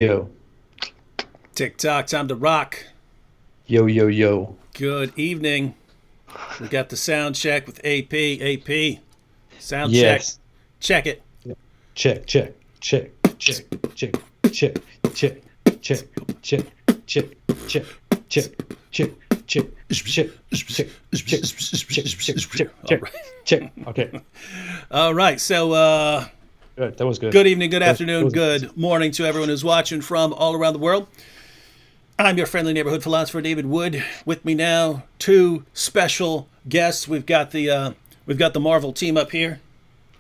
Yo, TikTok, time to rock. yo, yo, yo. Good evening. We got the sound check with AP. AP, sound check. Yes. Check it. Check, check, check, check, check, check, check, check, check, check, check, check, check, check, check, check, check, All check, right. check. Okay. All right. So, Good. That was good. good evening, good That afternoon, was good. good morning to everyone who's watching from all around the world. I'm your friendly neighborhood philosopher, David Wood. With me now, two special guests. We've got the Marvel team up here.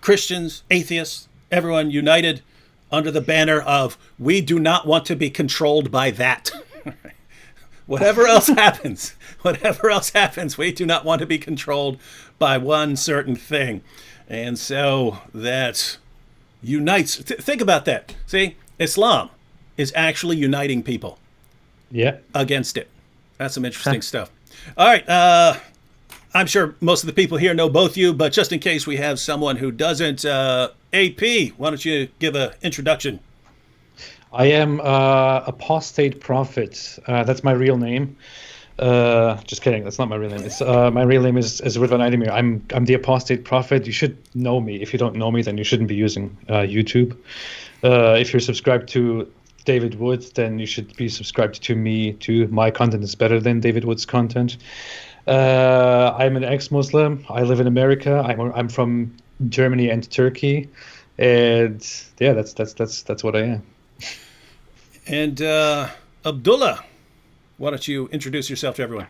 Christians, atheists, everyone united under the banner of "We do not want to be controlled by that." Whatever else happens, we do not want to be controlled by one certain thing, and so that unites. Think about that. See, Islam is actually uniting people Yeah. against it. That's some interesting stuff. All right. I'm sure most of the people here know both you, but just in case we have someone who doesn't, AP, why don't you give an introduction? I am apostate prophet. That's my real name. Just kidding. That's not my real name. It's my real name is Ridvan Aydemir. I'm the apostate prophet. You should know me. If you don't know me, then you shouldn't be using YouTube. If you're subscribed to David Wood, then you should be subscribed to me too. My content is better than David Wood's content. I'm an ex-Muslim. I live in America. I'm from Germany and Turkey, and yeah, that's what I am. And Abdullah, why don't you introduce yourself to everyone?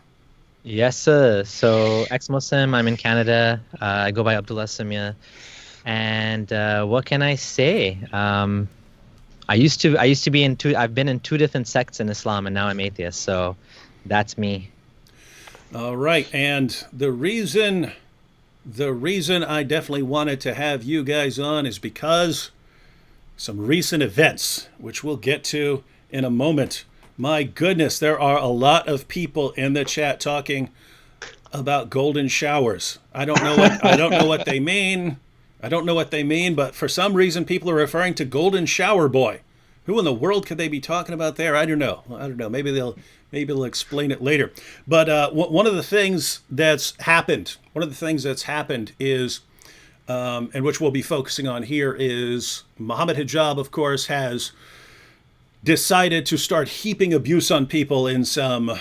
Yes, sir. So, ex-Muslim, I'm in Canada. I go by Abdullah Samia. And what can I say? I used to be in I've been in two different sects in Islam, and now I'm atheist. So, that's me. All right. And the reason I definitely wanted to have you guys on is because some recent events, which we'll get to in a moment. My goodness, there are a lot of people in the chat talking about golden showers. I don't know what they mean. I don't know what they mean, but for some reason people are referring to golden shower boy. Who in the world could they be talking about there? I don't know. Maybe they'll explain it later. But one of the things that's happened is, and which we'll be focusing on here, is Mohammed Hijab, of course, has decided to start heaping abuse on people in some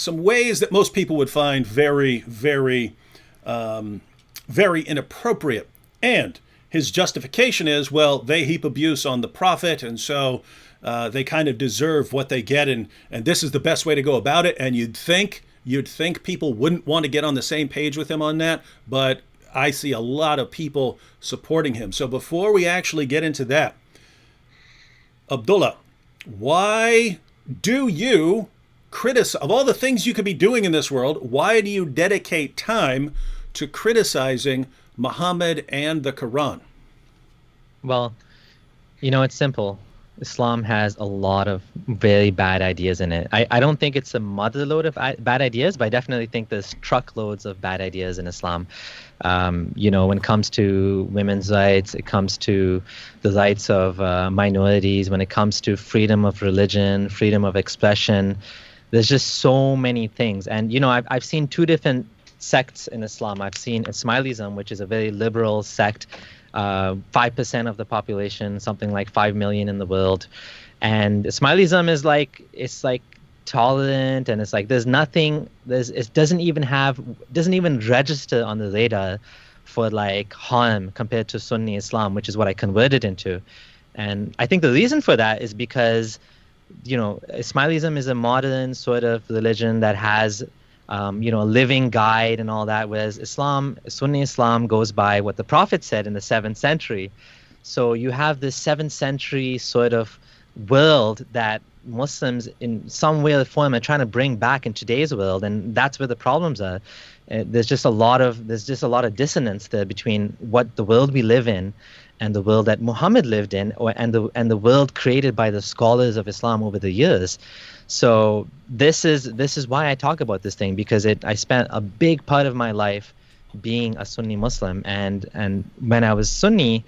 ways that most people would find very, very, very inappropriate. And his justification is, well, they heap abuse on the prophet, and so they kind of deserve what they get, and this is the best way to go about it. And you'd think people wouldn't want to get on the same page with him on that, but I see a lot of people supporting him. So before we actually get into that, Abdullah, why do you criticize, of all the things you could be doing in this world, why do you dedicate time to criticizing Muhammad and the Quran? Well, it's simple. Islam has a lot of very bad ideas in it. I don't think it's a motherload of bad ideas, but I definitely think there's truckloads of bad ideas in Islam. When it comes to women's rights, it comes to the rights of minorities, when it comes to freedom of religion, freedom of expression, there's just so many things. And, I've seen two different sects in Islam. I've seen Ismailism, which is a very liberal sect, 5% of the population, something like 5 million in the world. And Ismailism is it's tolerant, and it's like it doesn't even register on the radar for harm compared to Sunni Islam, which is what I converted into. And I think the reason for that is because Ismailism is a modern sort of religion that has a living guide and all that, whereas Sunni Islam goes by what the Prophet said in the 7th century. So you have this 7th century sort of world that Muslims in some way or form are trying to bring back in today's world, and that's where the problems are. There's just a lot of dissonance there between what the world we live in and the world that Muhammad lived in, and the world created by the scholars of Islam over the years. So this is why I talk about this thing, because I spent a big part of my life being a Sunni Muslim, and when I was Sunni,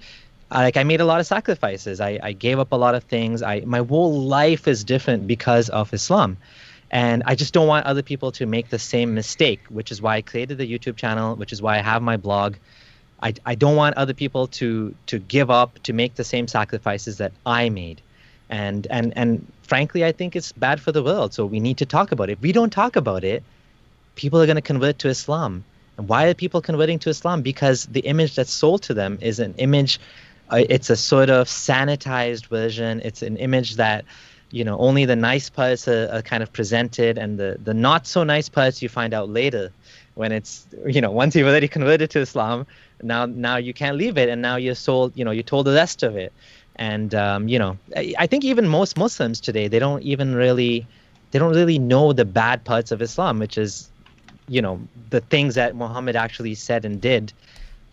I made a lot of sacrifices. I gave up a lot of things. My whole life is different because of Islam. And I just don't want other people to make the same mistake, which is why I created the YouTube channel, which is why I have my blog. I don't want other people to give up, to make the same sacrifices that I made. And frankly, I think it's bad for the world. So we need to talk about it. If we don't talk about it, people are going to convert to Islam. And why are people converting to Islam? Because the image that's sold to them is an image, it's a sort of sanitized version. It's an image that, only the nice parts are kind of presented, and the not so nice parts you find out later when it's, once you've already converted to Islam, now you can't leave it, and now you're sold, you're told the rest of it. And, I think even most Muslims today, they don't really know the bad parts of Islam, which is, the things that Muhammad actually said and did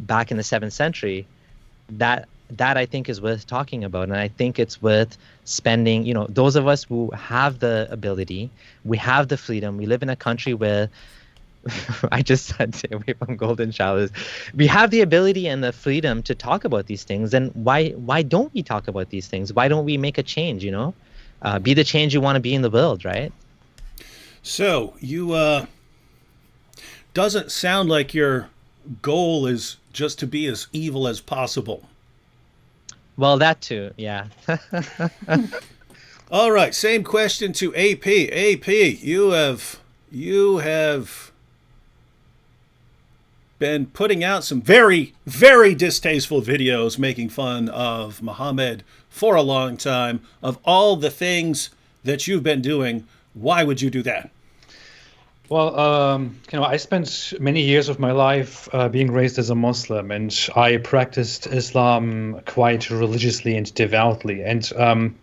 back in the 7th century. That I think is worth talking about. And I think it's worth spending, those of us who have the ability, we have the freedom, we live in a country where I just said stay away from golden showers. We have the ability and the freedom to talk about these things. Then why don't we talk about these things? Why don't we make a change, be the change you want to be in the world, right? So you doesn't sound like your goal is just to be as evil as possible. Well, that too, yeah. All right, same question to AP. AP, you have been putting out some very, very distasteful videos making fun of Muhammad for a long time. Of all the things that you've been doing, why would you do that? Well, I spent many years of my life being raised as a Muslim, and I practiced Islam quite religiously and devoutly. And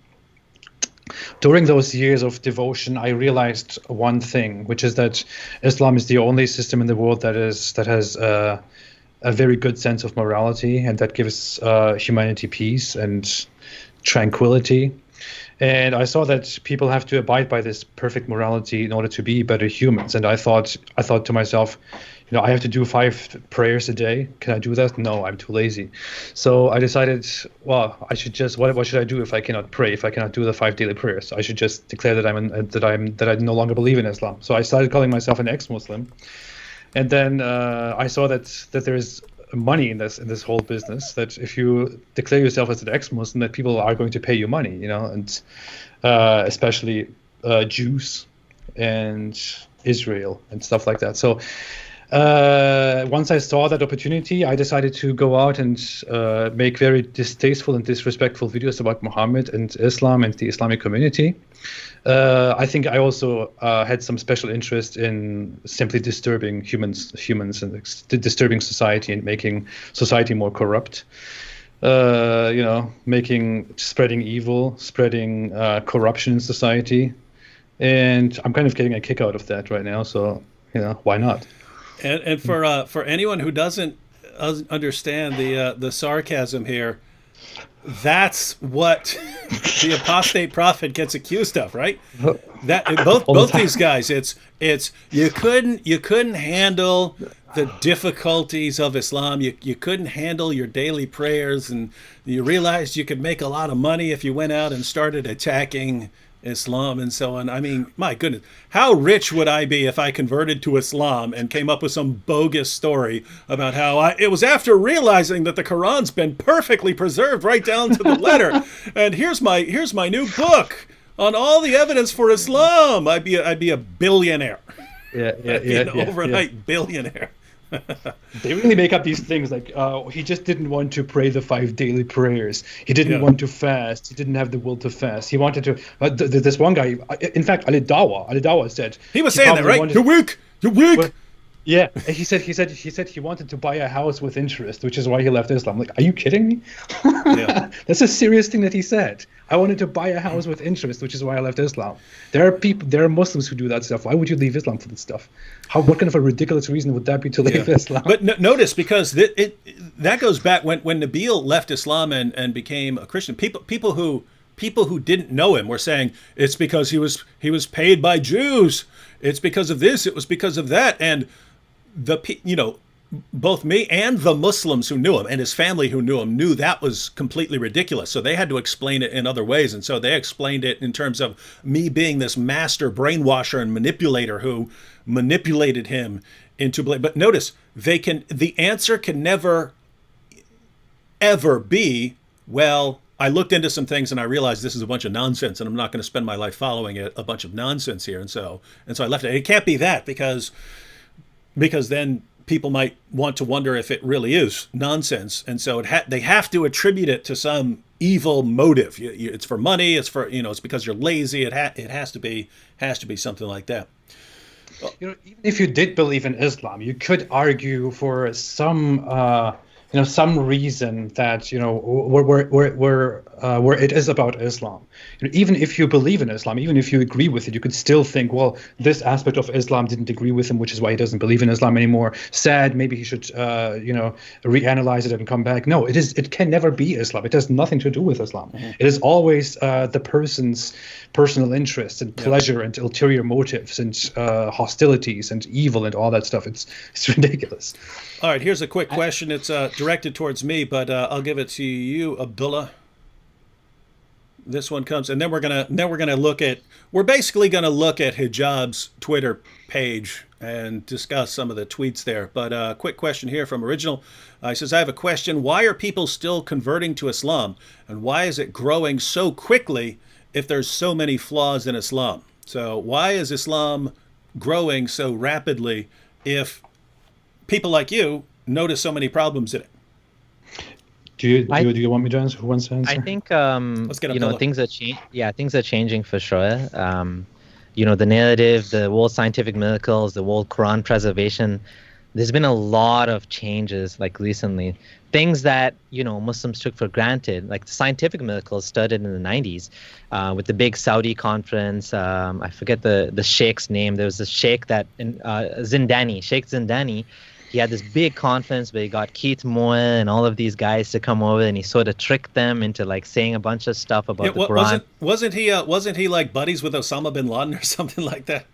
during those years of devotion, I realized one thing, which is that Islam is the only system in the world that has a very good sense of morality, and that gives humanity peace and tranquility. And I saw that people have to abide by this perfect morality in order to be better humans. And I thought to myself, I have to do 5 prayers a day. Can I do that? No, I'm too lazy. So I decided, well, I should just what should I do if I cannot pray? If I cannot do the 5 daily prayers, I should just declare that I no longer believe in Islam. So I started calling myself an ex-Muslim. And then I saw that there is money in this whole business, that if you declare yourself as an ex-Muslim, that people are going to pay you money, and especially Jews and Israel and stuff like that. So once I saw that opportunity, I decided to go out and make very distasteful and disrespectful videos about Muhammad and Islam and the Islamic community. I think I also had some special interest in simply disturbing humans and disturbing society and making society more corrupt. Spreading evil, spreading corruption in society. And I'm kind of getting a kick out of that right now. So, why not? And for anyone who doesn't understand the sarcasm here, that's what the apostate prophet gets accused of, right? That both these guys, it's you couldn't handle the difficulties of Islam. You couldn't handle your daily prayers, and you realized you could make a lot of money if you went out and started attacking Islam and so on. I mean, my goodness, how rich would I be if I converted to Islam and came up with some bogus story about how it was after realizing that the Quran's been perfectly preserved right down to the letter, and here's my new book on all the evidence for Islam. I'd be a billionaire. I'd be an overnight billionaire. They really make up these things like, he just didn't want to pray the 5 daily prayers. He didn't want to fast. He didn't have the will to fast. He wanted to. This one guy, in fact, Ali Dawa said he was saying that, right? You're weak. You're weak. Well, yeah, he said he wanted to buy a house with interest, which is why he left Islam. Like, are you kidding me? Yeah. That's a serious thing that he said. I wanted to buy a house with interest, which is why I left Islam. There are Muslims who do that stuff. Why would you leave Islam for this stuff? What kind of a ridiculous reason would that be to leave Islam? But notice, because that goes back when Nabil left Islam and became a Christian. People who didn't know him were saying it's because he was paid by Jews. It's because of this. It was because of that. And both me and the Muslims who knew him and his family who knew him knew that was completely ridiculous. So they had to explain it in other ways. And so they explained it in terms of me being this master brainwasher and manipulator who manipulated him into belief. But notice, the answer can never, ever be, well, I looked into some things and I realized this is a bunch of nonsense and I'm not going to spend my life following it, a bunch of nonsense here. And so I left it. It can't be that because then people might want to wonder if it really is nonsense, and so they have to attribute it to some evil motive. It's for money. It's for it's because you're lazy. It has to be something like that. Even if you did believe in Islam, you could argue for some reason that where it is about Islam. Even if you believe in Islam, even if you agree with it, you could still think, well, this aspect of Islam didn't agree with him, which is why he doesn't believe in Islam anymore. Sad, maybe he should reanalyze it and come back. No, it can never be Islam. It has nothing to do with Islam. Mm-hmm. It is always the person's personal interests and pleasure and ulterior motives and hostilities and evil and all that stuff. It's ridiculous. All right, here's a quick question. It's directed towards me, but I'll give it to you, Abdullah. This one comes, and then we're basically gonna look at Hijab's Twitter page and discuss some of the tweets there. But quick question here from Original. He says, I have a question. Why are people still converting to Islam, and why is it growing so quickly if there's so many flaws in Islam? So why is Islam growing so rapidly if people like you notice so many problems in it? Do you want me to answer? Who wants to answer? I think Let's get things are changing. Yeah, things are changing for sure. The narrative, the world scientific miracles, the world Quran preservation. There's been a lot of changes like recently. Things that Muslims took for granted, like the scientific miracles, started in the 90s with the big Saudi conference. I forget the sheikh's name. There was a sheikh that Sheikh Zindani. He had this big conference where he got Keith Moore and all of these guys to come over, and he sort of tricked them into like saying a bunch of stuff about the Quran. Wasn't he like buddies with Osama bin Laden or something like that?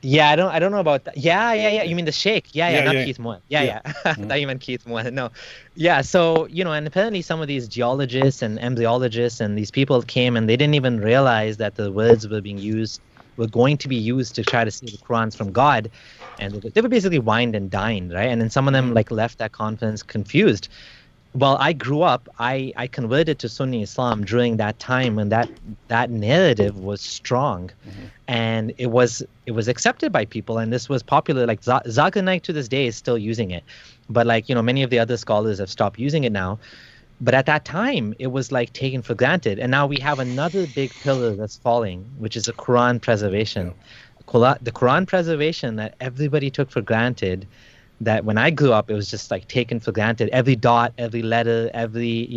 Yeah, I don't know about that. Yeah. You mean the Sheikh? Yeah, not yeah. Keith Moore. Yeah. I thought you meant Keith Moore. No. Yeah, so, and apparently some of these geologists and embryologists and these people came and they didn't even realize that the words were going to be used to try to say the Quran's from God. And they were basically wined and dined, right? And then some of them like left that conference confused. Well, I grew up, I converted to Sunni Islam during that time when that narrative was strong. Mm-hmm. And it was accepted by people, and this was popular. Like Zakir Naik to this day is still using it. But many of the other scholars have stopped using it now. But at that time, it was like taken for granted. And now we have another big pillar that's falling, which is the Quran preservation. Yeah. The Quran preservation that everybody took for granted, that when I grew up, it was just like taken for granted. Every dot, every letter, every,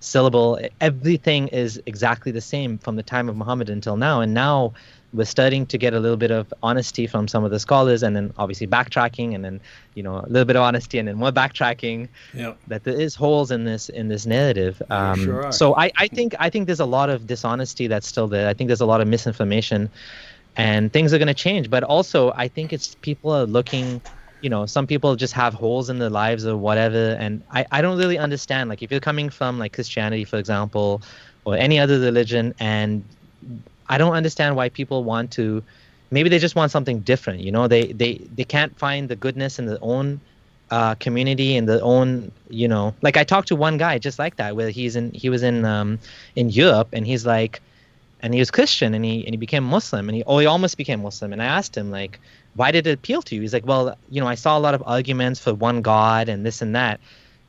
syllable, everything is exactly the same from the time of Muhammad until now. And now we're starting to get a little bit of honesty from some of the scholars, and then obviously backtracking, and then, a little bit of honesty and then more backtracking. Yep. That there is holes in this narrative. Sure are. So I think there's a lot of dishonesty that's still there. I think there's a lot of misinformation. And things are going to change. But also, I think it's people are looking, some people just have holes in their lives or whatever. And I don't really understand. Like, if you're coming from, like, Christianity, for example, or any other religion, and I don't understand why people want to, maybe they just want something different. They can't find the goodness in their own community, in their own, like I talked to one guy just like that, where he was in Europe, and he's like, and he was Christian, and he became Muslim, and he almost became Muslim. And I asked him, like, why did it appeal to you? He's like, well, I saw a lot of arguments for one God and this and that,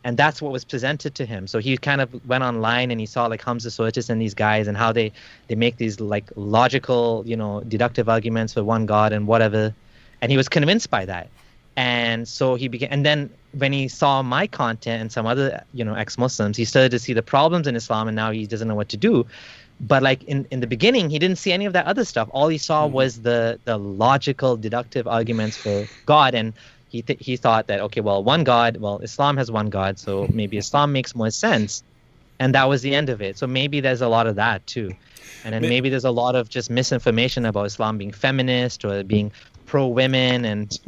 and that's what was presented to him. So he kind of went online and he saw like Hamza Sortis and these guys and how they make these like logical, deductive arguments for one God and whatever, and he was convinced by that. And so he began, and then when he saw my content and some other, ex-Muslims, he started to see the problems in Islam, and now he doesn't know what to do. But like in the beginning, he didn't see any of that other stuff. All he saw was the logical, deductive arguments for God, and he thought that, okay, well, one God, well, Islam has one God, so maybe Islam makes more sense, and that was the end of it. So maybe there's a lot of that too, and then maybe there's a lot of just misinformation about Islam being feminist or being pro-women, and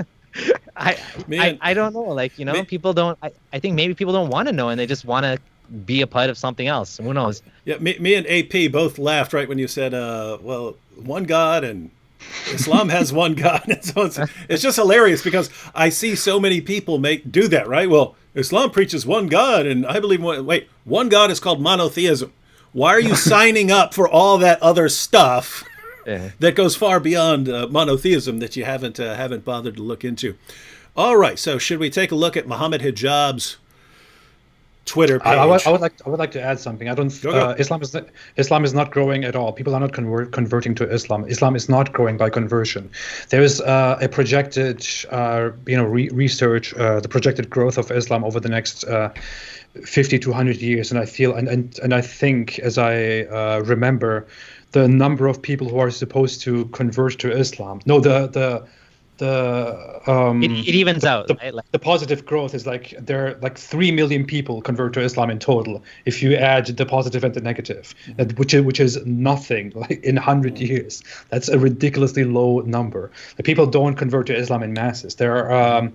I, Man, I don't know. Like, you know, me, people don't. I think maybe people don't want to know, and they just want to be a part of something else. Who knows? yeah, me and AP both laughed right when you said, well, one God and Islam has one God. And so it's just hilarious because I see so many people do that, right? Well, Islam preaches one God, and I believe one God is called monotheism. Why are you signing up for all that other stuff Yeah. that goes far beyond monotheism that you haven't bothered to look into? All right, so should we take a look at Mohammed Hijab's Twitter page? I would like to add something. I don't. Go. Islam is not growing at all. People are not converting to Islam. Islam is not growing by conversion. There is a projected, research, the projected growth of Islam over the next 50 to 100 years, and I feel and I think, as I remember, the number of people who are supposed to convert to Islam. No, It evens out, right? Like, the positive growth is like there are like 3 million people convert to Islam in total if you add the positive and the negative, which is nothing like in 100 years. That's a ridiculously low number. The people don't convert to Islam in masses. There are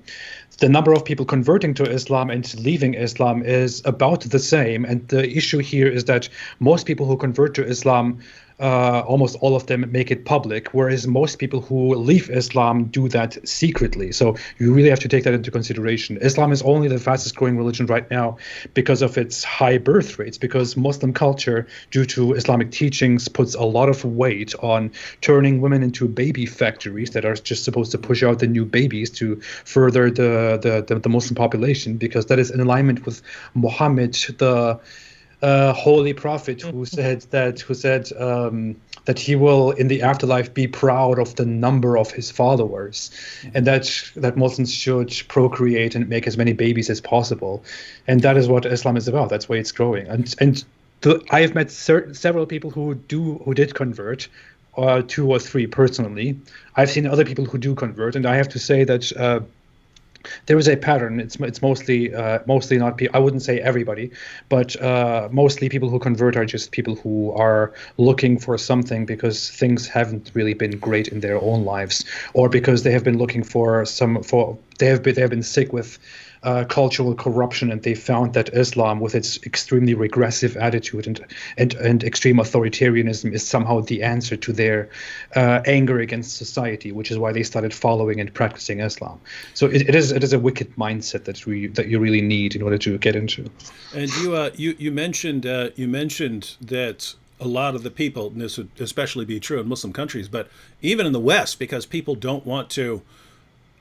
the number of people converting to Islam and leaving Islam is about the same, and the issue here is that most people who convert to Islam, almost all of them make it public, whereas most people who leave Islam do that secretly. So you really have to take that into consideration. Islam is only the fastest growing religion right now because of its high birth rates, because Muslim culture, due to Islamic teachings, puts a lot of weight on turning women into baby factories that are just supposed to push out the new babies to further the Muslim population, because that is in alignment with Muhammad, the holy prophet, who said that he will in the afterlife be proud of the number of his followers, and that Muslims should procreate and make as many babies as possible, and that is what Islam is about. That's why it's growing. I have met several people who did convert, 2 or 3 personally. I've seen other people who do convert, and I have to say that there is a pattern. It's mostly not people. I wouldn't say everybody, but mostly people who convert are just people who are looking for something because things haven't really been great in their own lives, or because they have been looking they have been sick with cultural corruption, and they found that Islam, with its extremely regressive attitude and extreme authoritarianism, is somehow the answer to their anger against society, which is why they started following and practicing Islam. So it is a wicked mindset that you really need in order to get into. And you mentioned that a lot of the people, and this would especially be true in Muslim countries, but even in the West, because people don't want to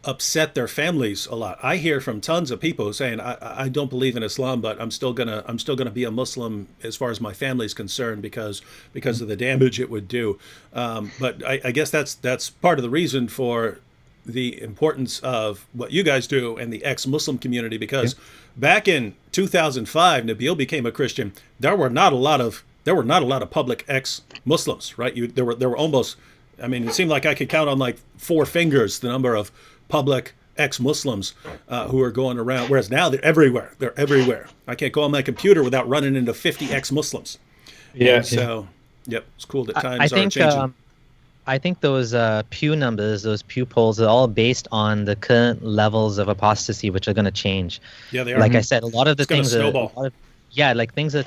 upset their families a lot. I hear from tons of people saying, I don't believe in Islam, but I'm still gonna be a Muslim as far as my family is concerned because of the damage it would do. But I guess that's part of the reason for the importance of what you guys do and the ex-Muslim community, because back in 2005, Nabil became a Christian. There were not a lot of public ex-Muslims, right? There were almost, I mean, it seemed like I could count on like 4 fingers the number of public ex-Muslims who are going around, whereas now they're everywhere. I can't go on my computer without running into 50 ex-Muslims. Yeah. And so, yep, it's cool that times I are changing. I think those Pew numbers, those Pew polls, are all based on the current levels of apostasy, which are going to change. Yeah, they are. Like I said, a lot of the things snowball. things are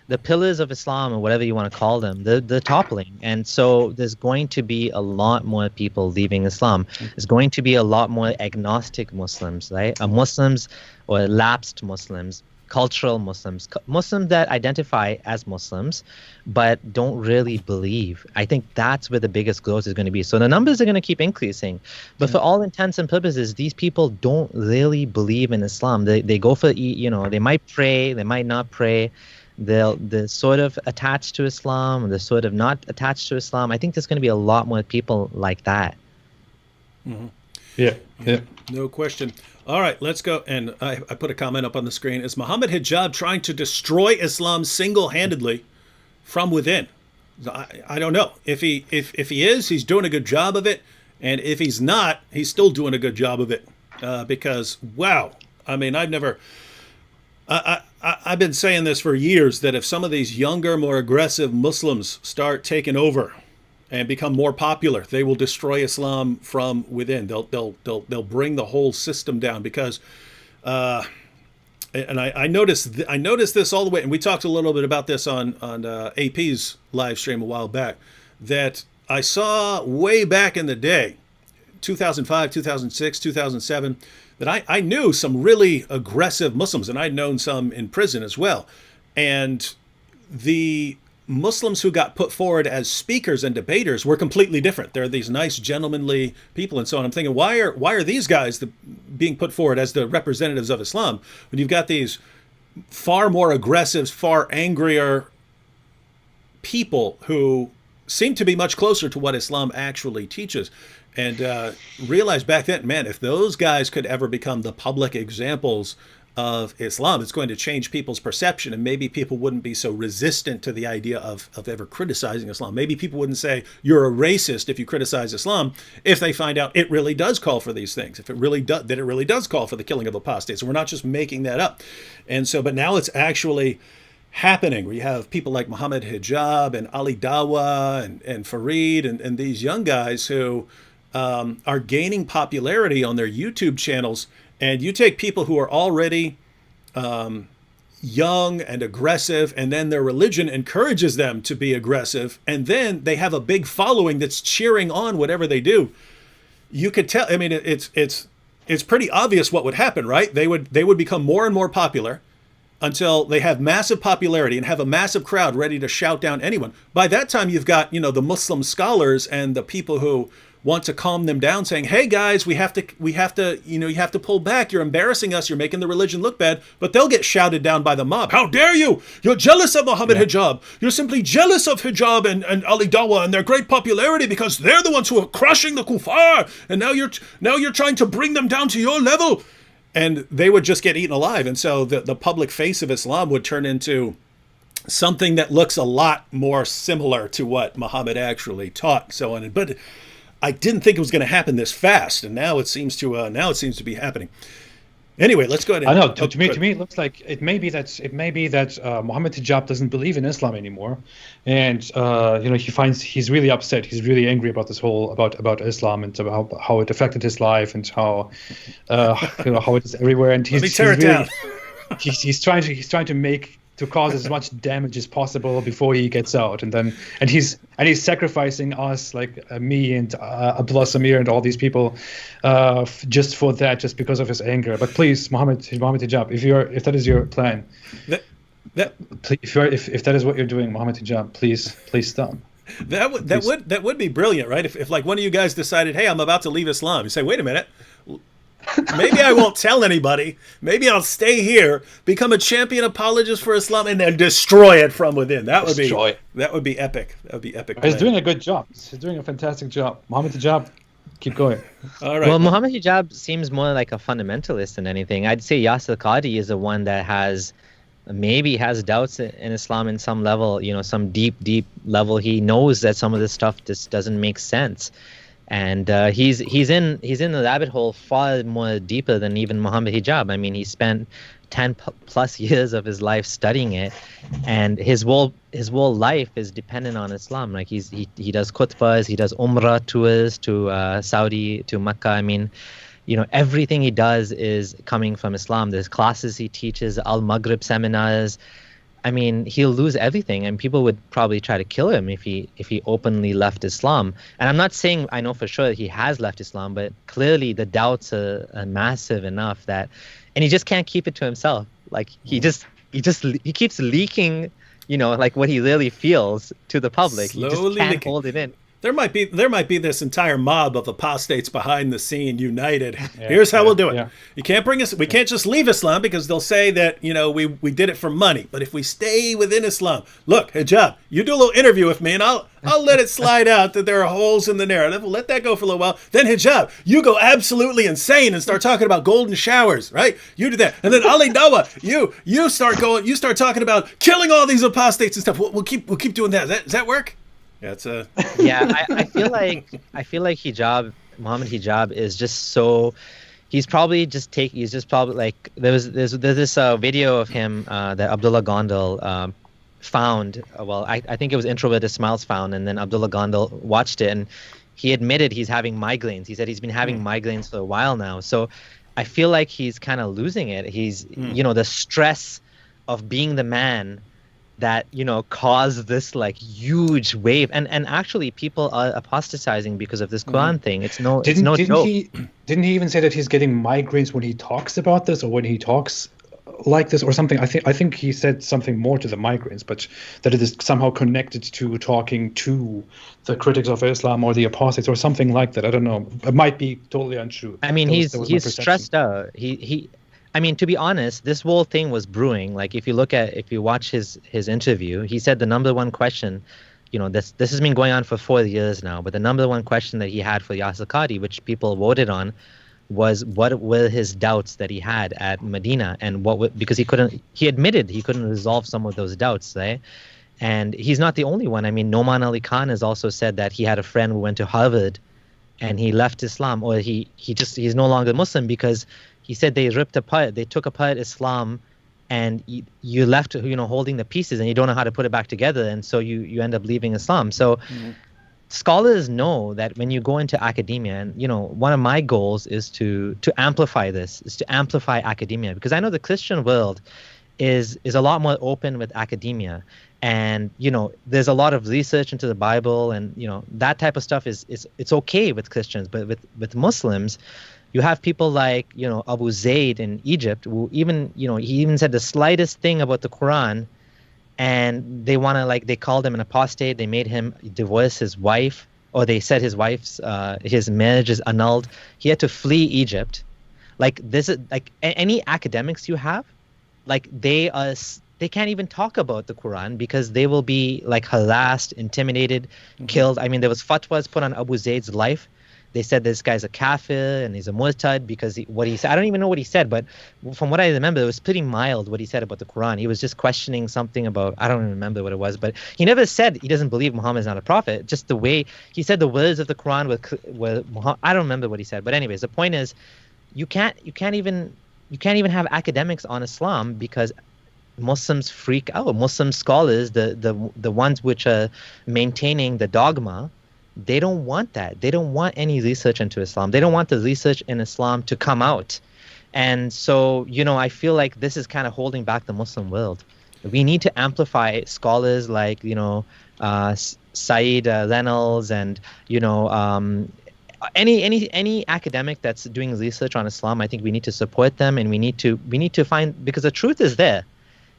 the pillars of Islam, or whatever you want to call them, they're toppling. And so there's going to be a lot more people leaving Islam. There's going to be a lot more agnostic Muslims, right? Muslims or lapsed Muslims, cultural Muslims, Muslims that identify as Muslims but don't really believe. I think that's where the biggest growth is going to be. So the numbers are going to keep increasing. But for all intents and purposes, these people don't really believe in Islam. They go for, they might pray, they might not pray. They're sort of attached to Islam, they're sort of not attached to Islam. I think there's going to be a lot more people like that. Mm-hmm. Yeah. No question. All right, let's go. And I put a comment up on the screen. Is Mohammed Hijab trying to destroy Islam single-handedly from within? I don't know. If he is, he's doing a good job of it. And if he's not, he's still doing a good job of it. Because, wow, I mean, I've been saying this for years, that if some of these younger, more aggressive Muslims start taking over and become more popular. They will destroy Islam from within. They'll bring the whole system down because, and I noticed this all the way. And we talked a little bit about this on AP's live stream a while back. That I saw way back in the day, 2005, 2006, 2007. That I knew some really aggressive Muslims, and I'd known some in prison as well. And the Muslims who got put forward as speakers and debaters were completely different. They're these nice, gentlemanly people and so on. I'm thinking, why are these guys being put forward as the representatives of Islam when you've got these far more aggressive, far angrier people who seem to be much closer to what Islam actually teaches? And realized back then, man, if those guys could ever become the public examples of Islam, it's going to change people's perception, and maybe people wouldn't be so resistant to the idea of ever criticizing Islam. Maybe people wouldn't say you're a racist if you criticize Islam if they find out it really does call for these things, if it really does call for the killing of apostates. So we're not just making that up. And so, but now it's actually happening. We have people like Mohammed Hijab and Ali Dawa and Farid and these young guys who are gaining popularity on their YouTube channels. And you take people who are already young and aggressive, and then their religion encourages them to be aggressive, and then they have a big following that's cheering on whatever they do. You could tell. I mean, it's pretty obvious what would happen, right? They would become more and more popular until they have massive popularity and have a massive crowd ready to shout down anyone. By that time, you've got the Muslim scholars and the people who want to calm them down, saying, hey guys, we have to, you have to pull back. You're embarrassing us. You're making the religion look bad. But they'll get shouted down by the mob. How dare you? You're jealous of Mohammed Hijab. You're simply jealous of Hijab and Ali Dawa and their great popularity because they're the ones who are crushing the kuffar. And now you're trying to bring them down to your level. And they would just get eaten alive. And so the public face of Islam would turn into something that looks a lot more similar to what Muhammad actually taught, so on. But I didn't think it was going to happen this fast, and now it seems to be happening. Anyway, let's go ahead. I know. To me, it looks like it may be that Mohammed Hijab doesn't believe in Islam anymore, and he's really upset. He's really angry about this whole about Islam and about how it affected his life and how how it is everywhere. And he's trying to cause as much damage as possible before he gets out, and he's sacrificing us, like me and Abdullah Samir and all these people, just because of his anger. But please, Mohammed Hijab, if that is your plan, if that is what you're doing, Mohammed Hijab, please stop. That would be brilliant, right? If like one of you guys decided, hey, I'm about to leave Islam, you say, wait a minute. Maybe I won't tell anybody. Maybe I'll stay here, become a champion apologist for Islam, and then destroy it from within. That would be epic. That would be epic. He's doing a good job. He's doing a fantastic job. Mohammed Hijab, keep going. All right. Well, Mohammed Hijab seems more like a fundamentalist than anything. I'd say Yasir Qadhi is the one that has doubts in Islam in some level, some deep level. He knows that some of this stuff just doesn't make sense. And he's in the rabbit hole far more deeper than even Mohammed Hijab. I mean, he spent 10 plus years of his life studying it, and his whole life is dependent on Islam. Like he does khutbahs, he does Umrah tours to Saudi, to Mecca. I mean, everything he does is coming from Islam. There's classes he teaches, Al-Maghrib seminars. I mean, he'll lose everything, and people would probably try to kill him if he openly left Islam. And I'm not saying I know for sure that he has left Islam, but clearly the doubts are massive enough and he just can't keep it to himself. Like he keeps leaking, like what he really feels to the public. He just can't hold it in. There might be this entire mob of apostates behind the scene, united. Here's how we'll do it. Yeah. You can't bring us. We can't just leave Islam because they'll say that we did it for money. But if we stay within Islam, look, Hijab, you do a little interview with me, and I'll let it slide out that there are holes in the narrative. We'll let that go for a little while. Then Hijab, you go absolutely insane and start talking about golden showers, right? You do that, and then Ali Dawa, you start talking about killing all these apostates and stuff. We'll keep doing that. Does that work? Yeah, I feel like Mohammed Hijab is just so. He's probably like there's this video of him that Abdullah Gondal found. Well, I think it was Introverted Smiles found, and then Abdullah Gondal watched it, and he admitted he's having migraines. He said he's been having migraines for a while now. So I feel like he's kind of losing it. He's, the stress of being the man that, caused this like huge wave. And actually people are apostatizing because of this Quran thing. It's no joke. Didn't he even say that he's getting migraines when he talks about this, or when he talks like this or something? I think he said something more to the migraines, but that it is somehow connected to talking to the critics of Islam or the apostates or something like that. I don't know. It might be totally untrue. I mean, he's stressed out. I mean, to be honest, this whole thing was brewing. Like, if you watch his interview, he said the number one question, this has been going on for 4 years now, but the number one question that he had for Yasir Qadhi, which people voted on, was what were his doubts that he had at Medina, and because he admitted he couldn't resolve some of those doubts, right? And he's not the only one. I mean, Noman Ali Khan has also said that he had a friend who went to Harvard and he left Islam, or he's no longer Muslim because he said they took apart Islam, and you left, holding the pieces, and you don't know how to put it back together, and so you end up leaving Islam. So scholars know that when you go into academia, and one of my goals is to amplify academia, because I know the Christian world is a lot more open with academia, and there's a lot of research into the Bible, and that type of stuff it's okay with Christians, but with Muslims, you have people like Abu Zayd in Egypt, who even he even said the slightest thing about the Quran, and they called him an apostate. They made him divorce his wife, or they said his marriage is annulled. He had to flee Egypt. Like, this is like any academics you have, like they can't even talk about the Quran because they will be like harassed, intimidated, killed. I mean, there was fatwas put on Abu Zayd's life. They said this guy's a kafir and he's a murtad because what he said. I don't even know what he said, but from what I remember, it was pretty mild what he said about the Quran. He was just questioning something about, I don't even remember what it was, but he never said he doesn't believe Muhammad is not a prophet. Just the way he said the words of the Quran were Muhammad. I don't remember what he said, but anyways, the point is, you can't even have academics on Islam because Muslims freak out. Muslim scholars, the ones which are maintaining the dogma, they don't want that. They don't want any research into Islam. They don't want the research in Islam to come out. And so, I feel like this is kind of holding back the Muslim world. We need to amplify scholars like, Said Reynolds, and, any academic that's doing research on Islam. I think we need to support them, and we need to find, because the truth is there.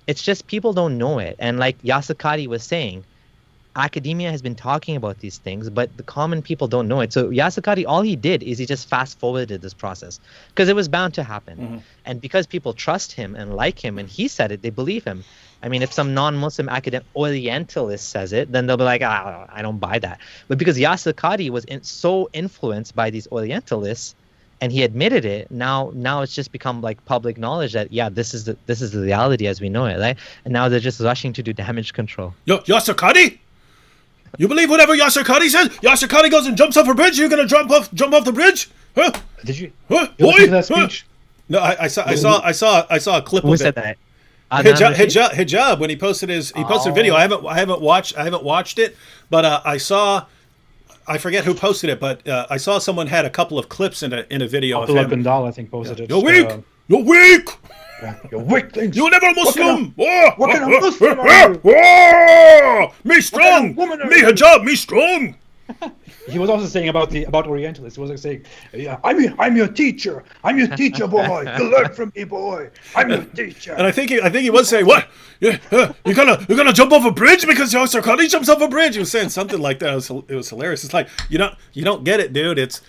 It's just people don't know it. And like Yasir Qadhi was saying, academia has been talking about these things, but the common people don't know it. So Yasir Qadhi, all he did is he just fast forwarded this process because it was bound to happen. And because people trust him and like him, and he said it, they believe him. I mean, if some non-Muslim academic Orientalist says it, then they'll be like, I don't buy that. But because Yasir Qadhi was so influenced by these Orientalists, and he admitted it, now it's just become like public knowledge that this is the reality as we know it, right? And now they're just rushing to do damage control. Yasir Qadhi? You believe whatever Yasir Qadhi says? Yasir Qadhi goes and jumps off a bridge. You're gonna jump off the bridge? Huh? Did you? Huh? You listen to that speech? No, I saw a clip of it. Who said that? Hijab, when he posted a video. I haven't watched it, but I forget who posted it, but I saw someone had a couple of clips in a video Abdullah of him. Gondal, I think, posted it. You're weak. You're weak. You're weak things. You're never Muslim. What kind of Muslim are you? Me strong. Me hijab. Me strong. He was also saying about Orientalists. He was like saying, "Yeah, I'm your teacher. I'm your teacher, boy. You learn from me, boy. I'm your teacher." And I think he was saying, "What? You're gonna jump off a bridge because Yasir Qadhi jumps off a bridge?" He was saying something like that. It was hilarious. It's like you don't get it, dude. It's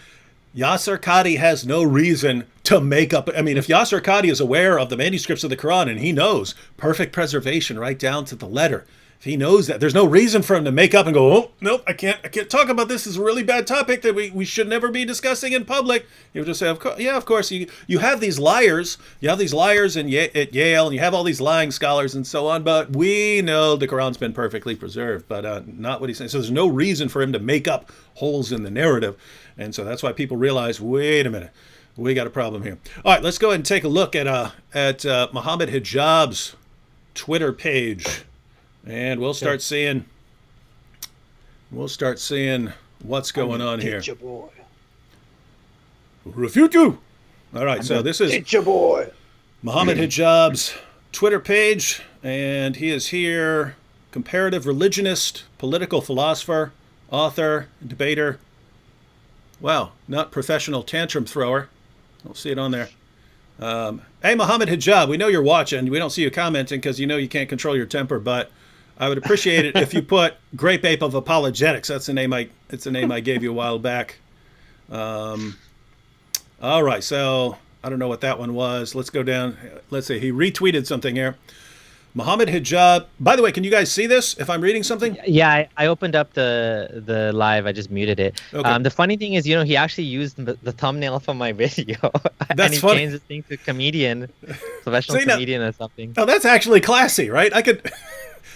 Yasir Qadhi has no reason to make up. I mean, if Yasir Qadhi is aware of the manuscripts of the Quran and he knows perfect preservation right down to the letter, if he knows that, there's no reason for him to make up and go, "Oh, nope, I can't talk about this. This is a really bad topic that we should never be discussing in public." He would just say, of course. You have these liars. You have these liars at Yale, and you have all these lying scholars and so on, but we know the Quran's been perfectly preserved, but not what he's saying. So there's no reason for him to make up holes in the narrative. And so that's why people realize, wait a minute, we got a problem here. All right, let's go ahead and take a look at Mohammed Hijab's Twitter page. And we'll start seeing what's going on here. Teacher boy. Refute you. All right, so this is Teacher boy. Mohammed Hijab's Twitter page, and he is here, comparative religionist, political philosopher, author, debater. Wow, not professional tantrum thrower. Don't see it on there. Hey, Mohammed Hijab, we know you're watching. We don't see you commenting because you know you can't control your temper, but I would appreciate it if you put Grape Ape of Apologetics. That's the name I gave you a while back. All right, so I don't know what that one was. Let's go down. Let's see. He retweeted something here. Mohammed Hijab. By the way, can you guys see this if I'm reading something? Yeah, I opened up the live. I just muted it. Okay. The funny thing is, he actually used the thumbnail from my video. That's and he funny. changed his thing to comedian, professional comedian or something. Oh, that's actually classy, right? I could.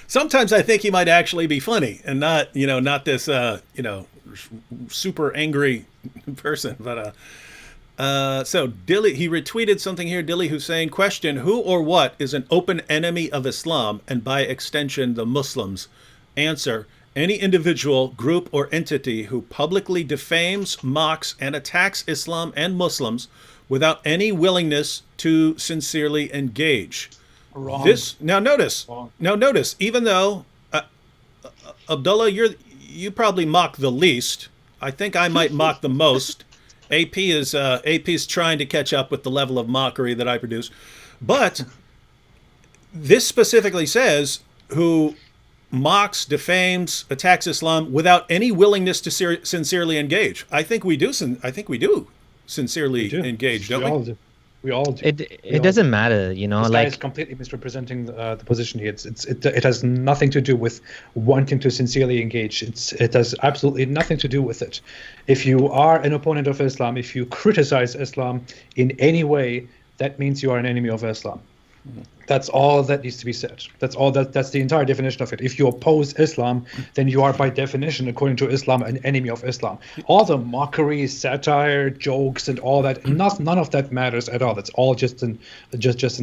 Sometimes I think he might actually be funny and not this, super angry person. But so Dilly, he retweeted something here. Dilly Hussein, question: who or what is an open enemy of Islam and by extension the Muslims? Answer: any individual, group, or entity who publicly defames, mocks, and attacks Islam and Muslims without any willingness to sincerely engage. Wrong. Now notice. Even though Abdullah, you probably mock the least. I think I might mock the most. AP is trying to catch up with the level of mockery that I produce, but this specifically says who mocks, defames, attacks Islam without any willingness to sincerely engage. I think we do sincerely engage, don't we? We all do. It doesn't matter, This guy is completely misrepresenting the position here. It has nothing to do with wanting to sincerely engage. It has absolutely nothing to do with it. If you are an opponent of Islam, if you criticize Islam in any way, that means you are an enemy of Islam. That's all that needs to be said. That's the entire definition of it. If you oppose Islam, then you are by definition, according to Islam, an enemy of Islam. All the mockery, satire, jokes, and all that, none of that matters at all. That's all just an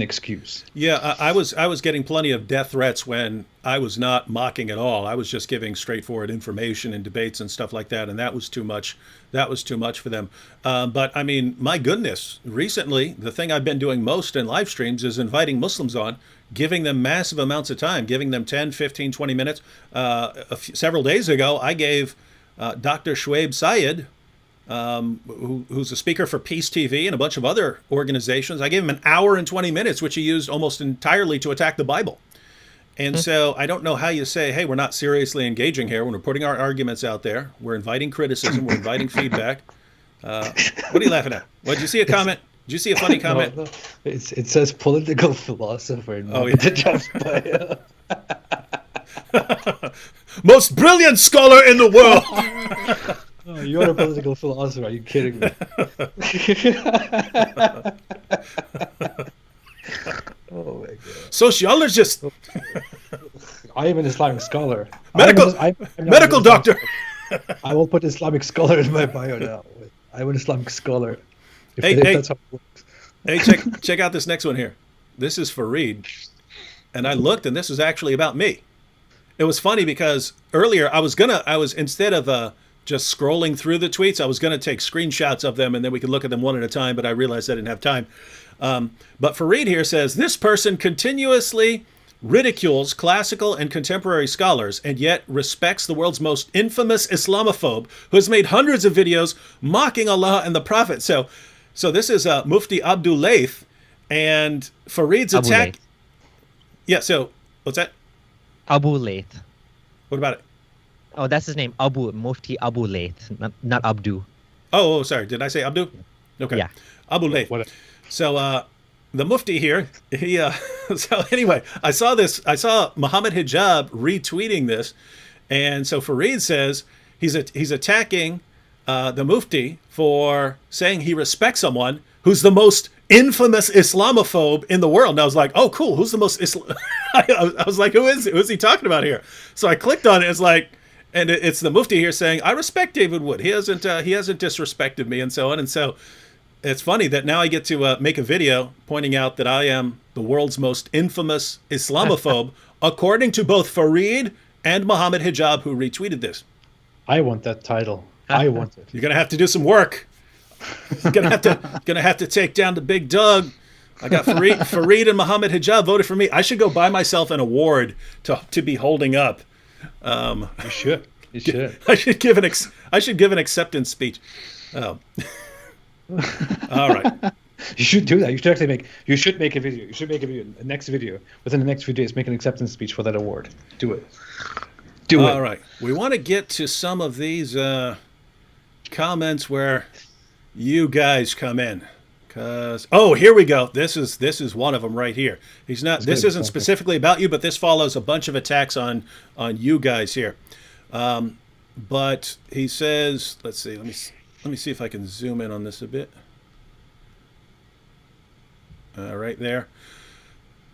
excuse. Yeah, I was getting plenty of death threats when I was not mocking at all. I was just giving straightforward information and debates and stuff like that, and that was too much. That was too much for them. But I mean, my goodness, recently, the thing I've been doing most in live streams is inviting Muslims on, giving them massive amounts of time, giving them 10, 15, 20 minutes. Several days ago, I gave Dr. Shuaib Syed, who's a speaker for Peace TV and a bunch of other organizations, I gave him an hour and 20 minutes, which he used almost entirely to attack the Bible. And so I don't know how you say, hey, we're not seriously engaging here when we're putting our arguments out there. We're inviting criticism. We're inviting feedback. What are you laughing at? What, did you see a comment? Did you see a funny comment? No. It says political philosopher. Oh, yeah. Most brilliant scholar in the world. Oh, you're a political philosopher. Are you kidding me? Oh my god. Sociologist. I am an Islamic scholar. Medical doctor. I will put Islamic scholar in my bio now. I'm an Islamic scholar. Hey, that's how it works. Hey, check out this next one here. This is Fareed. And I looked, and this is actually about me. It was funny because earlier I was instead of just scrolling through the tweets, I was going to take screenshots of them and then we could look at them one at a time, but I realized I didn't have time. But Fareed here says, this person continuously ridicules classical and contemporary scholars and yet respects the world's most infamous Islamophobe who has made hundreds of videos mocking Allah and the Prophet. So this is Mufti Abdul Laith, and Fareed's attack. Yeah, so what's that? Abu Laith. What about it? Oh, that's his name, Mufti Abu Laith, not Abdu. Oh, sorry. Did I say Abdu? Okay. Yeah. Abu Laith. So the Mufti here, he so anyway, I saw Mohammed Hijab retweeting this, and so Fareed says he's attacking the Mufti for saying he respects someone who's the most infamous Islamophobe in the world. And I was like, oh, cool. Who's the most I was like, who is he talking about here? So I clicked on it. It's like, and it's the Mufti here saying, I respect David Wood. He hasn't disrespected me and so on. And so it's funny that now I get to make a video pointing out that I am the world's most infamous Islamophobe, according to both Fareed and Mohammed Hijab, who retweeted this. I want that title. I want it. You're gonna have to do some work. You're gonna have to take down the big Doug. I got Fareed and Mohammed Hijab voted for me. I should go buy myself an award to be holding up. You should. You should. I should give an acceptance speech. Oh. All right. You should do that. You should make a video. You should make a video. The next video. Within the next few days, make an acceptance speech for that award. Do it. Do it. All right. We want to get to some of these comments where you guys come in. Here we go. This is one of them right here. This isn't specifically about you, but this follows a bunch of attacks on you guys here. But he says, let's see. Let me see if I can zoom in on this a bit. Right there.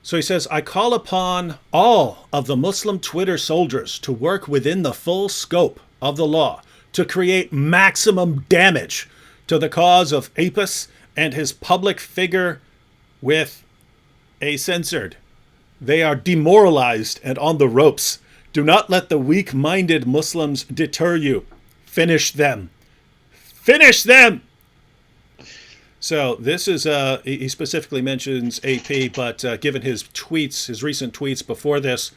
So he says, I call upon all of the Muslim Twitter soldiers to work within the full scope of the law to create maximum damage to the cause of Apis and his public figure with a censored. They are demoralized and on the ropes. Do not let the weak-minded Muslims deter you. Finish them. Finish them! So this is, he specifically mentions AP, but given his tweets, his recent tweets before this,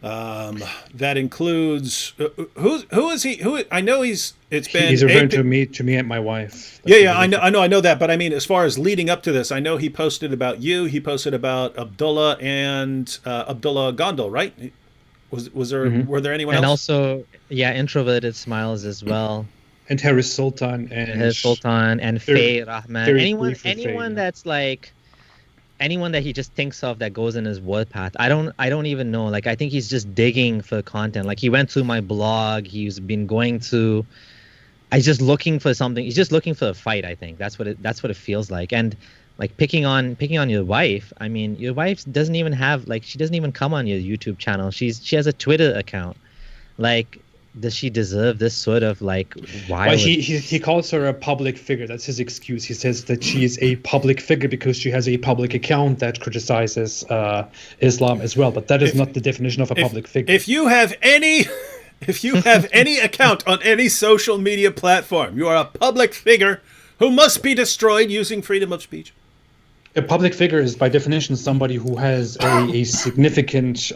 that includes, who is he? I know he's referring to me and my wife. Yeah, I know that, but I mean, as far as leading up to this, I know he posted about you, he posted about Abdullah and Abdullah Gondal, right? Was there, were there anyone else? And also, Introverted Smiles as well. And Harris Sultan and Faye Rahman. Anyone that's like anyone that he just thinks of that goes in his warpath. I don't even know. Like, I think he's just digging for content. Like, he went to my blog. He's been going to. He's just looking for something. He's just looking for a fight. I think that's what it feels like. And like picking on your wife. I mean, your wife doesn't even have she doesn't even come on your YouTube channel. She has a Twitter account. Like, does she deserve this sort of wild? Well, he calls her a public figure. That's his excuse. He says that she is a public figure because she has a public account that criticizes Islam as well. But that is not the definition of a public figure. If you have any account on any social media platform, you are a public figure who must be destroyed using freedom of speech. A public figure is, by definition, somebody who has a significant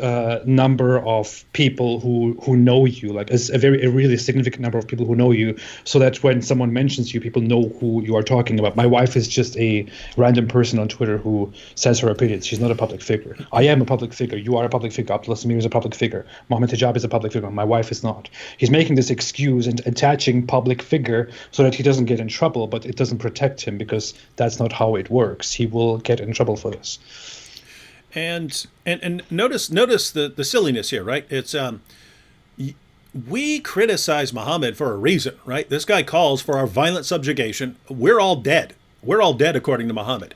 number of people who know you, like a really significant number of people who know you, so that when someone mentions you, people know who you are talking about. My wife is just a random person on Twitter who says her opinions. She's not a public figure. I am a public figure. You are a public figure. Abdullah Samir is a public figure. Mohammed Hijab is a public figure. My wife is not. He's making this excuse and attaching public figure so that he doesn't get in trouble, but it doesn't protect him because that's not how it works. He will get in trouble for this. And notice the silliness here, right? It's we criticize Muhammad for a reason, right? This guy calls for our violent subjugation. We're all dead. We're all dead according to Muhammad.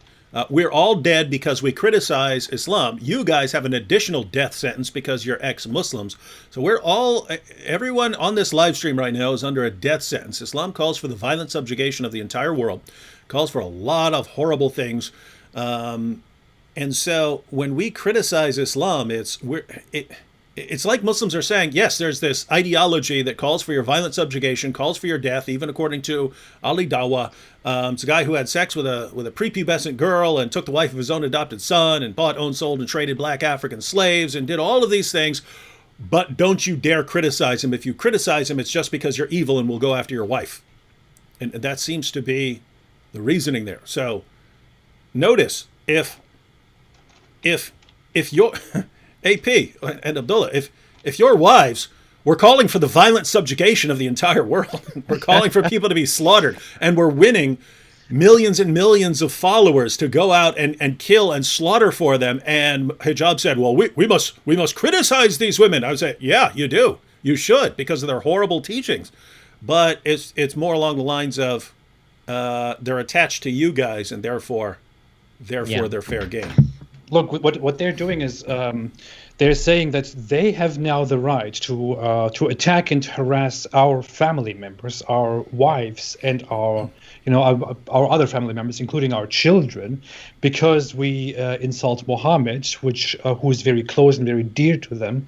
We're all dead because we criticize Islam. You guys have an additional death sentence because you're ex-Muslims. So everyone on this live stream right now is under a death sentence. Islam calls for the violent subjugation of the entire world, calls for a lot of horrible things. And so when we criticize Islam, it's like Muslims are saying, yes, there's this ideology that calls for your violent subjugation, calls for your death, even according to Ali Dawah. It's a guy who had sex with a prepubescent girl and took the wife of his own adopted son and bought, owned, sold, and traded black African slaves and did all of these things. But don't you dare criticize him. If you criticize him, it's just because you're evil and will go after your wife. And that seems to be the reasoning there. So notice if your AP and Abdullah, if your wives were calling for the violent subjugation of the entire world, we're calling for people to be slaughtered, and we're winning millions and millions of followers to go out and kill and slaughter for them, and Hijab said, well, we must criticize these women. I would say, yeah, you do. You should, because of their horrible teachings. But it's more along the lines of they're attached to you guys, and therefore they're fair game. Look, what they're doing is they're saying that they have now the right to attack and harass our family members, our wives, and our other family members, including our children, because we insult Muhammad, who is very close and very dear to them,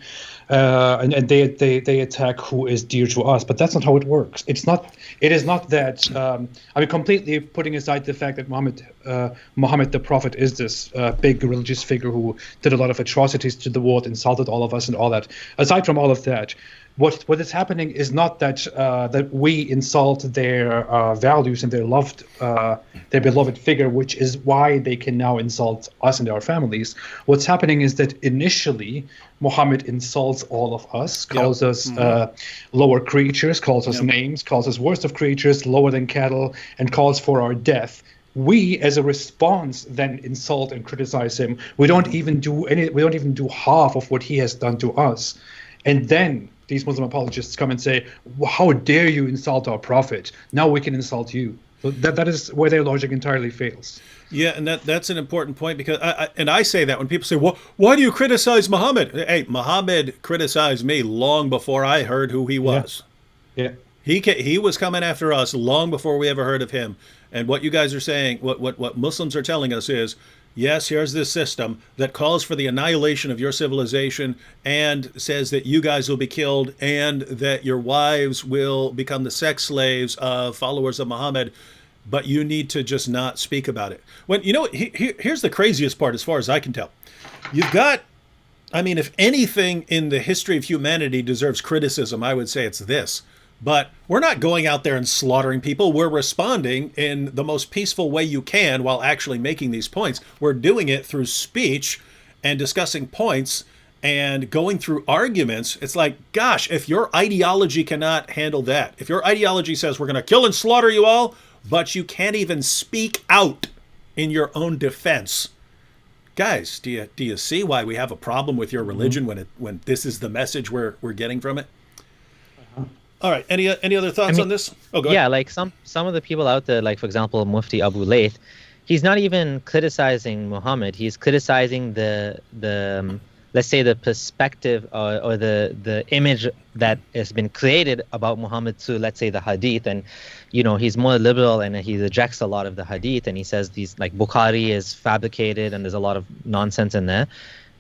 and they attack who is dear to us. But that's not how it works. It is not that. Completely putting aside the fact that Muhammad the Prophet is this big religious figure who did a lot of atrocities to the world, insulted all of us, and all that. Aside from all of that, what is happening is not that we insult their values and their beloved figure, which is why they can now insult us and our families. What's happening is that initially Muhammad insults all of us, calls us lower creatures, calls us names, calls us worst of creatures, lower than cattle, and calls for our death. We, as a response, then insult and criticize him. We don't even do half of what he has done to us, and then these Muslim apologists come and say, "How dare you insult our prophet? Now we can insult you." So that is where their logic entirely fails. Yeah, and that's an important point, because I say that when people say, "Well, why do you criticize Muhammad?" Hey, Muhammad criticized me long before I heard who he was. Yeah. He was coming after us long before we ever heard of him. And what you guys are saying, what Muslims are telling us is, yes, here's this system that calls for the annihilation of your civilization and says that you guys will be killed and that your wives will become the sex slaves of followers of Muhammad, but you need to just not speak about it. When here's the craziest part, as far as I can tell. You've got, if anything in the history of humanity deserves criticism, I would say it's this. But we're not going out there and slaughtering people. We're responding in the most peaceful way you can while actually making these points. We're doing it through speech and discussing points and going through arguments. It's like, gosh, if your ideology cannot handle that, if your ideology says we're going to kill and slaughter you all, but you can't even speak out in your own defense, guys, do you see why we have a problem with your religion when this is the message we're getting from it? All right. Any other thoughts on this? Oh, go ahead. Yeah, like some of the people out there, like, for example, Mufti Abu Layth, he's not even criticizing Muhammad. He's criticizing the let's say the perspective or the image that has been created about Muhammad through, let's say, the Hadith. And he's more liberal and he rejects a lot of the Hadith, and he says these, like, Bukhari is fabricated and there's a lot of nonsense in there.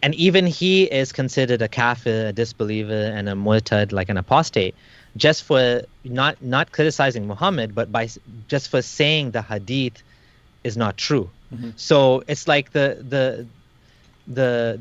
And even he is considered a kafir, a disbeliever, and a murtad, like an apostate, just for not criticizing Muhammad, but just for saying the Hadith is not true. Mm-hmm. So it's like the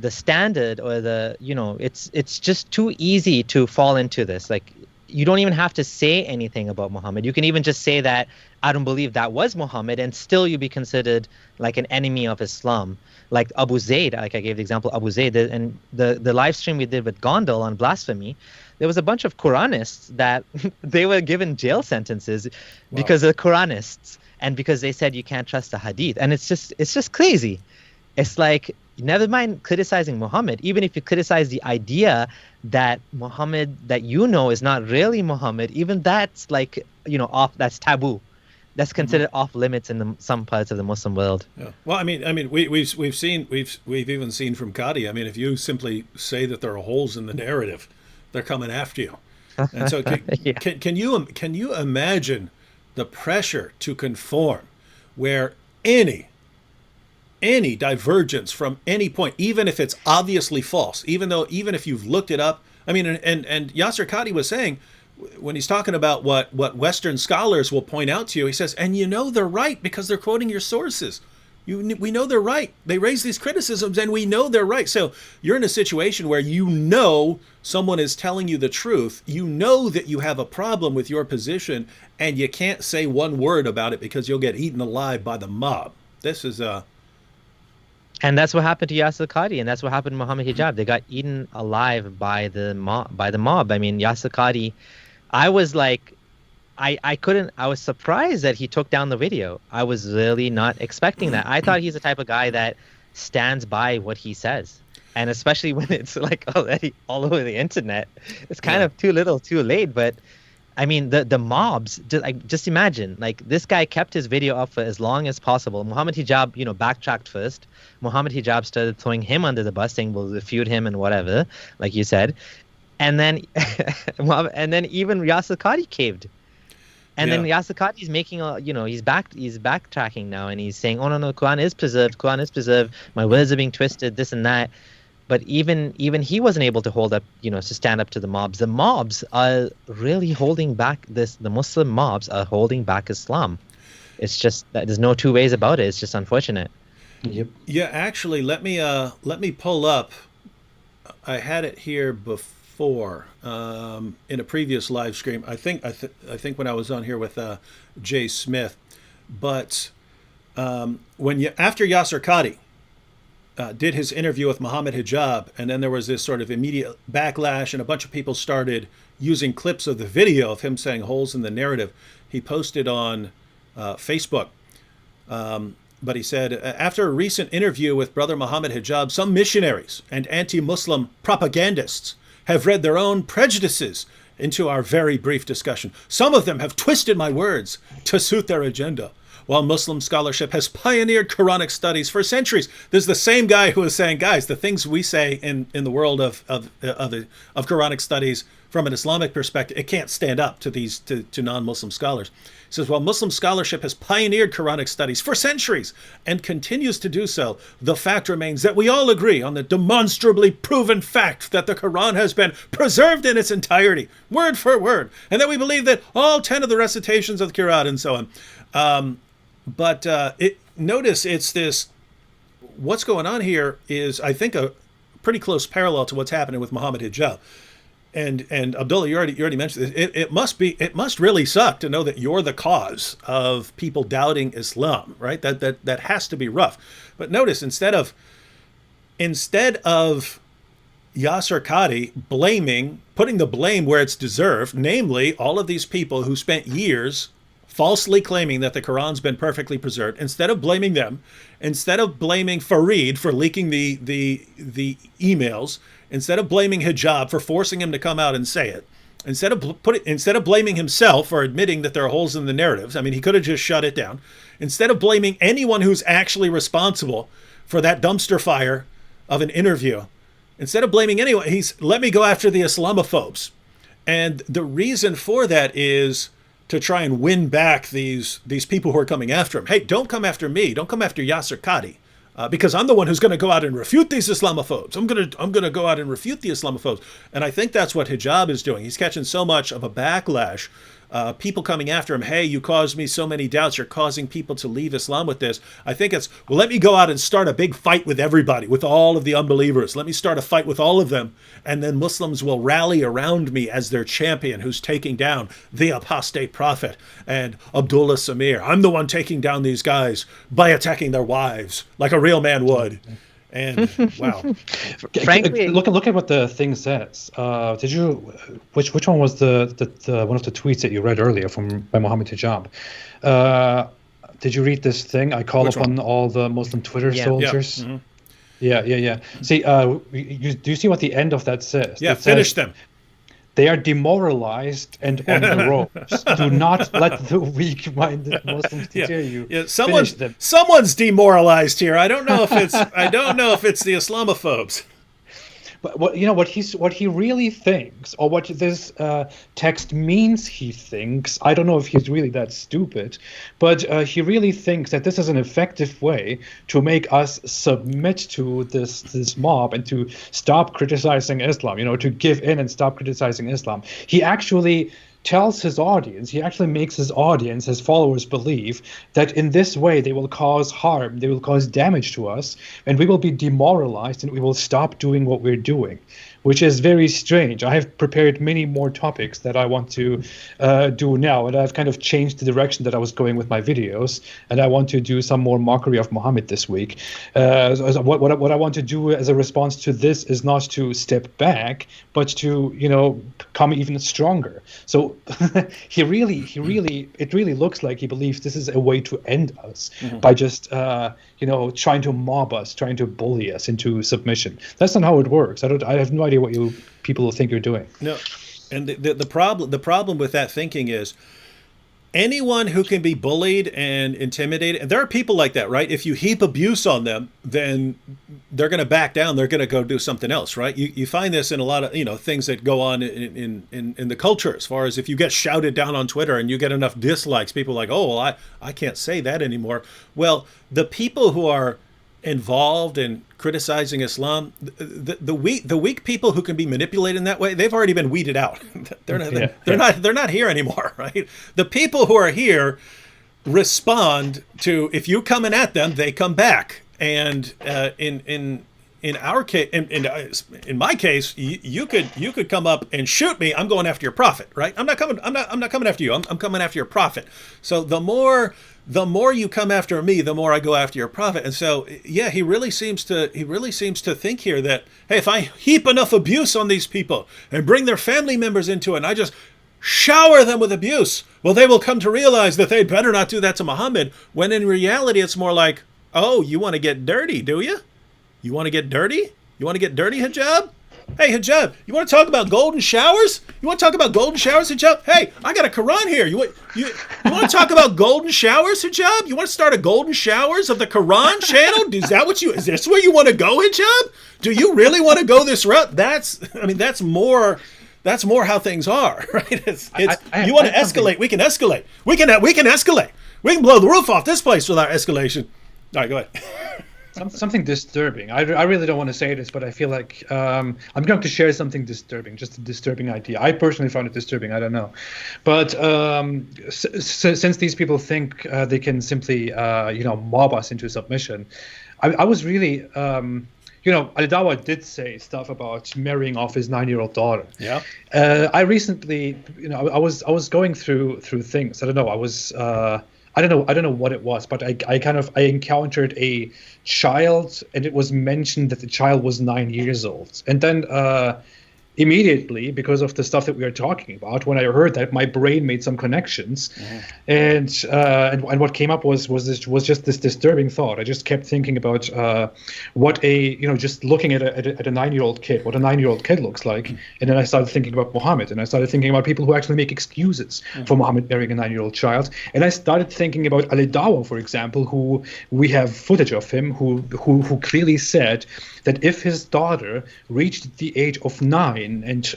standard, or it's just too easy to fall into this. Like, you don't even have to say anything about Muhammad. You can even just say that I don't believe that was Muhammad, and still you be considered like an enemy of Islam. Like Abu Zayd, like I gave the example Abu Zayd, and the live stream we did with Gondal on blasphemy, there was a bunch of Quranists that they were given jail sentences because they're Quranists and because they said you can't trust the Hadith. And it's just crazy. It's like, never mind criticizing Muhammad, even if you criticize the idea that Muhammad that is not really Muhammad, even that's like, that's taboo. That's considered off limits in some parts of the Muslim world. Yeah. Well, we've even seen from Qadhi. If you simply say that there are holes in the narrative, they're coming after you. And so can you imagine the pressure to conform, where any divergence from any point, even if it's obviously false, even if you've looked it up, and Yasir Qadhi was saying, when he's talking about what Western scholars will point out to you, he says, and they're right because they're quoting your sources. We know they're right. They raise these criticisms and we know they're right. So you're in a situation where someone is telling you the truth. You know that you have a problem with your position and you can't say one word about it because you'll get eaten alive by the mob. This is And that's what happened to Yasir Qadhi, and that's what happened to Mohammed Hijab. They got eaten alive by the mob. Yasir Qadhi, I was like, I was surprised that he took down the video. I was really not expecting that. I thought he's the type of guy that stands by what he says. And especially when it's like already all over the internet, it's kind of too little, too late. But I mean, the mobs, just imagine, like, this guy kept his video up for as long as possible. Mohammed Hijab, backtracked first. Mohammed Hijab started throwing him under the bus, saying we'll refute him and whatever, like you said. And then and then even Yasir Qadhi caved. And then Yasir Qadhi is making he's backtracking now, and he's saying, oh no, Quran is preserved, my words are being twisted, this and that. But even he wasn't able to hold up, to stand up to the mobs. The mobs are really holding back the Muslim mobs are holding back Islam. It's just that there's no two ways about it. It's just unfortunate. Yep. Yeah, actually, let me pull up. I had it here before in a previous live stream. I think when I was on here with Jay Smith, but after Yasir Qadhi did his interview with Mohammed Hijab, and then there was this sort of immediate backlash, and a bunch of people started using clips of the video of him saying holes in the narrative. He posted on Facebook, but he said, after a recent interview with Brother Mohammed Hijab, some missionaries and anti-Muslim propagandists have read their own prejudices into our very brief discussion. Some of them have twisted my words to suit their agenda. While Muslim scholarship has pioneered Quranic studies for centuries. This is the same guy who was saying, guys, the things we say in the world of Quranic studies from an Islamic perspective, it can't stand up to these to non-Muslim scholars. He says, while Muslim scholarship has pioneered Quranic studies for centuries and continues to do so, the fact remains that we all agree on the demonstrably proven fact that the Quran has been preserved in its entirety, word for word, and that we believe that all 10 of the recitations of the Quran and so on. But notice it's this, what's going on here is, I think, a pretty close parallel to what's happening with Mohammed Hijab. And Abdullah, you already mentioned this. It must really suck to know that you're the cause of people doubting Islam, right? That has to be rough. But notice, instead of Yasir Qadhi putting the blame where it's deserved, namely all of these people who spent years falsely claiming that the Quran's been perfectly preserved, instead of blaming them, instead of blaming Fareed for leaking the emails, instead of blaming Hijab for forcing him to come out and say it, instead of blaming himself for admitting that there are holes in the narratives, I mean, he could have just shut it down, instead of blaming anyone who's actually responsible for that dumpster fire of an interview, instead of blaming anyone, let me go after the Islamophobes. And the reason for that is to try and win back these people who are coming after him. Hey, don't come after me. Don't come after Yasir Qadhi, because I'm the one who's going to go out and refute these Islamophobes. I'm going to go out and refute the Islamophobes. And I think that's what Hijab is doing. He's catching so much of a backlash. People coming after him, hey, you caused me so many doubts, you're causing people to leave Islam with this. I think it's, well, let me go out and start a big fight with everybody, with all of the unbelievers. Let me start a fight with all of them, and then Muslims will rally around me as their champion who's taking down the apostate prophet and Abdullah Samir. I'm the one taking down these guys by attacking their wives like a real man would. And wow, frankly, look at what the thing says. Did you? Which one was the one of the tweets that you read earlier by Mohammed Hijab? Did you read this thing? I call upon all the Muslim Twitter soldiers. Yeah. Mm-hmm. See, do you see what the end of that says? Yeah, finish them. They are demoralized and on the ropes. Do not let the weak-minded Muslims deter you. Yeah, someone's demoralized here. I don't know if it's the Islamophobes. But what he really thinks, or what this text means he thinks, I don't know if he's really that stupid, but he really thinks that this is an effective way to make us submit to this mob and to stop criticizing Islam, to give in and stop criticizing Islam. He actually tells his audience, he actually makes his audience, his followers, believe that in this way they will cause harm, they will cause damage to us, and we will be demoralized and we will stop doing what we're doing, which is very strange. I have prepared many more topics that I want to do now, and I've kind of changed the direction that I was going with my videos, and I want to do some more mockery of Muhammad this week. What I want to do as a response to this is not to step back, but to come even stronger. So it really looks like he believes this is a way to end us by just trying to mob us, trying to bully us into submission. That's not how it works. I have no idea what people think you're doing. No, And the problem with that thinking is anyone who can be bullied and intimidated, and there are people like that, right? If you heap abuse on them, then they're going to back down. They're going to go do something else, right? You find this in a lot of things that go on in the culture. As far as if you get shouted down on Twitter and you get enough dislikes, people are like, oh, well, I can't say that anymore. Well, the people who are involved in criticizing Islam, the weak people who can be manipulated in that way, they've already been weeded out. They're not here anymore, right? The people who are here respond to, if you're coming at them, they come back. And in our case, in my case, you could come up and shoot me. I'm going after your prophet, right? I'm not coming after you. I'm coming after your prophet. So the more you come after me, the more I go after your prophet. And so, yeah, he really seems to think here that, hey, if I heap enough abuse on these people and bring their family members into it, and I just shower them with abuse, well, they will come to realize that they'd better not do that to Muhammad. When in reality, it's more like, oh, you want to get dirty, do you? You want to get dirty? You want to get dirty, Hijab? Hey, Hijab, you want to talk about golden showers? You want to talk about golden showers, Hijab? Hey, I got a Quran here. You want to talk about golden showers, Hijab? You want to start a golden showers of the Quran channel? Is this where you want to go, Hijab? Do you really want to go this route? That's more how things are, right? You want to escalate? We can escalate. We can escalate. We can blow the roof off this place without escalation. All right, go ahead. Something disturbing. I really don't want to say this, but I feel like I'm going to share something disturbing, just a disturbing idea. I personally found it disturbing. I don't know. But since these people think they can simply, mob us into submission, I was really, Ali Dawa did say stuff about marrying off his 9-year-old daughter. Yeah. I recently, I was going through things. I don't know. I don't know what it was, but I encountered a child, and it was mentioned that the child was 9 years old. And then immediately, because of the stuff that we are talking about, when I heard that, my brain made some connections, and what came up was just this disturbing thought. I just kept thinking about what just looking at a 9-year-old kid, what a 9-year-old kid looks like, and then I started thinking about Muhammad, and I started thinking about people who actually make excuses for Muhammad marrying a 9-year-old child, and I started thinking about Ali Dawa, for example, who we have footage of him, who clearly said that if his daughter reached the age of 9 and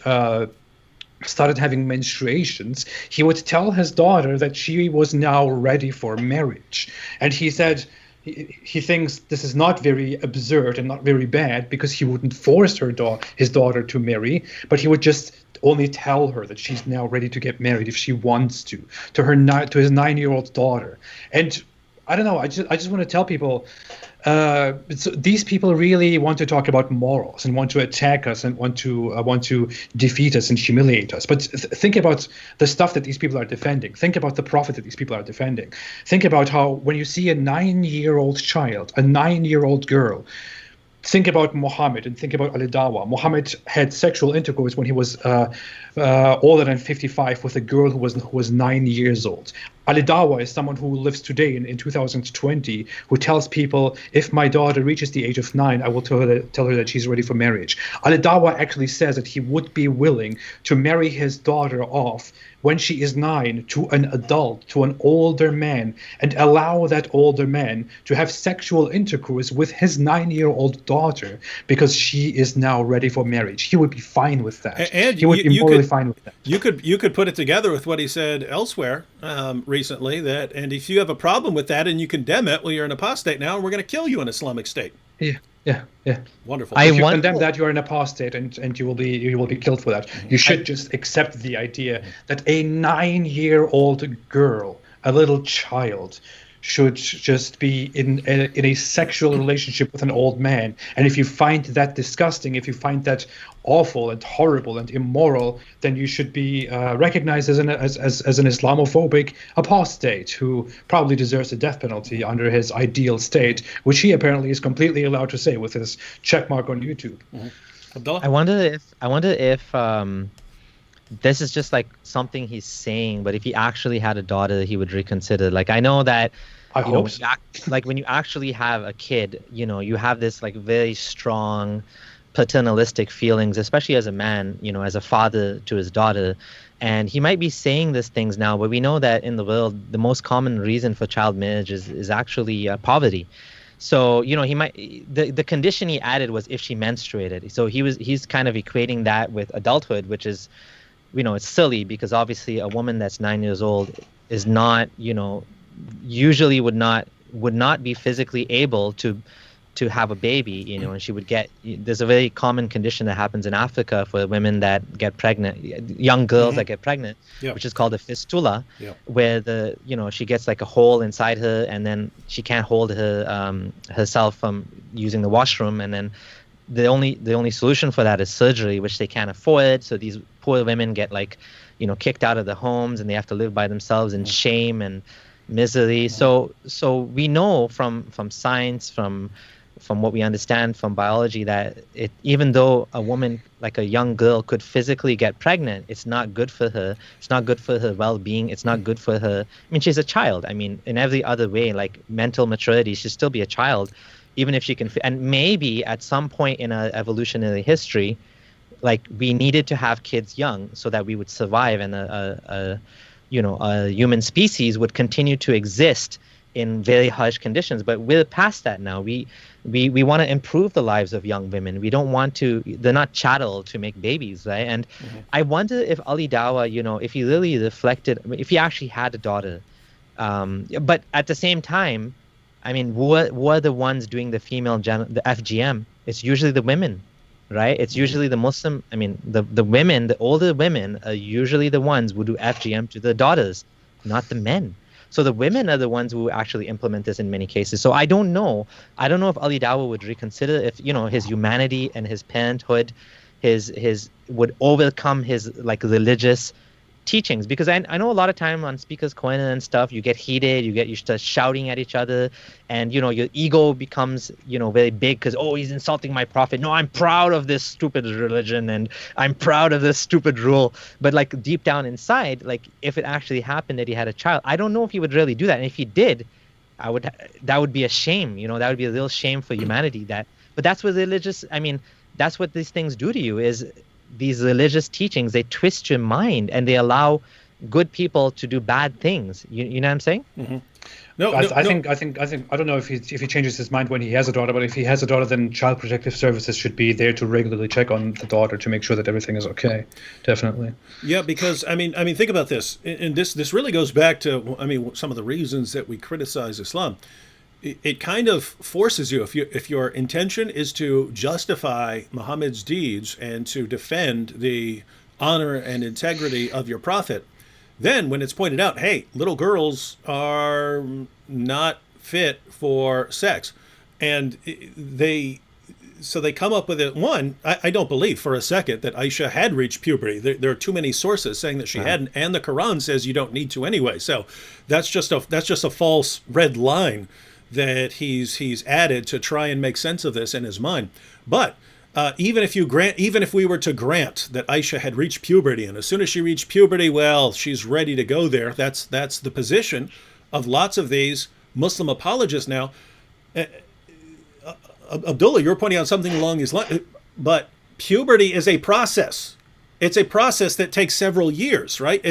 started having menstruations, he would tell his daughter that she was now ready for marriage. And he said he thinks this is not very absurd and not very bad, because he wouldn't force his daughter to marry, but he would just only tell her that she's now ready to get married if she wants to his 9-year-old daughter. And I don't know, I just want to tell people, these people really want to talk about morals and want to attack us and want to defeat us and humiliate us. But think about the stuff that these people are defending. Think about the prophet that these people are defending. Think about how when you see a 9-year-old child, a 9-year-old girl, think about Muhammad and think about Ali Dawa. Muhammad had sexual intercourse when he was older than 55 with a girl who was 9 years old. Ali Dawa is someone who lives today in 2020, who tells people, if my daughter reaches the age of 9, I will tell her that she's ready for marriage. Ali Dawa actually says that he would be willing to marry his daughter off when she is 9 to an adult, to an older man, and allow that older man to have sexual intercourse with his 9-year-old daughter because she is now ready for marriage. He would be fine with that. And he would be morally fine with that. You could put it together with what he said elsewhere recently, that, and if you have a problem with that and you condemn it, well, you're an apostate now, and we're going to kill you in Islamic State. Yeah. Wonderful. If you condemn that, you are an apostate, and you will be killed for that. You should just accept the idea that a 9-year-old girl, a little child, should just be in a sexual relationship with an old man. And if you find that disgusting, if you find that awful and horrible and immoral, then you should be recognized as an Islamophobic apostate who probably deserves a death penalty under his ideal state, which he apparently is completely allowed to say with his checkmark on YouTube. Abdullah? I wonder if this is just like something he's saying, but if he actually had a daughter, he would reconsider. Like, I know that, I hope so. like when you actually have a kid, you have this like very strong paternalistic feelings, especially as a man, as a father to his daughter. And he might be saying these things now, but we know that in the world, the most common reason for child marriage is actually poverty. So, he might, the condition he added was if she menstruated. So he's kind of equating that with adulthood, which is, it's silly, because obviously a woman that's 9 years old is not, usually would not be physically able to have a baby, and she would there's a very common condition that happens in Africa for women that get pregnant, young girls that get pregnant, which is called a fistula, where she gets like a hole inside her, and then she can't hold herself from using the washroom, and then the only solution for that is surgery, which they can't afford. So these poor women get kicked out of the homes, and they have to live by themselves in shame and misery. So we know from science, from what we understand from biology, that even though a woman, like a young girl, could physically get pregnant, it's not good for her. It's not good for her well-being. It's not good for her. I mean, she's a child. I mean, in every other way, like mental maturity, she'd still be a child, even if she can. And maybe at some point in our evolutionary history, like, we needed to have kids young so that we would survive, and a human species would continue to exist in very harsh conditions. But we're past that now. We want to improve the lives of young women. We don't want to, they're not chattel to make babies, right? And I wonder if Ali Dawah, if he really reflected, if he actually had a daughter, but at the same time, I mean, who are the ones doing the the FGM? It's usually the women, right? It's usually the Muslim, I mean, the women, the older women are usually the ones who do FGM to their daughters, not the men. So the women are the ones who actually implement this in many cases. So I don't know if Ali Dawah would reconsider if, his humanity and his parenthood, his would overcome his religious teachings, because I know a lot of time on Speaker's Corner and stuff, you get heated, you start shouting at each other, and your ego becomes very big, because he's insulting my prophet. No, I'm proud of this stupid religion, and I'm proud of this stupid rule. But deep down inside, if it actually happened that he had a child, I don't know if he would really do that. And if he did, that would be a shame. That would be a real shame for humanity. But that's what that's what these things do to you, is these religious teachings, they twist your mind, and they allow good people to do bad things. You know what I'm saying? Mm-hmm. I think I don't know if he changes his mind when he has a daughter, but if he has a daughter, then Child Protective Services should be there to regularly check on the daughter to make sure that everything is okay. Definitely. Yeah, because I mean, think about this, and this really goes back to some of the reasons that we criticize Islam. It kind of forces you, if your intention is to justify Muhammad's deeds and to defend the honor and integrity of your prophet, then when it's pointed out, hey, little girls are not fit for sex, and they come up with it. One, I don't believe for a second that Aisha had reached puberty. There are too many sources saying that she hadn't, and the Quran says you don't need to anyway. So that's just a false red line that he's added to try and make sense of this in his mind. But even if we were to grant that Aisha had reached puberty, and as soon as she reached puberty, well, she's ready to go there. That's the position of lots of these Muslim apologists now. Abdullah, you're pointing out something along these lines, but puberty is a process. It's a process that takes several years, right?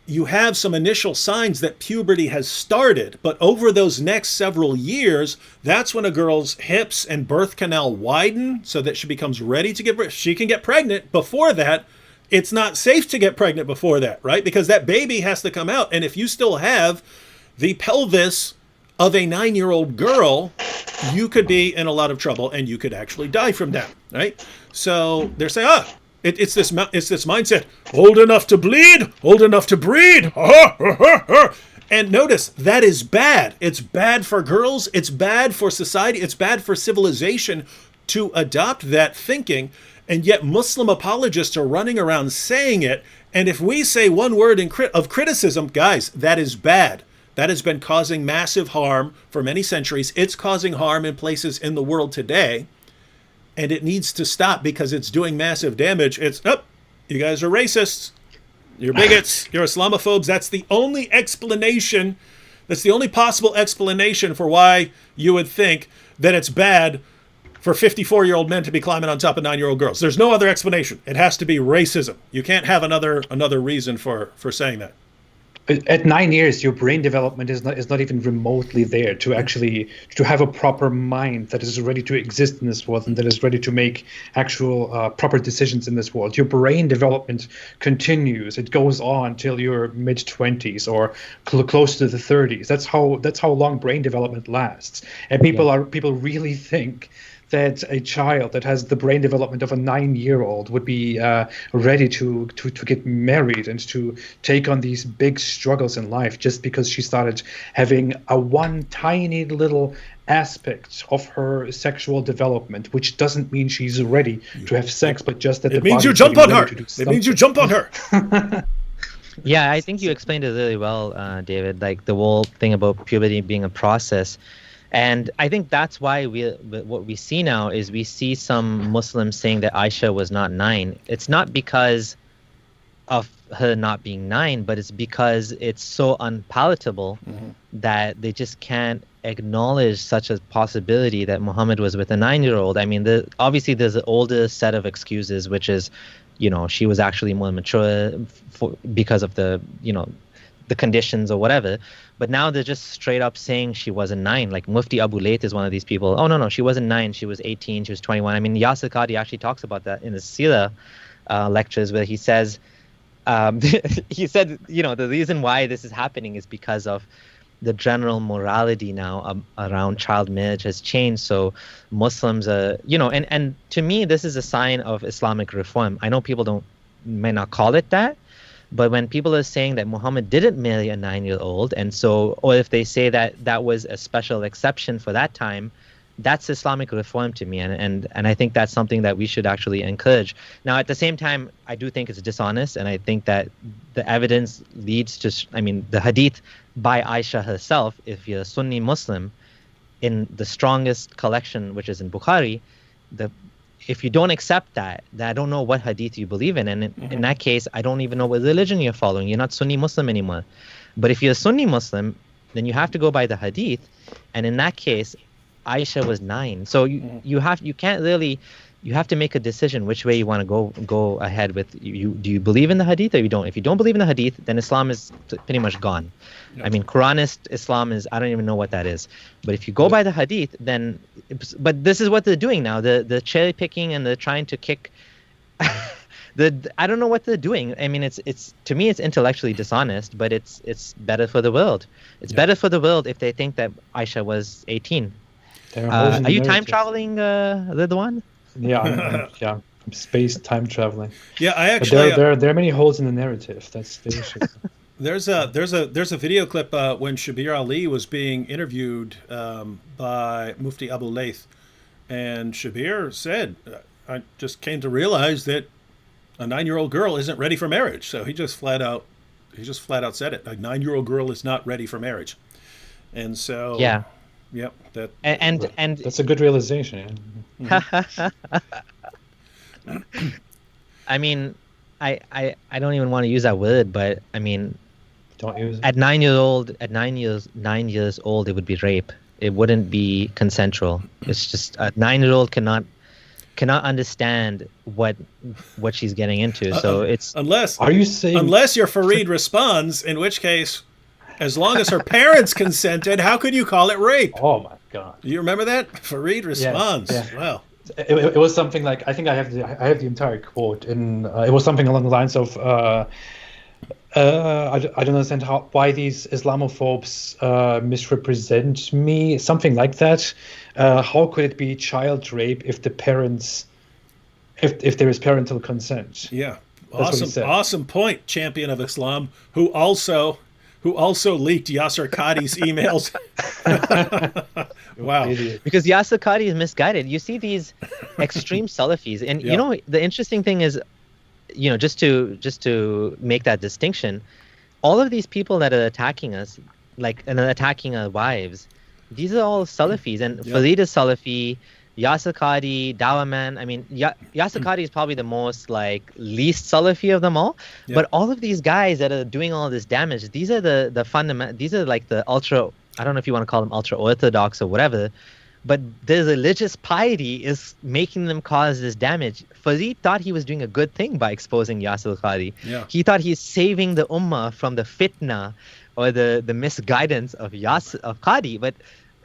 You have some initial signs that puberty has started, but over those next several years, that's when a girl's hips and birth canal widen so that she becomes ready to give birth. She can get pregnant. Before that, it's not safe to get pregnant before that, right? Because that baby has to come out. And if you still have the pelvis of a 9-year-old girl, you could be in a lot of trouble, and you could actually die from that, right? So they're saying, It's this mindset, old enough to bleed, old enough to breed. And notice, that is bad. It's bad for girls. It's bad for society. It's bad for civilization to adopt that thinking. And yet Muslim apologists are running around saying it. And if we say one word of criticism, guys, that is bad. That has been causing massive harm for many centuries. It's causing harm in places in the world today. And it needs to stop because it's doing massive damage. You guys are racists. You're bigots. You're Islamophobes. That's the only explanation. That's the only possible explanation for why you would think that it's bad for 54-year-old men to be climbing on top of 9-year-old girls. There's no other explanation. It has to be racism. You can't have another reason for saying that. At 9 years, your brain development is not even remotely there to actually to have a proper mind that is ready to exist in this world and that is ready to make actual proper decisions in this world. Your brain development continues; it goes on till your mid-20s or close to the 30s. That's how long brain development lasts. And people really think that a child that has the brain development of a 9-year-old would be ready to get married and to take on these big struggles in life just because she started having a one tiny little aspect of her sexual development, which doesn't mean she's ready to have sex, but just that it means you jump on her. It means you jump on her. Yeah, I think you explained it really well, David. Like the whole thing about puberty being a process. And I think that's why what we see now is we see some Muslims saying that Aisha was not 9. It's not because of her not being 9, but it's because it's so unpalatable that they just can't acknowledge such a possibility that Muhammad was with a 9-year-old. I mean, obviously there's an older set of excuses, which is, she was actually more mature because of the conditions or whatever. But now they're just straight up saying she wasn't 9. Like Mufti Abu Layth is one of these people. Oh, no, she wasn't 9. She was 18. She was 21. I mean, Yasir Qadhi actually talks about that in his Sira lectures where he says, he said, the reason why this is happening is because of the general morality now around child marriage has changed. So Muslims are, and to me, this is a sign of Islamic reform. I know people may not call it that. But when people are saying that Muhammad didn't marry a 9-year-old, and so, or if they say that that was a special exception for that time, that's Islamic reform to me, and I think that's something that we should actually encourage. Now, at the same time, I do think it's dishonest, and I think that the evidence leads to, the hadith by Aisha herself, if you're a Sunni Muslim, in the strongest collection, which is in Bukhari, if you don't accept that, then I don't know what hadith you believe in. And in that case, I don't even know what religion you're following. You're not Sunni Muslim anymore. But if you're a Sunni Muslim, then you have to go by the hadith. And in that case, Aisha was 9. So you have to make a decision which way you want to go ahead with. Do you believe in the hadith or you don't? If you don't believe in the hadith, then Islam is pretty much gone. Yep. Quranist Islam is, I don't even know what that is. But if you go by the hadith, then, but this is what they're doing now. The cherry picking and they're trying to kick. I don't know what they're doing. It's to me, it's intellectually dishonest, but it's better for the world. It's better for the world if they think that Aisha was 18. Are you time traveling, Ridwan? Yeah, I'm space time traveling. Yeah, I actually. But there are many holes in the narrative. That's the issue. There's a video clip when Shabir Ali was being interviewed by Mufti Abu Layth, and Shabir said, "I just came to realize that a 9-year-old girl isn't ready for marriage." So he just flat out said it. A 9-year-old girl is not ready for marriage, and so yeah. Yep. And that's a good realization. Yeah. I don't even want to use that word, but don't use it. At 9 years old, it would be rape. It wouldn't be consensual. It's just a 9-year-old cannot understand what she's getting into. So it's unless your Farid responds, in which case, as long as her parents consented, how could you call it rape? Oh my God! You remember that? Farid responds. Yes, yeah. Wow. It was something like, I think I have the entire quote, and it was something along the lines of, I don't understand why these Islamophobes misrepresent me, something like that. How could it be child rape if the parents, if there is parental consent? Yeah, awesome point, champion of Islam, who also leaked Yasir Qadhi's emails. Wow. Because Yasir Qadhi is misguided. You see these extreme Salafis, and the interesting thing is, just to make that distinction, all of these people that are attacking us, and attacking our wives, these are all Salafis, and Farid is Salafi, Yasir Qadhi, Dawah Man. Yasir Qadhi is probably the most least Salafi of them all. Yep. But all of these guys that are doing all this damage, these are the fundamental. These are the ultra. I don't know if you want to call them ultra orthodox or whatever, but their religious piety is making them cause this damage. Farid thought he was doing a good thing by exposing Yasir Qadhi. Yeah. He thought he's saving the ummah from the fitna or the misguidance of Qadhi, but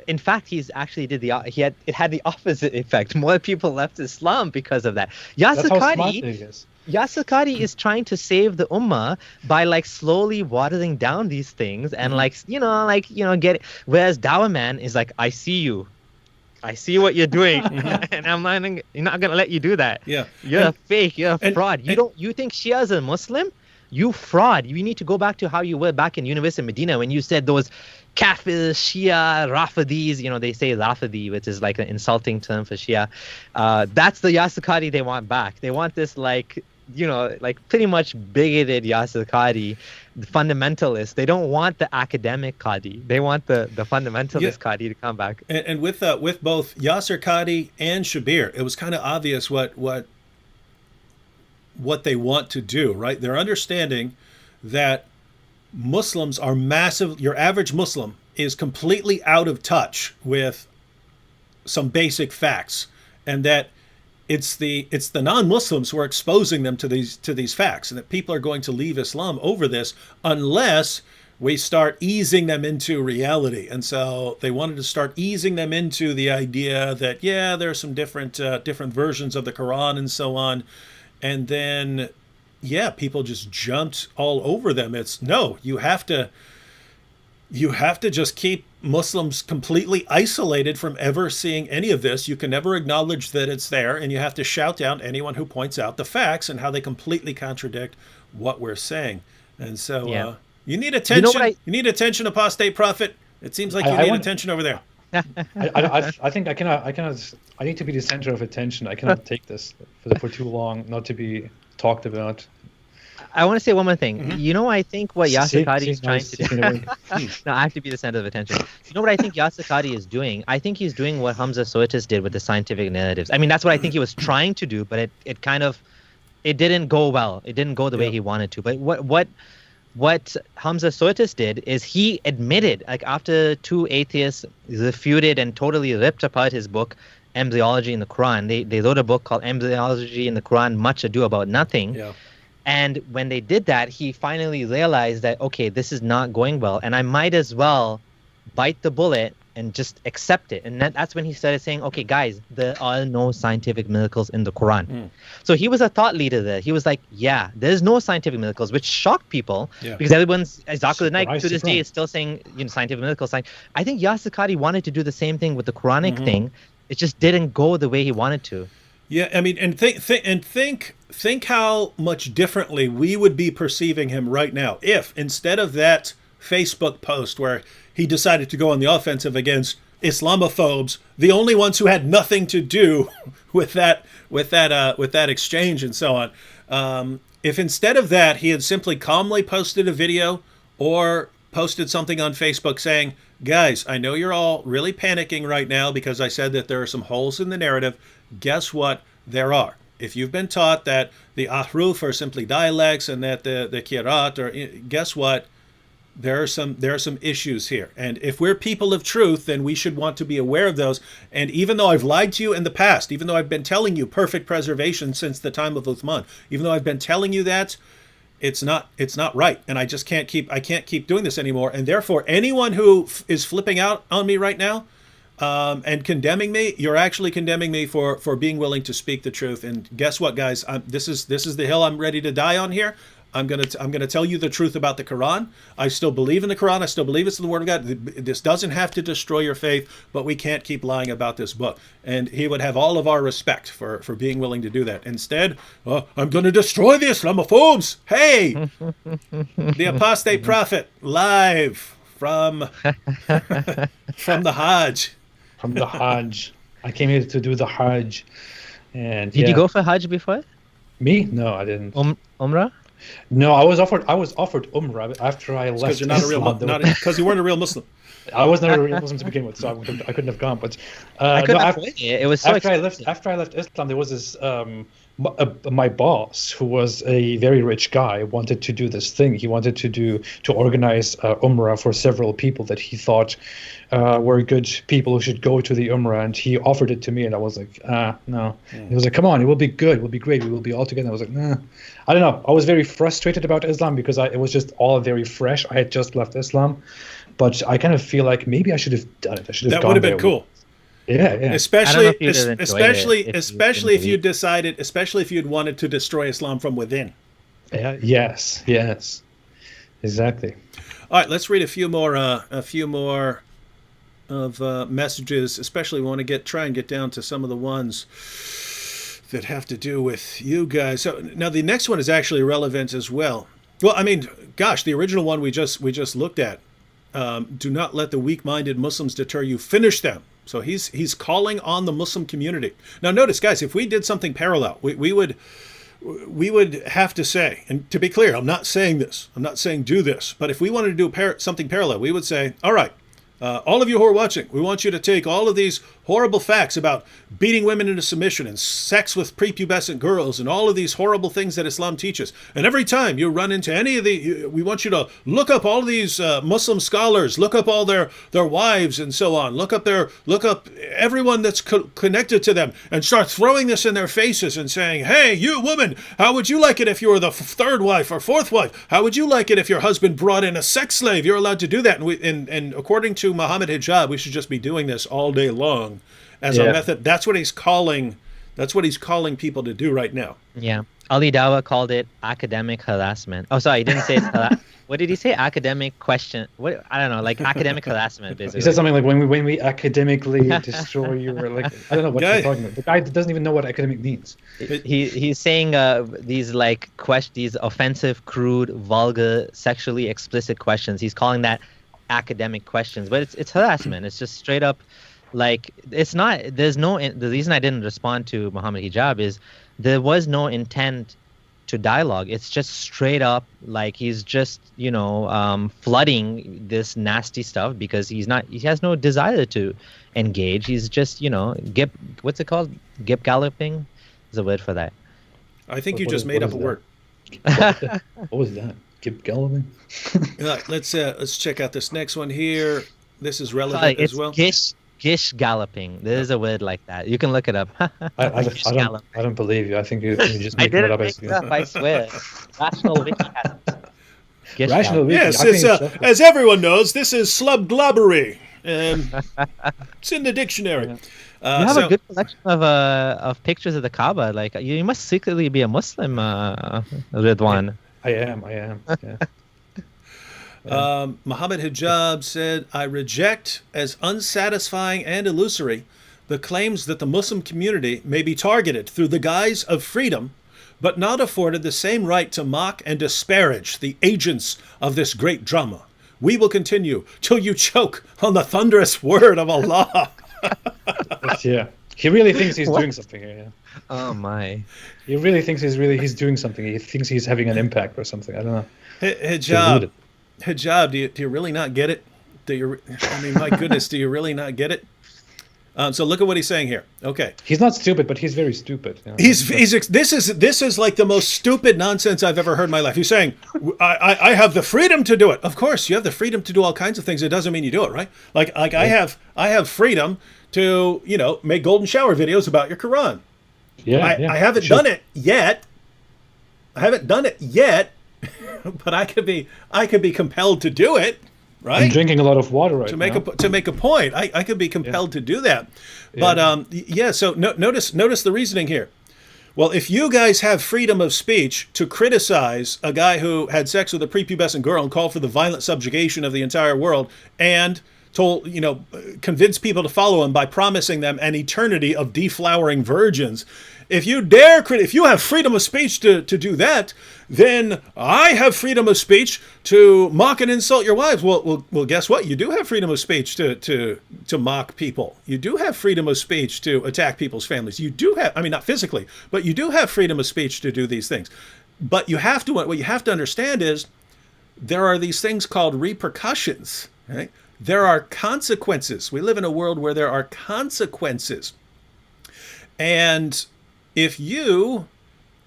in fact, it had the opposite effect. More people left Islam because of that. That's how smart it is. Yasir Qadhi is trying to save the ummah by like slowly watering down these things and get. Whereas Dawah Man is like, I see you. I see what you're doing, and I'm not gonna let you do that. Yeah, you're a fake. You're a fraud. You think Shia is a Muslim? You fraud. You need to go back to how you were back in University of Medina when you said those Kafir, Shia, Rafidis. They say Rafidi, which is like an insulting term for Shia. That's the Yasir Qadhi they want back. They want this pretty much bigoted Yasir Qadhi, the fundamentalist. They don't want the academic Qadhi. They want the fundamentalist Qadhi to come back. And with both Yasir Qadhi and Shabir, it was kind of obvious what they want to do, right? They're understanding that Muslims are massive. Your average Muslim is completely out of touch with some basic facts, and that it's the non-Muslims who are exposing them to these facts, and that people are going to leave Islam over this unless we start easing them into reality. And so they wanted to start easing them into the idea that there are some different versions of the Quran and so on, and then people just jumped all over them. It's no, you have to just keep Muslims completely isolated from ever seeing any of this. You can never acknowledge that it's there, and you have to shout down anyone who points out the facts and how they completely contradict what we're saying. And so you need attention. You need attention, apostate prophet. It seems like you need attention over there. I think I cannot. I need to be the center of attention. I cannot take this for too long, not to be talked about. I want to say one more thing. Mm-hmm. I think what Yasir Qadhi is trying to do. No, I have to be the center of attention. You know what I think Yasir Qadhi is doing? I think he's doing what Hamza Soitis did with the scientific narratives. I mean, that's what I think he was trying to do, but it didn't go well. It didn't go the way he wanted to. But what Hamza Soitis did is he admitted, like after two atheists refuted and totally ripped apart his book, Embryology in the Quran. They wrote a book called Embryology in the Quran, Much Ado About Nothing. Yeah. And when they did that, he finally realized that, okay, this is not going well, and I might as well bite the bullet and just accept it. And that's when he started saying, okay, guys, there are no scientific miracles in the Quran. So he was a thought leader there. He was like, there's no scientific miracles, which shocked people because everyone's, Zakir Naik to this day is still saying, scientific miracles. I think Yasir Qadhi wanted to do the same thing with the Quranic thing. It just didn't go the way he wanted to. Yeah, I mean, and think how much differently we would be perceiving him right now if instead of that Facebook post where he decided to go on the offensive against Islamophobes, the only ones who had nothing to do with that exchange and so on, if instead of that he had simply calmly posted a video or posted something on Facebook saying, guys, I know you're all really panicking right now because I said that there are some holes in the narrative. Guess what? There are. If you've been taught that the ahruf are simply dialects and that the kirat are, guess what? There are some issues here. And if we're people of truth, then we should want to be aware of those. And even though I've lied to you in the past, even though I've been telling you perfect preservation since the time of Uthman, even though I've been telling you that, it's not right. And I just can't keep doing this anymore. And therefore, anyone who is flipping out on me right now, and condemning me, you're actually condemning me for being willing to speak the truth. And guess what, guys? This is the hill I'm ready to die on here. I'm gonna tell you the truth about the Quran. I still believe in the Quran. I still believe it's the Word of God. This doesn't have to destroy your faith, but we can't keep lying about this book. And he would have all of our respect for being willing to do that. Instead, I'm going to destroy the Islamophobes. Hey, the apostate prophet live from the Hajj. From the Hajj. I came here to do the Hajj. And did you go for Hajj before? Me? No, I didn't. Umrah? No, I was offered Umrah after I left. Because you're not Islam, because you weren't a real Muslim. I was not a real Muslim to begin with, so I couldn't have gone. But I couldn't afford it. It was so after I left Islam, there was this my boss, who was a very rich guy, wanted to do this thing. He wanted to organize Umrah for several people that he thought were good people who should go to the Umrah, and he offered it to me, and I was like, no. He was like, come on, it will be good, it will be great, we will be all together. I was like, nah. I don't know. I was very frustrated about Islam because it was just all very fresh. I had just left Islam, but I kind of feel like maybe I should have done it. I should have That gone would have been there. cool. Yeah. I Especially, don't know if you'd have enjoyed it especially if you didn't decided, especially if you'd wanted to destroy Islam from within. Yeah. Yes. Exactly. All right, let's read a few more of messages. Especially want to try and get down to some of the ones that have to do with you guys. So now the next one is actually relevant as well. Well, I mean, gosh, the original one we just looked at. Do not let the weak-minded Muslims deter you. Finish them. So he's calling on the Muslim community. Now notice, guys, if we did something parallel, we would have to say, and to be clear, I'm not saying this. I'm not saying do this. But if we wanted to do something parallel, we would say, all right, all of you who are watching, we want you to take all of these horrible facts about beating women into submission and sex with prepubescent girls and all of these horrible things that Islam teaches. And every time you run into any of we want you to look up all of these Muslim scholars, look up all their wives and so on, look up everyone that's connected to them, and start throwing this in their faces and saying, hey, you woman, how would you like it if you were the third wife or fourth wife? How would you like it if your husband brought in a sex slave? You're allowed to do that. And according to Mohammed Hijab, we should just be doing this all day long as a method. That's what he's calling people to do right now. Yeah. Ali Dawa called it academic harassment. Oh, sorry, he didn't say it. What did he say? Academic question. What? I don't know, like academic harassment, basically. He said something like, when we academically destroy you, or like, I don't know what you're talking about. The guy doesn't even know what academic means. He's saying these these offensive, crude, vulgar, sexually explicit questions. He's calling that academic questions, but it's harassment. It's just straight up, like, it's not. The reason I didn't respond to Mohammed Hijab is there was no intent to dialogue. It's just straight up, like, he's just flooding this nasty stuff because he has no desire to engage. He's just what's it called? Gip galloping is a word for that. I think you just made up a word. What was that? Gip galloping? Let's check out this next one here. This is relevant as well. Gish galloping. There's a word like that. You can look it up. I don't believe you. I think you just make it up. I swear. Rational Wiki has it. Rational Wiki. Yes, as everyone knows, this is slubglobbery. It's in the dictionary. You have a good collection of pictures of the Kaaba. Like, you must secretly be a Muslim, Ridwan. I am. Yeah. Mohammed Hijab said, I reject as unsatisfying and illusory the claims that the Muslim community may be targeted through the guise of freedom, but not afforded the same right to mock and disparage the agents of this great drama. We will continue till you choke on the thunderous word of Allah. Yeah. He really thinks he's doing something here. Yeah. Oh my. He really thinks he's doing something. He thinks he's having an impact or something. I don't know. Hijab, do you really not get it? My goodness, do you really not get it? So look at what he's saying here. Okay. He's not stupid, but he's very stupid. This is like the most stupid nonsense I've ever heard in my life. He's saying, I have the freedom to do it. Of course, you have the freedom to do all kinds of things. It doesn't mean you do it, right? Like I have freedom to, make golden shower videos about your Quran. I haven't done it yet. But I could be compelled to do it, right? I'm drinking a lot of water right to now. To make a point. I could be compelled to do that. But so notice the reasoning here. Well, if you guys have freedom of speech to criticize a guy who had sex with a prepubescent girl and called for the violent subjugation of the entire world, and convince people to follow him by promising them an eternity of deflowering virgins, if you have freedom of speech to do that, then I have freedom of speech to mock and insult your wives. Well, guess what? You do have freedom of speech to mock people. You do have freedom of speech to attack people's families. You do have, not physically, but you do have freedom of speech to do these things. But what you have to understand is there are these things called repercussions, right? There are consequences. We live in a world where there are consequences. And if you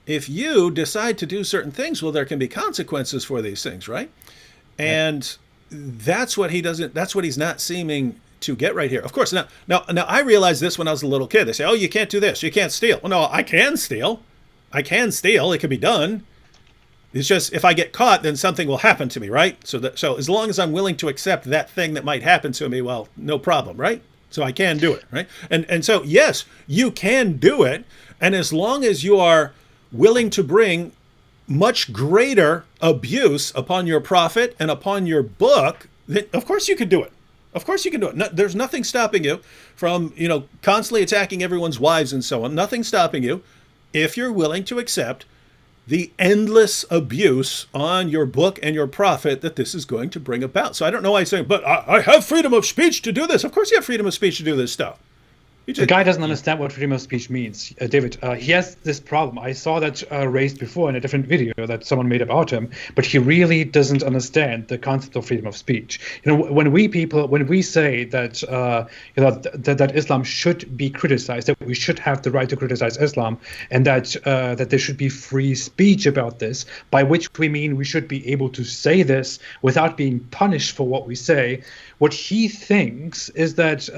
if you decide to do certain things, well, there can be consequences for these things, right? And that's what he doesn't. That's what he's not seeming to get right here. Of course, now, I realized this when I was a little kid. They say, "Oh, you can't do this. You can't steal." Well, no, I can steal. I can steal. It can be done. It's just if I get caught, then something will happen to me, right? So as long as I'm willing to accept that thing that might happen to me, well, no problem, right? So I can do it, right? And so yes, you can do it, and as long as you are willing to bring much greater abuse upon your prophet and upon your book, then of course you can do it. Of course you can do it. No, there's nothing stopping you from, constantly attacking everyone's wives and so on. Nothing stopping you if you're willing to accept the endless abuse on your book and your prophet that this is going to bring about. So I don't know why he's saying, but I have freedom of speech to do this. Of course you have freedom of speech to do this stuff. The guy doesn't understand what freedom of speech means, David. He has this problem. I saw that raised before in a different video that someone made about him, but he really doesn't understand the concept of freedom of speech. When we say that that Islam should be criticized, that we should have the right to criticize Islam, and that there should be free speech about this, by which we mean we should be able to say this without being punished for what we say. What he thinks is that.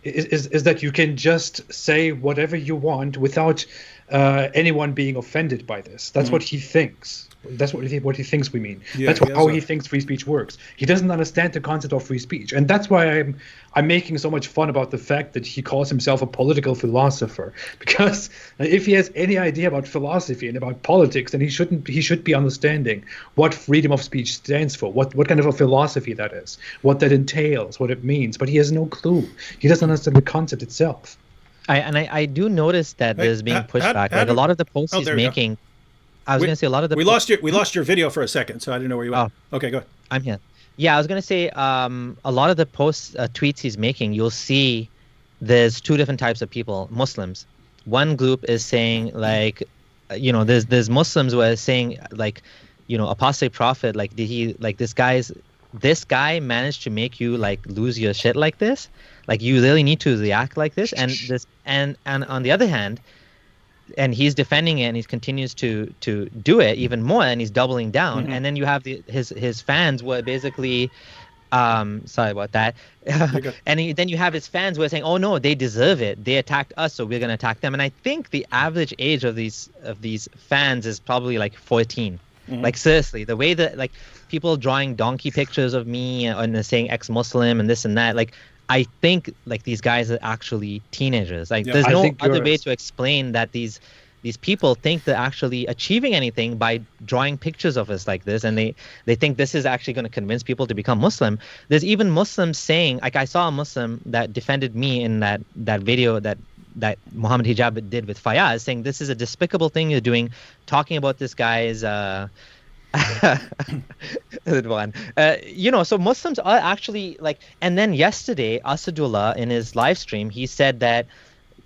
Is that you can just say whatever you want without anyone being offended by this. That's what he thinks. That's what he thinks we mean. Yeah, that's how he thinks free speech works. He doesn't understand the concept of free speech, and that's why I'm making so much fun about the fact that he calls himself a political philosopher. Because if he has any idea about philosophy and about politics, then he should be understanding what freedom of speech stands for, what kind of a philosophy that is, what that entails, what it means. But he has no clue. He doesn't understand the concept itself. I do notice that there's being pushback. Like a lot of the posts he's making. I was going to say a lot of the. We lost your video for a second, so I didn't know where you went. Oh. Okay, go ahead. I'm here. Yeah, I was going to say a lot of the tweets he's making, you'll see there's two different types of people, Muslims. One group is saying there's Muslims who are saying apostate prophet, this guy managed to make you lose your shit like this, you really need to react like this, and on the other hand. And he's defending it, and he continues to do it even more, and he's doubling down. And then you have his fans were basically, sorry about that. And then you have his fans who are saying, "Oh no, they deserve it. They attacked us, so we're gonna attack them." And I think the average age of these fans is probably 14. Seriously, the way that people drawing donkey pictures of me and saying ex-Muslim and this and that, I think these guys are actually teenagers. There's no other way to explain that these people think they're actually achieving anything by drawing pictures of us like this, and they think this is actually going to convince people to become Muslim. There's even Muslims saying, I saw a Muslim that defended me in that video that Mohammed Hijab did with Fayaz, saying this is a despicable thing you're doing, talking about this guy's so Muslims are actually and then yesterday Asadullah in his live stream, he said that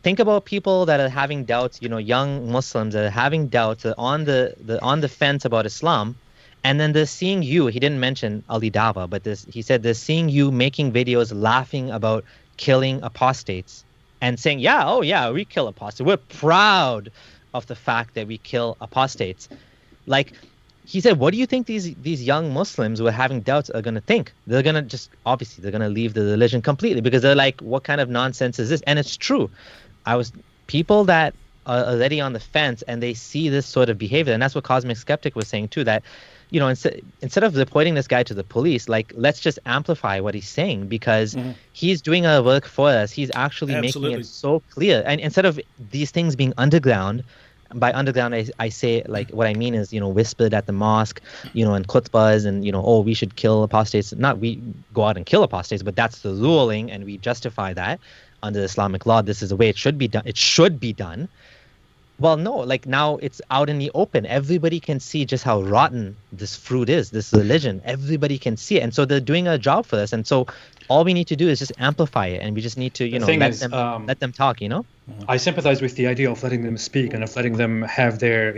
think about people that are having doubts, young Muslims that are having doubts, on the fence about Islam, and then they're seeing you. He didn't mention Ali Dava, but he said they're seeing you making videos laughing about killing apostates and saying, we kill apostates. We're proud of the fact that we kill apostates. He said, what do you think these young Muslims who are having doubts are going to think? They're going to leave the religion completely, because they're like, what kind of nonsense is this? And it's true. People that are already on the fence and they see this sort of behavior, and that's what Cosmic Skeptic was saying too, that, instead of reporting this guy to the police, let's just amplify what he's saying, because he's doing our work for us. He's actually making it so clear. And instead of these things being underground, by underground, I say what I mean is whispered at the mosque, and khutbahs, and we should kill apostates. Not we go out and kill apostates, but that's the ruling, and we justify that under Islamic law. This is the way it should be done. It should be done. Well, no, now it's out in the open. Everybody can see just how rotten this fruit is, this religion. Everybody can see it, and so they're doing a job for us. And so all we need to do is just amplify it, and we just need to let them talk. I sympathize with the idea of letting them speak and of letting them have their,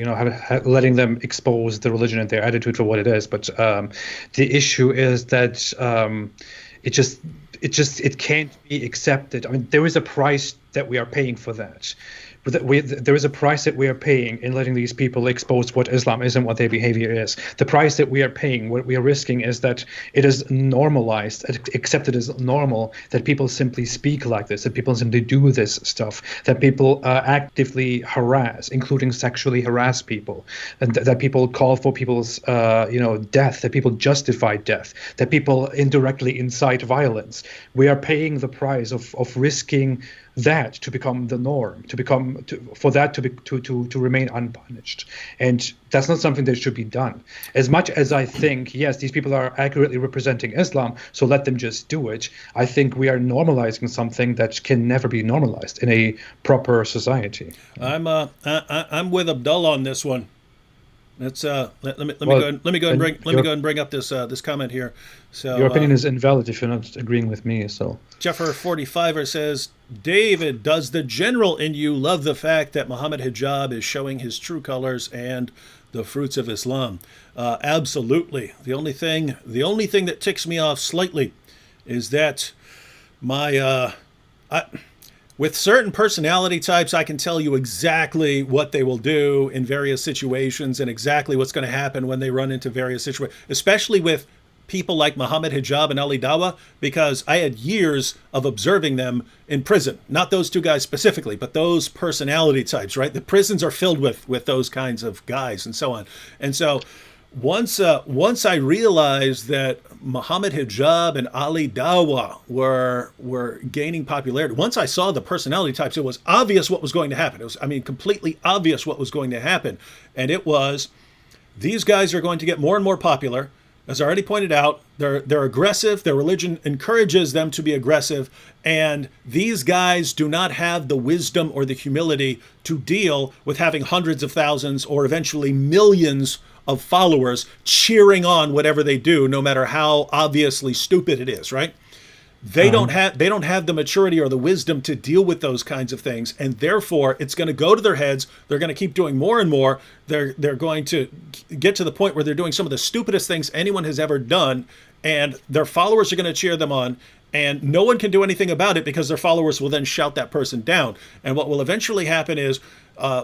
letting them expose the religion and their attitude for what it is. But the issue is that it can't be accepted. I mean, there is a price that we are paying for that. there is a price that we are paying in letting these people expose what Islam is and what their behavior is. The price that we are paying, what we are risking, is that it is normalized, accepted as normal, that people simply speak like this, that people simply do this stuff, that people actively harass, including sexually harass people, and that people call for people's death, that people justify death, that people indirectly incite violence. We are paying the price of risking that to become the norm, for that to remain unpunished, and that's not something that should be done. As much as I think, yes, these people are accurately representing Islam, so let them just do it, I think we are normalizing something that can never be normalized in a proper society. I'm with Abdullah on this one. Let's let me go and bring up this comment here. So your opinion is invalid if you're not agreeing with me. So Jeffer45er says, David, does the general in you love the fact that Mohammed Hijab is showing his true colors and the fruits of Islam? Absolutely. The only thing that ticks me off slightly is that with certain personality types, I can tell you exactly what they will do in various situations and exactly what's going to happen when they run into various situations, especially with people like Mohammed Hijab and Ali Dawah, because I had years of observing them in prison. Not those two guys specifically, but those personality types, right? The prisons are filled with those kinds of guys and so on. And so once I realized that Mohammed Hijab and Ali Dawah were gaining popularity, once I saw the personality types, it was obvious what was going to happen. It was, completely obvious what was going to happen. And it was, these guys are going to get more and more popular. As I already pointed out, they're aggressive. Their religion encourages them to be aggressive. And these guys do not have the wisdom or the humility to deal with having hundreds of thousands or eventually millions of followers cheering on whatever they do, no matter how obviously stupid it is, right? They don't have the maturity or the wisdom to deal with those kinds of things, and therefore it's going to go to their heads. They're going to keep doing more and more. They're going to get to the point where they're doing some of the stupidest things anyone has ever done, and their followers are going to cheer them on, and no one can do anything about it because their followers will then shout that person down. And what will eventually happen is,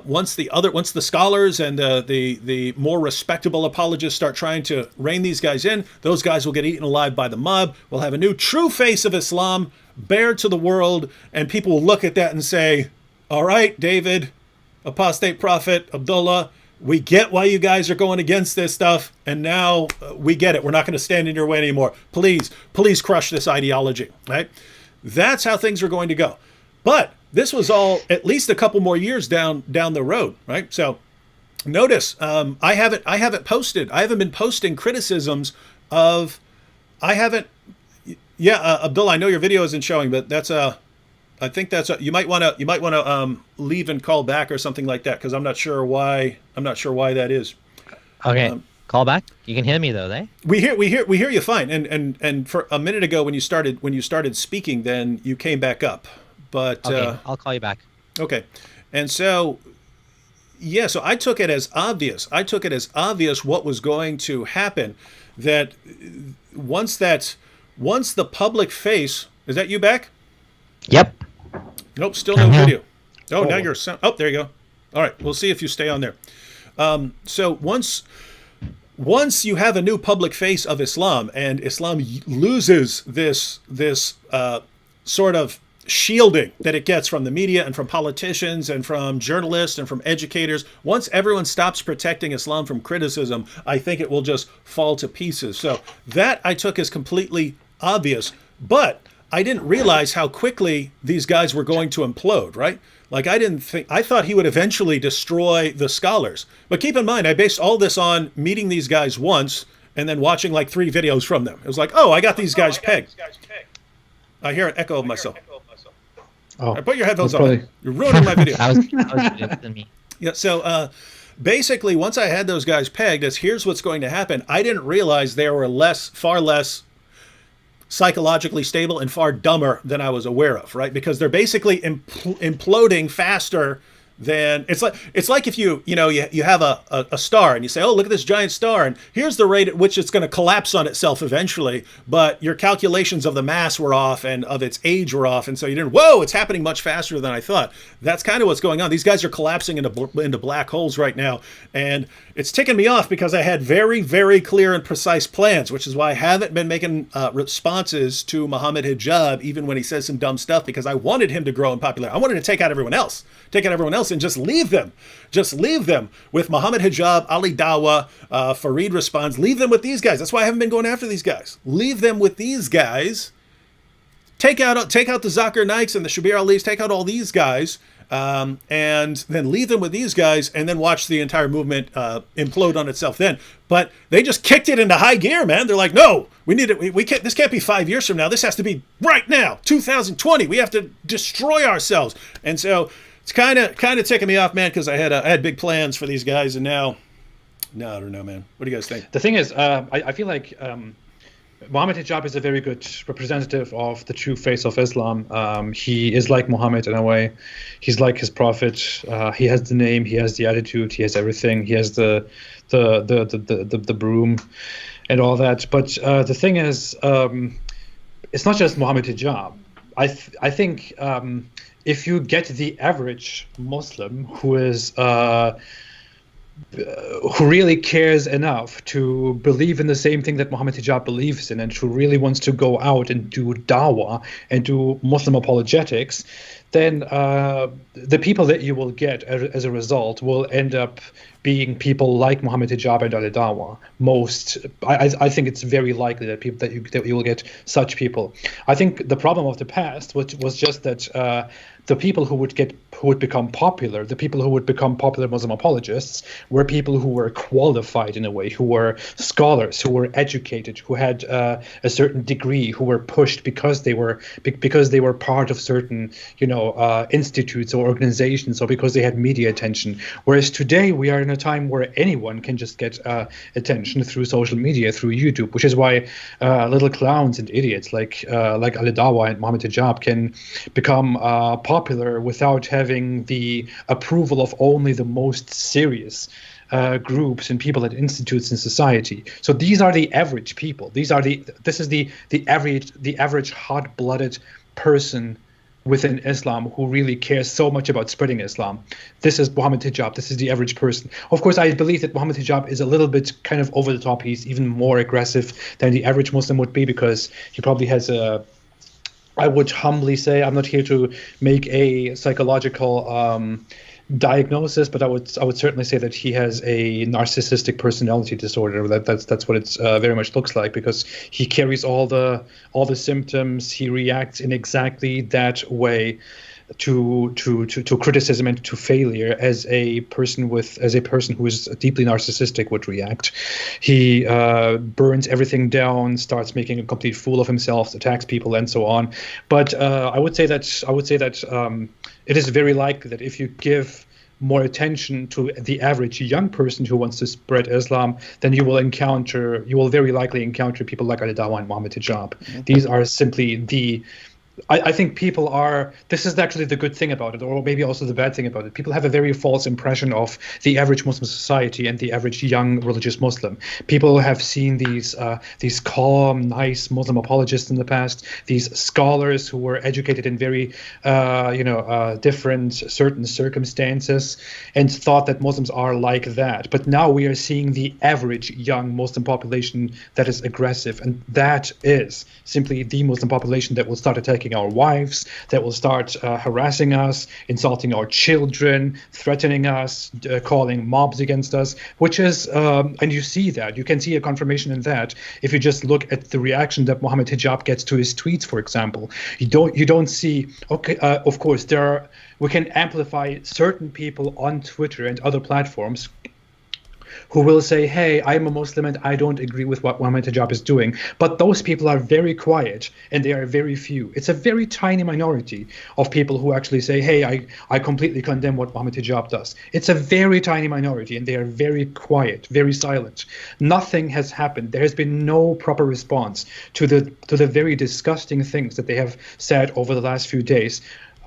once the scholars and the more respectable apologists start trying to rein these guys in, those guys will get eaten alive by the mob. We'll have a new true face of Islam bared to the world, and people will look at that and say, all right, David, apostate prophet, Abdullah, we get why you guys are going against this stuff, and now we get it. We're not going to stand in your way anymore. Please crush this ideology, right? That's how things are going to go. But this was all at least a couple more years down the road, right? So notice, I haven't been posting criticisms of, Abdullah, I know your video isn't showing, but I think you might want to leave and call back or something like that, because I'm not sure why that is. Okay. Call back. You can hear me though, eh? We hear you fine. And for a minute ago when you started speaking, then you came back up. But okay, I'll call you back. Okay. And so so I took it as obvious. What was going to happen, that once the public face, is that you back? Yep. Nope, still no video. Oh, now you're sound. Oh, there you go. All right, we'll see if you stay on there. So once you have a new public face of Islam, and Islam loses this sort of shielding that it gets from the media and from politicians and from journalists and from educators, once everyone stops protecting Islam from criticism, I think it will just fall to pieces. So that I took as completely obvious, but I didn't realize how quickly these guys were going to implode, right? Like I thought he would eventually destroy the scholars. But keep in mind, I based all this on meeting these guys once and then watching like 3 videos from them. It was like, oh, I got these guys pegged. I hear an echo of myself. Oh, right, put your headphones on. You're ruining my video. that was me. Yeah, so basically, once I had those guys pegged as here's what's going to happen, I didn't realize they were far less psychologically stable and far dumber than I was aware of, right? Because they're basically imploding faster then it's like if you have a star and you say, oh, look at this giant star, and here's the rate at which it's going to collapse on itself eventually, but your calculations of the mass were off and of its age were off, and so you didn't, whoa, it's happening much faster than I thought. That's kind of what's going on. These guys are collapsing into black holes right now, and it's ticking me off because I had very, very clear and precise plans, which is why I haven't been making responses to Mohammed Hijab even when he says some dumb stuff, because I wanted him to grow in popularity. I wanted to take out everyone else and just leave them with Mohammed Hijab, Ali Dawa, Fareed Responds. Leave them with these guys. That's why I haven't been going after these guys. Leave them with these guys. Take out the Zakir Naiks and the Shabir Alis. Take out all these guys, and then leave them with these guys, and then watch the entire movement implode on itself. Then, but they just kicked it into high gear, man. They're like, no, we need it. We can't. This can't be 5 years from now. This has to be right now, 2020. We have to destroy ourselves. And so it's kind of ticking me off, man, because I had big plans for these guys, and now, no, I don't know, man. What do you guys think? The thing is, I feel like Mohammed Hijab is a very good representative of the true face of Islam. He is like Muhammad in a way. He's like his prophet. He has the name. He has the attitude. He has everything. He has the broom and all that. But the thing is, it's not just Mohammed Hijab. I think if you get the average Muslim who is who really cares enough to believe in the same thing that Mohammed Hijab believes in, and who really wants to go out and do dawah and do Muslim apologetics, then the people that you will get as a result will end up being people like Mohammed Hijab and Ali Dawa. I think it's very likely that you will get such people. I think the problem of the past was just that the people who would become popular, the people who would become popular Muslim apologists, were people who were qualified in a way, who were scholars, who were educated, who had a certain degree, who were pushed because they were part of certain institutes or organizations, or because they had media attention. Whereas today we are in a time where anyone can just get attention through social media, through YouTube, which is why little clowns and idiots like Ali Dawa and Mohammed Hijab can become popular without having the approval of only the most serious groups and people at institutes in society. So these are the average people. This is the average hot-blooded person within Islam who really cares so much about spreading Islam. This is Mohammed Hijab. This is the average person. Of course, I believe that Mohammed Hijab is a little bit kind of over the top. He's even more aggressive than the average Muslim would be, because he probably has I would humbly say, I'm not here to make a psychological diagnosis, but I would certainly say that he has a narcissistic personality disorder. That's what it very much looks like, because he carries all the symptoms. He reacts in exactly that way to criticism and to failure as a person who is deeply narcissistic would react. He burns everything down, starts making a complete fool of himself, attacks people, and so on. But I would say that it is very likely that if you give more attention to the average young person who wants to spread Islam, then you will very likely encounter people like Ali Dawa and Mohammed Hijab. Mm-hmm. These are simply I think people are, this is actually the good thing about it, or maybe also the bad thing about it. People have a very false impression of the average Muslim society and the average young religious Muslim. People have seen these calm, nice Muslim apologists in the past, these scholars who were educated in very, different certain circumstances, and thought that Muslims are like that. But now we are seeing the average young Muslim population that is aggressive, and that is simply the Muslim population that will start attacking our wives, that will start harassing us, insulting our children, threatening us, calling mobs against us, which is, and you see that. You can see a confirmation in that if you just look at the reaction that Mohammed Hijab gets to his tweets, for example. You don't see, okay, of course, we can amplify certain people on Twitter and other platforms who will say, hey, I'm a Muslim and I don't agree with what Mohammed Hijab is doing. But those people are very quiet, and they are very few. It's a very tiny minority of people who actually say, hey, I completely condemn what Mohammed Hijab does. It's a very tiny minority, and they are very quiet, very silent. Nothing has happened. There has been no proper response to the very disgusting things that they have said over the last few days.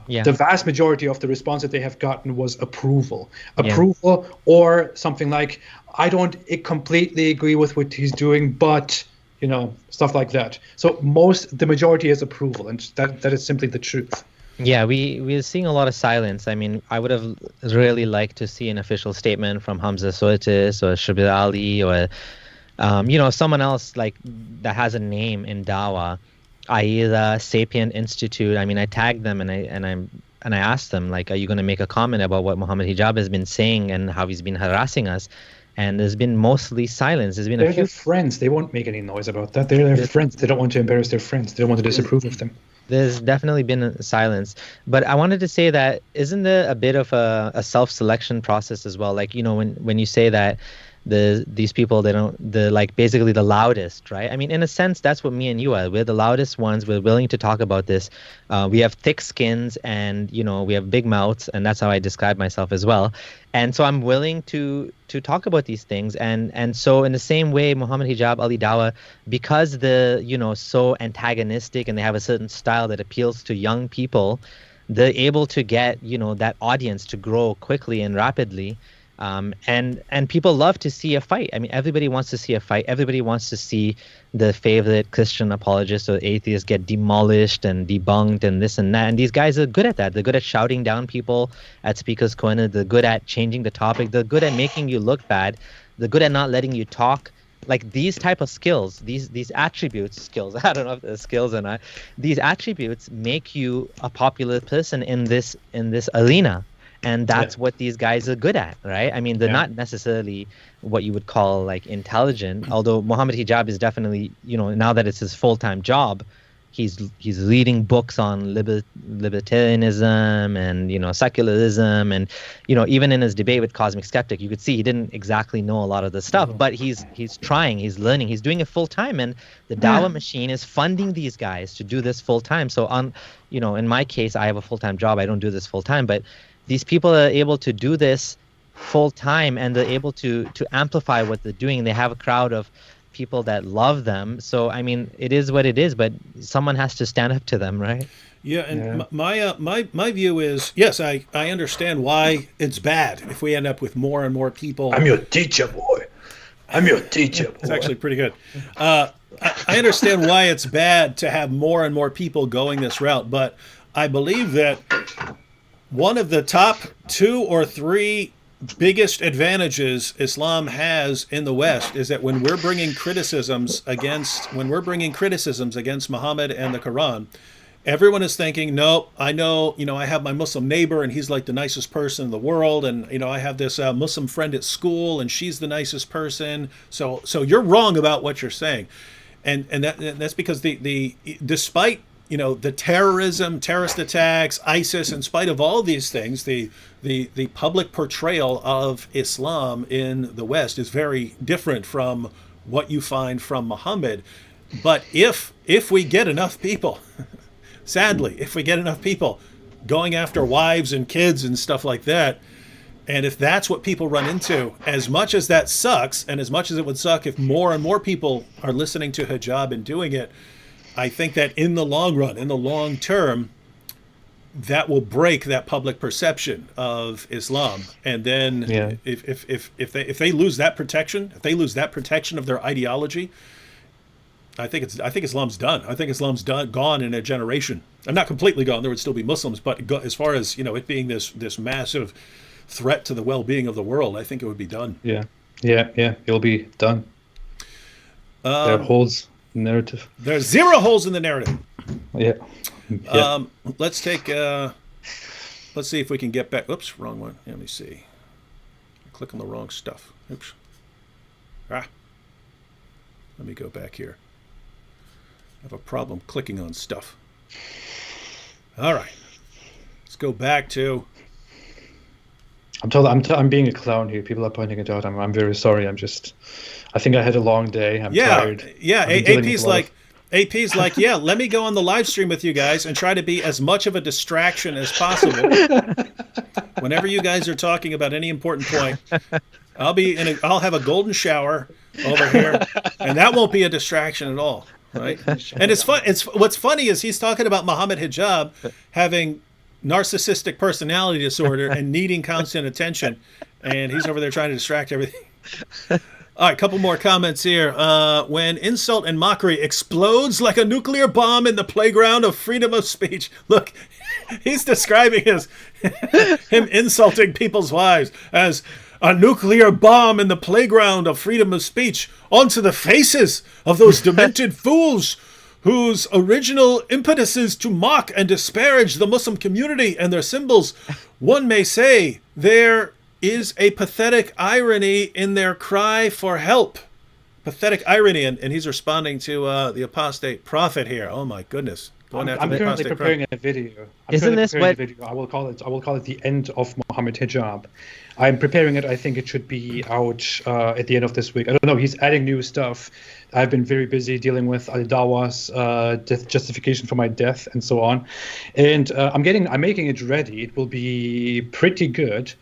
Yeah. the vast majority of the response that they have gotten was approval. Yeah. Approval, or something like, I don't completely agree with what he's doing, but, stuff like that. So the majority is approval, and that is simply the truth. Yeah, we're seeing a lot of silence. I mean, I would have really liked to see an official statement from Hamza Soitis or Shabir Ali or, someone else like that has a name in Dawa, AIDA, Sapient Institute. I mean, I tagged them and I asked them, like, are you going to make a comment about what Mohammed Hijab has been saying and how he's been harassing us? And there's been mostly silence. There's been They're their friends. They won't make any noise about that. They're their friends. They don't want to embarrass their friends. They don't want to disapprove of them. There's definitely been a silence. But I wanted to say that isn't there a bit of a self-selection process as well? Like, when you say that these people, they're like basically the loudest, right? I mean, in a sense, that's what me and you are. We're the loudest ones. We're willing to talk about this. We have thick skins and, we have big mouths, and that's how I describe myself as well. And so I'm willing to talk about these things. And so in the same way, Mohammed Hijab, Ali Dawa, because they're, so antagonistic and they have a certain style that appeals to young people, they're able to get, that audience to grow quickly and rapidly. And people love to see a fight. I mean, everybody wants to see a fight. Everybody wants to see the favorite Christian apologist or atheist get demolished and debunked and this and that. And these guys are good at that. They're good at shouting down people at Speaker's Corner. They're good at changing the topic. They're good at making you look bad. They're good at not letting you talk. Like these type of skills, these attributes, skills, I don't know if they're skills or not. These attributes make you a popular person in this arena. And that's what these guys are good at, right? I mean, they're not necessarily what you would call like intelligent, although Mohammed Hijab is definitely, now that it's his full-time job, he's reading books on libertarianism and, secularism. And, even in his debate with Cosmic Skeptic, you could see he didn't exactly know a lot of the stuff, but he's trying, he's learning, he's doing it full-time. And the Dawah machine is funding these guys to do this full-time. So in my case, I have a full-time job. I don't do this full-time, but these people are able to do this full time, and they're able to amplify what they're doing. They have a crowd of people that love them. So I mean, it is what it is, but someone has to stand up to them, right? Yeah, and my view is, yes, I understand why it's bad if we end up with more and more people. I'm your teacher, boy. I'm your teacher, boy. It's actually pretty good. I understand why it's bad to have more and more people going this route, but I believe that one of the top 2 or 3 biggest advantages Islam has in the West is that when we're bringing criticisms against Muhammad and the Quran, everyone is thinking, no, I know, I have my Muslim neighbor and he's like the nicest person in the world, and I have this Muslim friend at school and she's the nicest person. So you're wrong about what you're saying, and that's because the despite the terrorist attacks, ISIS, in spite of all these things, the public portrayal of Islam in the West is very different from what you find from Muhammad. But if we get enough people, sadly, if we get enough people going after wives and kids and stuff like that, and if that's what people run into, as much as that sucks, and as much as it would suck if more and more people are listening to hijab and doing it, I think that in the long run, in the long term, that will break that public perception of Islam. And then if they lose that protection, of their ideology, I think Islam's done. I think Islam's gone in a generation. I'm not completely gone. There would still be Muslims, but as far as it being this massive threat to the well-being of the world, I think it would be done. Yeah, it'll be done. There holds narrative. There's 0 holes in the narrative. Yeah. Let's take. Let's see if we can get back. Oops, wrong one. Let me see. Click on the wrong stuff. Oops. Let me go back here. I have a problem clicking on stuff. All right. Let's go back to. I'm being a clown here. People are pointing it out. I'm very sorry. I think I had a long day. I'm tired. Yeah. AP's like, yeah, let me go on the live stream with you guys and try to be as much of a distraction as possible. Whenever you guys are talking about any important point, I'll have a golden shower over here, and that won't be a distraction at all, right? And it's fun. What's funny is he's talking about Mohammed Hijab having narcissistic personality disorder and needing constant attention, and he's over there trying to distract everything. All right, couple more comments here. When insult and mockery explodes like a nuclear bomb in the playground of freedom of speech. Look, he's describing him insulting people's wives as a nuclear bomb in the playground of freedom of speech onto the faces of those demented fools whose original impetus is to mock and disparage the Muslim community and their symbols. One may say there is a pathetic irony in their cry for help. Pathetic irony, and he's responding to the apostate prophet here. Oh my goodness! I'm currently preparing a video. Isn't this what? I will call it the end of Mohammed Hijab. I'm preparing it. I think it should be out at the end of this week. I don't know. He's adding new stuff. I've been very busy dealing with Al-Dawa's death justification for my death and so on, and I'm making it ready. It will be pretty good.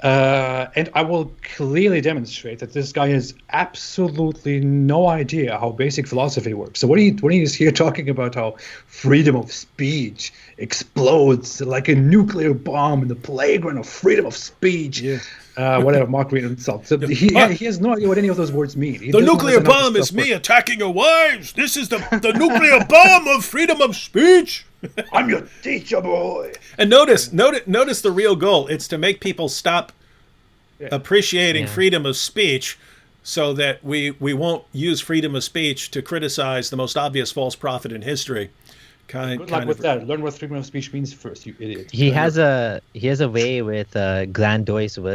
And I will clearly demonstrate that this guy has absolutely no idea how basic philosophy works. So when he's here talking about how freedom of speech explodes like a nuclear bomb in the playground of freedom of speech, whatever, mockery and insult. So he has no idea what any of those words mean. The nuclear bomb is me attacking your wives. This is the nuclear bomb of freedom of speech. I'm your teacher, boy. And notice the real goal. It's to make people stop appreciating freedom of speech, so that we won't use freedom of speech to criticize the most obvious false prophet in history. Good luck with that. Learn what freedom of speech means first, you idiot. He has a way with grandiosity,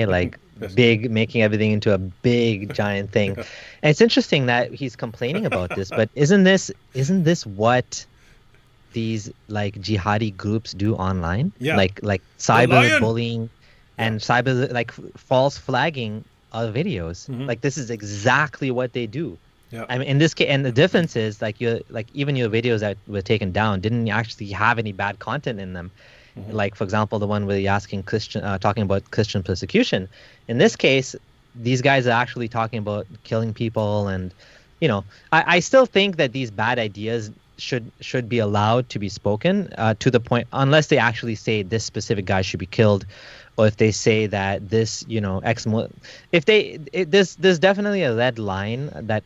like big, making everything into a big giant thing. And it's interesting that he's complaining about this, but isn't this what these like jihadi groups do online? Yeah. Like cyber bullying and cyber like false flagging of videos. Mm-hmm. Like this is exactly what they do. Yeah. I mean, in this case, and the difference is even your videos that were taken down didn't actually have any bad content in them. Mm-hmm. Like, for example, the one where you're talking about Christian persecution. In this case, these guys are actually talking about killing people, and I still think that these bad ideas should be allowed to be spoken to the point, unless they actually say this specific guy should be killed, or if they say that this, there's definitely a red line that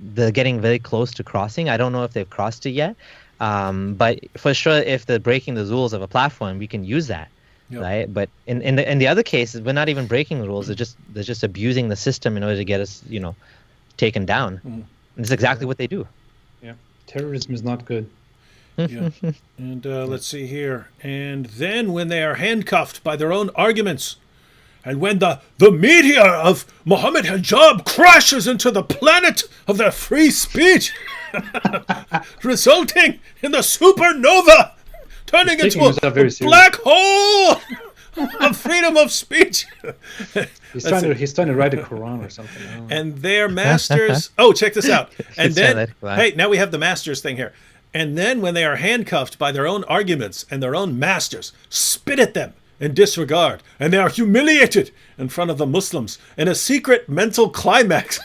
they're getting very close to crossing. I don't know if they've crossed it yet, but for sure, if they're breaking the rules of a platform, we can use that, right? But in the other cases, we're not even breaking the rules. They're just abusing the system in order to get us, taken down. Mm-hmm. And that's exactly what they do. Yeah, terrorism is not good. Yeah. And let's see here. And then when they are handcuffed by their own arguments, and when the meteor of Mohammed Hijab crashes into the planet of their free speech, resulting in the supernova, turning into a black hole of freedom of speech. He's trying to write a Quran or something. And their masters... Oh, check this out. And then... Hey, now we have the masters thing here. And then when they are handcuffed by their own arguments and their own masters, spit at them in disregard, and they are humiliated in front of the Muslims in a secret mental climax.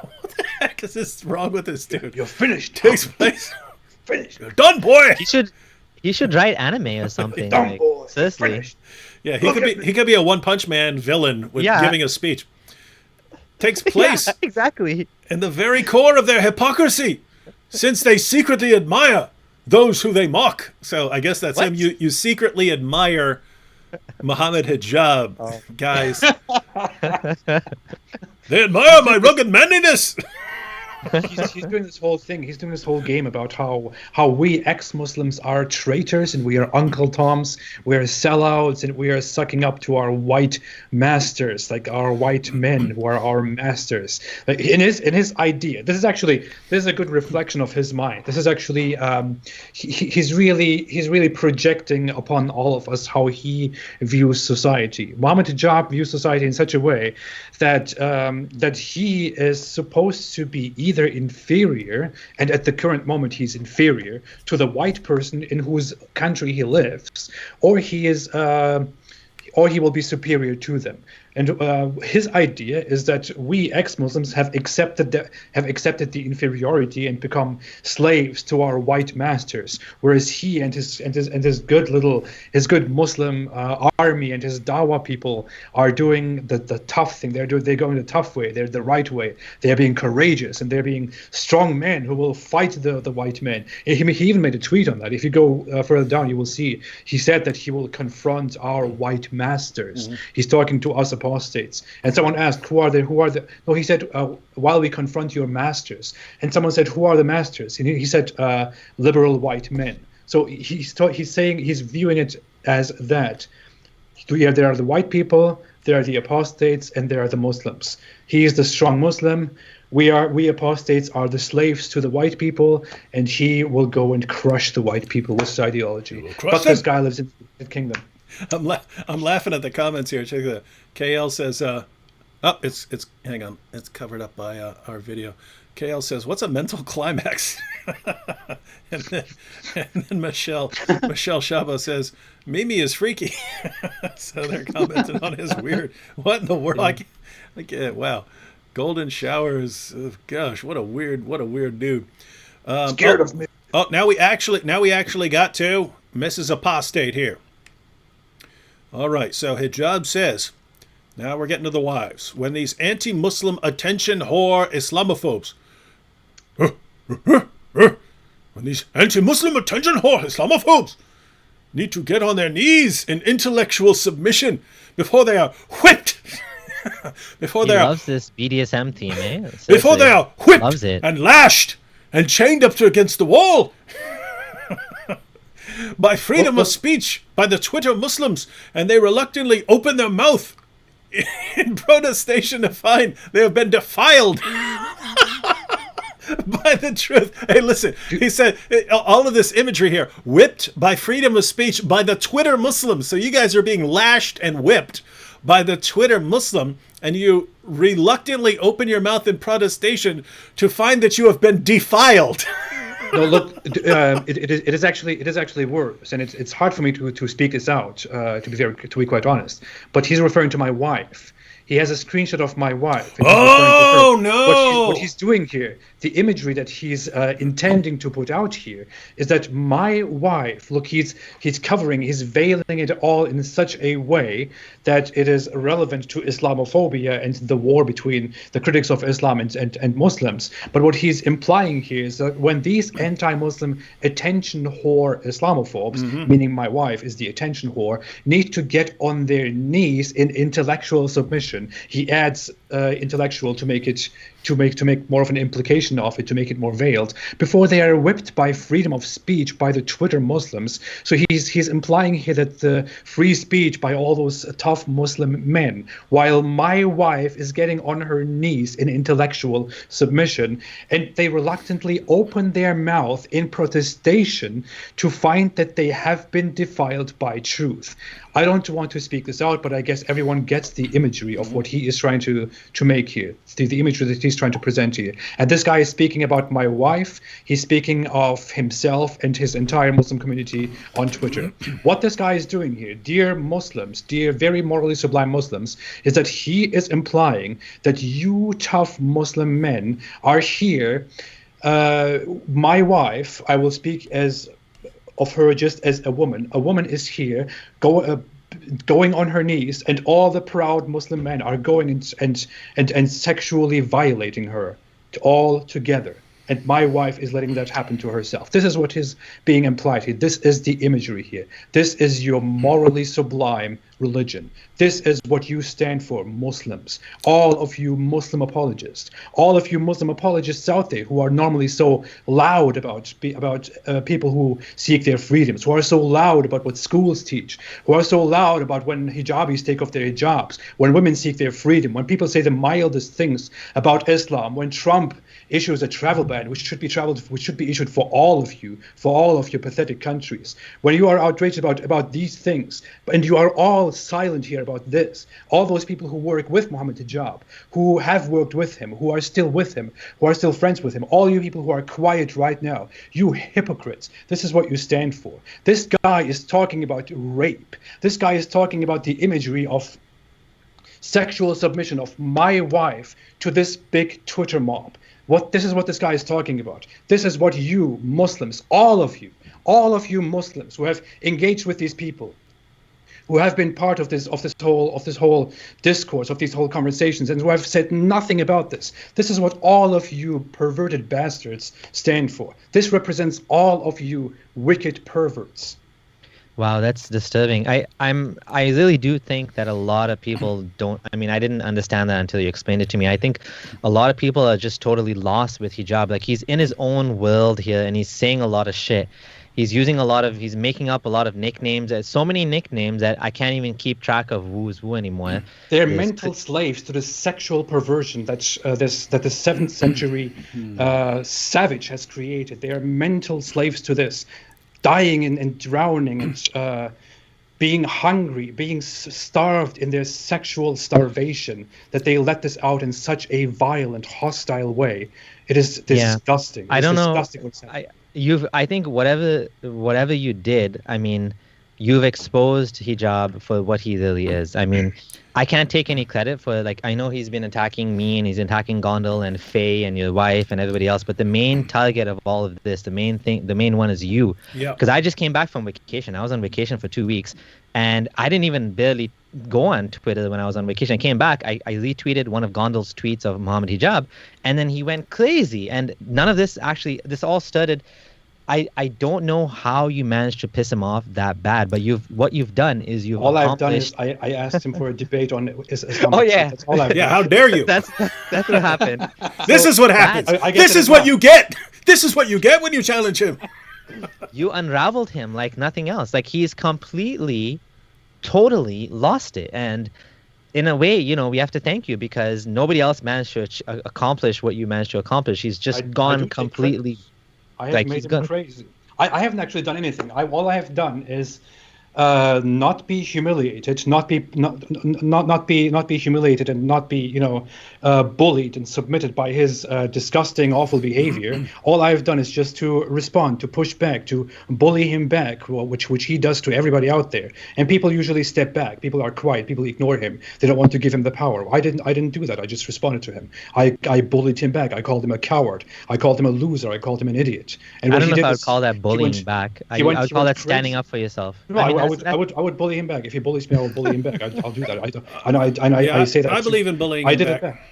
What the heck is this wrong with this dude? You're finished. Takes place. Finished. You're done, boy. He should write anime or something. Done, boy. Seriously. Finished. Yeah, he could be a One Punch Man villain with giving a speech. Takes place exactly in the very core of their hypocrisy, since they secretly admire those who they mock. So I guess that's him. You secretly admire Mohammed Hijab, guys. They admire my rugged manliness. He's doing this whole thing. He's doing this whole game about how we ex-Muslims are traitors and we are Uncle Toms, we are sellouts, and we are sucking up to our white masters, like our white men who are our masters. Like in his idea, this is a good reflection of his mind. This is actually he's really projecting upon all of us how he views society. Mohammed Hijab views society in such a way that he is supposed to be either inferior, and at the current moment he's inferior to the white person in whose country he lives, or he will be superior to them. And his idea is that we ex-Muslims have accepted the inferiority and become slaves to our white masters, whereas he and his good Muslim army and his Dawa people are doing the tough thing. They're going the tough way. They're the right way. They are being courageous and they're being strong men who will fight the white men. He even made a tweet on that. If you go further down, you will see he said that he will confront our white masters. He's talking to us apostates. And someone asked, who are the? No, he said, while we confront your masters. And someone said, who are the masters? And he said, liberal white men. So he's viewing it as that. There are the white people, there are the apostates, and there are the Muslims. He is the strong Muslim. We apostates are the slaves to the white people, and he will go and crush the white people with his ideology. But this guy lives in the kingdom. I'm laughing at the comments here. Check that. KL says, it's hang on, it's covered up by our video. KL says, "What's a mental climax?" and then Michelle Shabo says, "Mimi is freaky." So they're commenting on his weird. What in the world? Wow, golden showers. Gosh, what a weird dude. Scared of me. Oh, now we actually got to Mrs. Apostate here. All right, so Hijab says, now we're getting to the wives. When these anti-Muslim attention whore Islamophobes, when these anti-Muslim attention whore Islamophobes need to get on their knees in intellectual submission before they are whipped. Before he they loves this BDSM theme, eh? Before they are whipped loves it. and lashed and chained up against the wall. By freedom of speech, by the Twitter Muslims, and they reluctantly open their mouth in protestation to find they have been defiled by the truth. Hey, listen, he said all of this imagery here, whipped by freedom of speech by the Twitter Muslims. So you guys are being lashed and whipped by the Twitter Muslim, and you reluctantly open your mouth in protestation to find that you have been defiled. No, look, it is actually worse, and it's hard for me to speak this out. To be quite honest, but he's referring to my wife. He has a screenshot of my wife. And oh no! What he's doing here, the imagery that he's intending to put out here, is that my wife. Look, he's covering, he's veiling it all in such a way that it is relevant to Islamophobia and the war between the critics of Islam and Muslims. But what he's implying here is that when these anti-Muslim attention whore Islamophobes, meaning my wife is the attention whore, need to get on their knees in intellectual submission. He adds intellectual to make more of an implication of it, to make it more veiled, before they are whipped by freedom of speech by the Twitter Muslims. So he's implying here that the free speech by all those tough Muslim men, while my wife is getting on her knees in intellectual submission, and they reluctantly open their mouth in protestation to find that they have been defiled by truth. I don't want to speak this out, but I guess everyone gets the imagery of what he is trying to make here, the imagery that he's trying to present here. And this guy is speaking about my wife. He's speaking of himself and his entire Muslim community on Twitter. What this guy is doing here, dear Muslims, dear very morally sublime Muslims, is that he is implying that you tough Muslim men are here. My wife, I will speak of her just as a woman. A woman is here going on her knees, and all the proud Muslim men are going and sexually violating her all together. And my wife is letting that happen to herself. This is what is being implied here. This is the imagery here. This is your morally sublime religion. This is what you stand for, Muslims. All of you Muslim apologists. All of you Muslim apologists out there who are normally so loud about people who seek their freedoms, who are so loud about what schools teach, who are so loud about when hijabis take off their hijabs, when women seek their freedom, when people say the mildest things about Islam, when Trump issues a travel ban, which should be issued for all of you, for all of your pathetic countries. When you are outraged about these things, and you are all silent here about this, all those people who work with Mohammed Hijab, who have worked with him, who are still with him, who are still friends with him, all you people who are quiet right now, you hypocrites, this is what you stand for. This guy is talking about rape. This guy is talking about the imagery of sexual submission of my wife to this big Twitter mob. This is what this guy is talking about. This is what you Muslims, all of you Muslims who have engaged with these people, who have been part of this whole discourse, of these whole conversations, and who have said nothing about this. This is what all of you perverted bastards stand for. This represents all of you wicked perverts. Wow, that's disturbing. I really do think that a lot of people don't. I mean, I didn't understand that until you explained it to me. I think a lot of people are just totally lost with hijab. Like, he's in his own world here, and he's saying a lot of shit. He's making up a lot of nicknames. There's so many nicknames that I can't even keep track of who's who anymore. They're mental slaves to the sexual perversion that the 7th century savage has created. They are mental slaves to this, dying and drowning and being hungry, being starved in their sexual starvation, that they let this out in such a violent, hostile way. It is disgusting. I don't know. I think whatever you did, I mean, you've exposed hijab for what he really is. I mean, I can't take any credit for, like, I know he's been attacking me and he's attacking Gondal and Faye and your wife and everybody else, but the main target of all of this, the main one is you. Yeah. Because I just came back from vacation. I was on vacation for 2 weeks, and I didn't even barely go on Twitter when I was on vacation. I came back, I retweeted one of Gondal's tweets of Mohammed Hijab, and then he went crazy. And none of this this all started. I don't know how you managed to piss him off that bad, but what you've done is you've all I've done is I asked him for a debate on Islam. Oh yeah, that's all I've done. How dare you? That's what happened. This is what happens. This is what you get. This is what you get when you challenge him. You unraveled him like nothing else. Like, he's completely, totally lost it. And in a way, we have to thank you, because nobody else managed to accomplish what you managed to accomplish. He's just gone completely. I have made him crazy. I haven't actually done anything. All I have done is not be humiliated, not be humiliated, and not be bullied and submitted by his disgusting, awful behavior. All I've done is just to respond, to push back, to bully him back, which he does to everybody out there. And people usually step back. People are quiet. People ignore him. They don't want to give him the power. I didn't do that. I just responded to him. I bullied him back. I called him a coward. I called him a loser. I called him an idiot. And I don't know if I would call that bullying back. I would call that standing up for yourself. No, I would bully him back. If he bullies me, I will bully him back. I'll do that. I say that. I believe in bullying. I did it back.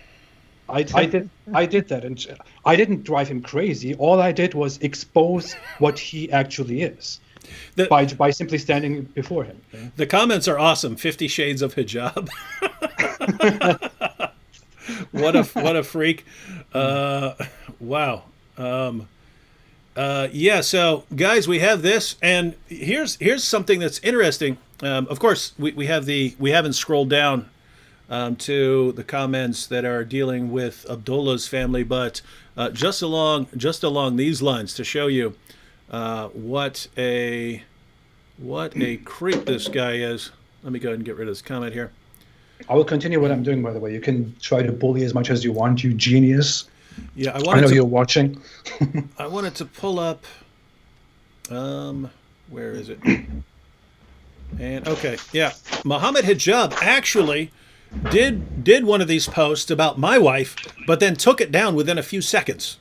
I did that, and I didn't drive him crazy. All I did was expose what he actually is by simply standing before him. The comments are awesome. 50 Shades of Hijab. What a freak! Wow. Yeah, so guys, we have this, and here's something that's interesting. Of course, we haven't scrolled down to the comments that are dealing with Abdullah's family, but just along these lines, to show you what a creep this guy is. Let me go ahead and get rid of this comment here. I will continue what I'm doing, by the way. You can try to bully as much as you want, you genius. Yeah, I know you're watching. I wanted to pull up. Where is it? And okay, yeah, Mohammed Hijab actually did one of these posts about my wife, but then took it down within a few seconds.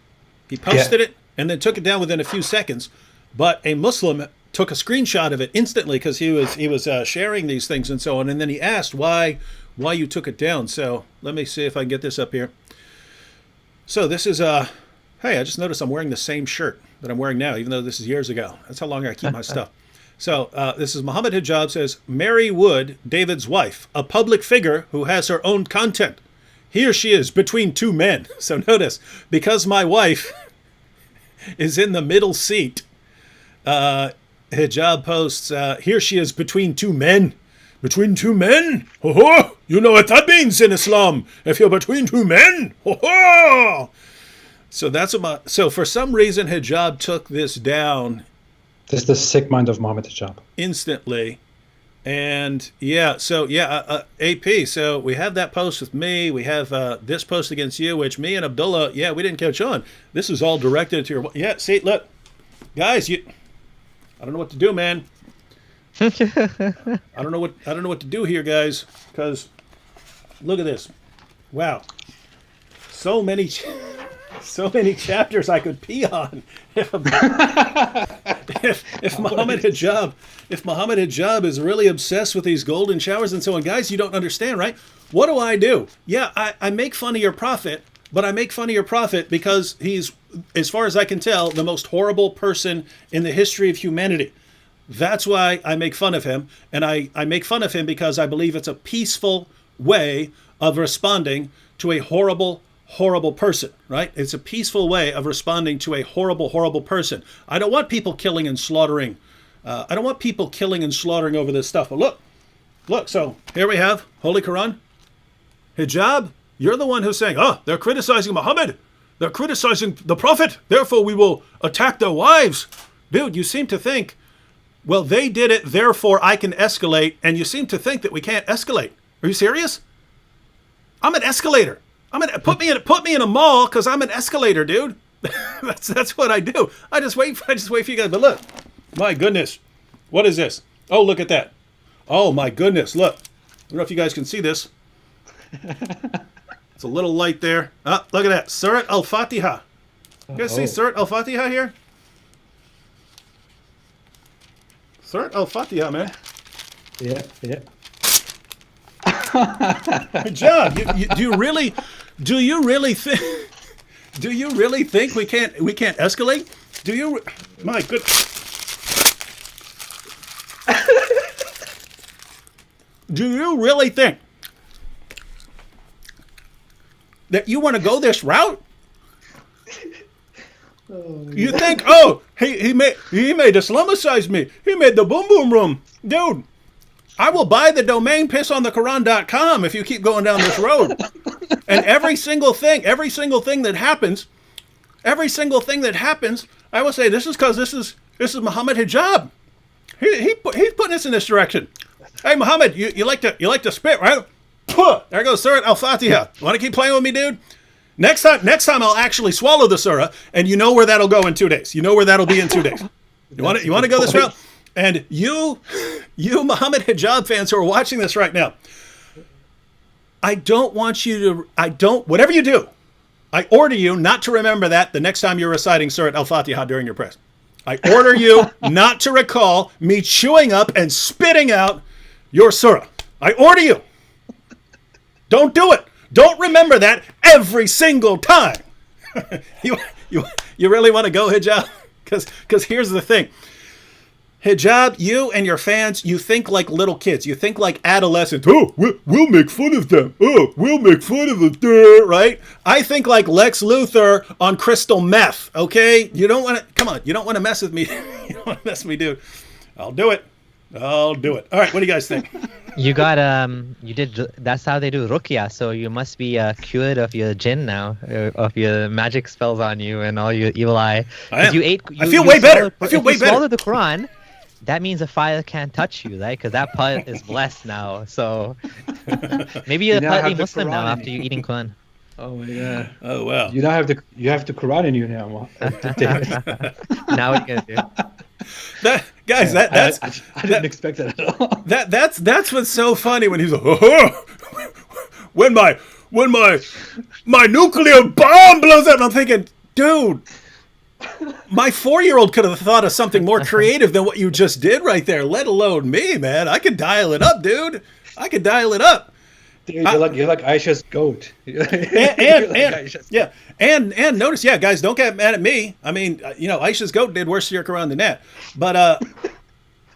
He posted it and then took it down within a few seconds. But a Muslim took a screenshot of it instantly, because he was sharing these things and so on. And then he asked why you took it down. So let me see if I can get this up here. So this is hey, I just noticed I'm wearing the same shirt that I'm wearing now, even though this is years ago. That's how long I keep my stuff. So this is Mohammed Hijab says, Mary Wood, David's wife, a public figure who has her own content. Here she is between two men. So notice, because my wife is in the middle seat, Hijab posts, here she is between two men. Between two men? Ho ho! You know what that means in Islam. If you're between two men, ho ho! So that's what so for some reason Hijab took this down. This is the sick mind of Mohammed Hijab. Instantly. And yeah, so yeah, AP. So we have that post with me. We have this post against you, which me and Abdullah, yeah, we didn't catch on. This is all directed to your. Yeah, see, look, guys, I don't know what to do, man. I don't know what to do here, guys, because Look at this. Wow. So many chapters I could pee on if Mohammed Hijab is really obsessed with these golden showers and so on. Guys, you don't understand, right? What do? Yeah, I make fun of your prophet, but I make fun of your prophet because he's, as far as I can tell, the most horrible person in the history of humanity. That's why I make fun of him, and I make fun of him because I believe it's a peaceful way of responding to a horrible person, right? It's a peaceful way of responding to a horrible person. I don't want people killing and slaughtering. I don't want people killing and slaughtering over this stuff. But look, so here we have Holy Quran. Hijab, you're the one who's saying, oh, they're criticizing Muhammad. They're criticizing the Prophet. Therefore, we will attack their wives. Dude, you seem to think, well, they did it, therefore I can escalate. And you seem to think that we can't escalate. Are you serious? I'm an escalator. Put me in a mall because I'm an escalator, dude. that's what I do. I just wait for you guys. But look, my goodness, what is this? Oh, look at that. Oh my goodness, look. I don't know if you guys can see this. It's a little light there. Ah, look at that. Surat Al-Fatiha. You guys see Surat Al-Fatiha here? Surat Al-Fatiha, man. Yeah. Good job. Do you really think we can't escalate? Do you? My goodness. Do you really think that you want to go this route? You think, oh, he made Islamicize me. He made the boom boom room. Dude, I will buy the domain pissonthequran.com if you keep going down this road. And every single thing that happens, I will say, this is because this is Mohammed Hijab. He's putting us in this direction. Hey, Mohammed, you like to spit, right? There goes Surat Al-Fatiha. Want to keep playing with me, dude? Next time I'll actually swallow the surah, and you know where that'll go in 2 days. You know where that'll be in 2 days. You want to go this route? And you Mohammed Hijab fans who are watching this right now, I don't want you to, whatever you do, I order you not to remember that the next time you're reciting Surat Al-Fatiha during your prayers. I order you not to recall me chewing up and spitting out your surah. I order you. Don't do it. Don't remember that every single time. You really want to go, Hijab? Because here's the thing. Hijab, you and your fans, you think like little kids. You think like adolescents. Oh, we'll make fun of them. Oh, we'll make fun of them, right? I think like Lex Luthor on crystal meth, okay? You don't want to, come on, you don't want to mess with me. You don't want to mess with me, dude. I'll do it. All right, what do you guys think? You got, that's how they do ruqya, so you must be cured of your jinn now, of your magic spells on you and all your evil eye. I feel way better. If you swallow the Quran, that means a fire can't touch you, right? Because that part is blessed now. So maybe you're partly Muslim now after you eating Quran. Oh my god! Oh wow! You have the Quran in you now. Now what are you gonna do? I didn't expect that at all. That's what's so funny when he's like, oh, when my nuclear bomb blows up. And I'm thinking, dude, my 4-year-old could have thought of something more creative than what you just did right there. Let alone me, man. I could dial it up, dude. I could dial it up. Dude, you're like Aisha's goat. And notice, guys, don't get mad at me. I mean, Aisha's goat did worse to your Quran than that. But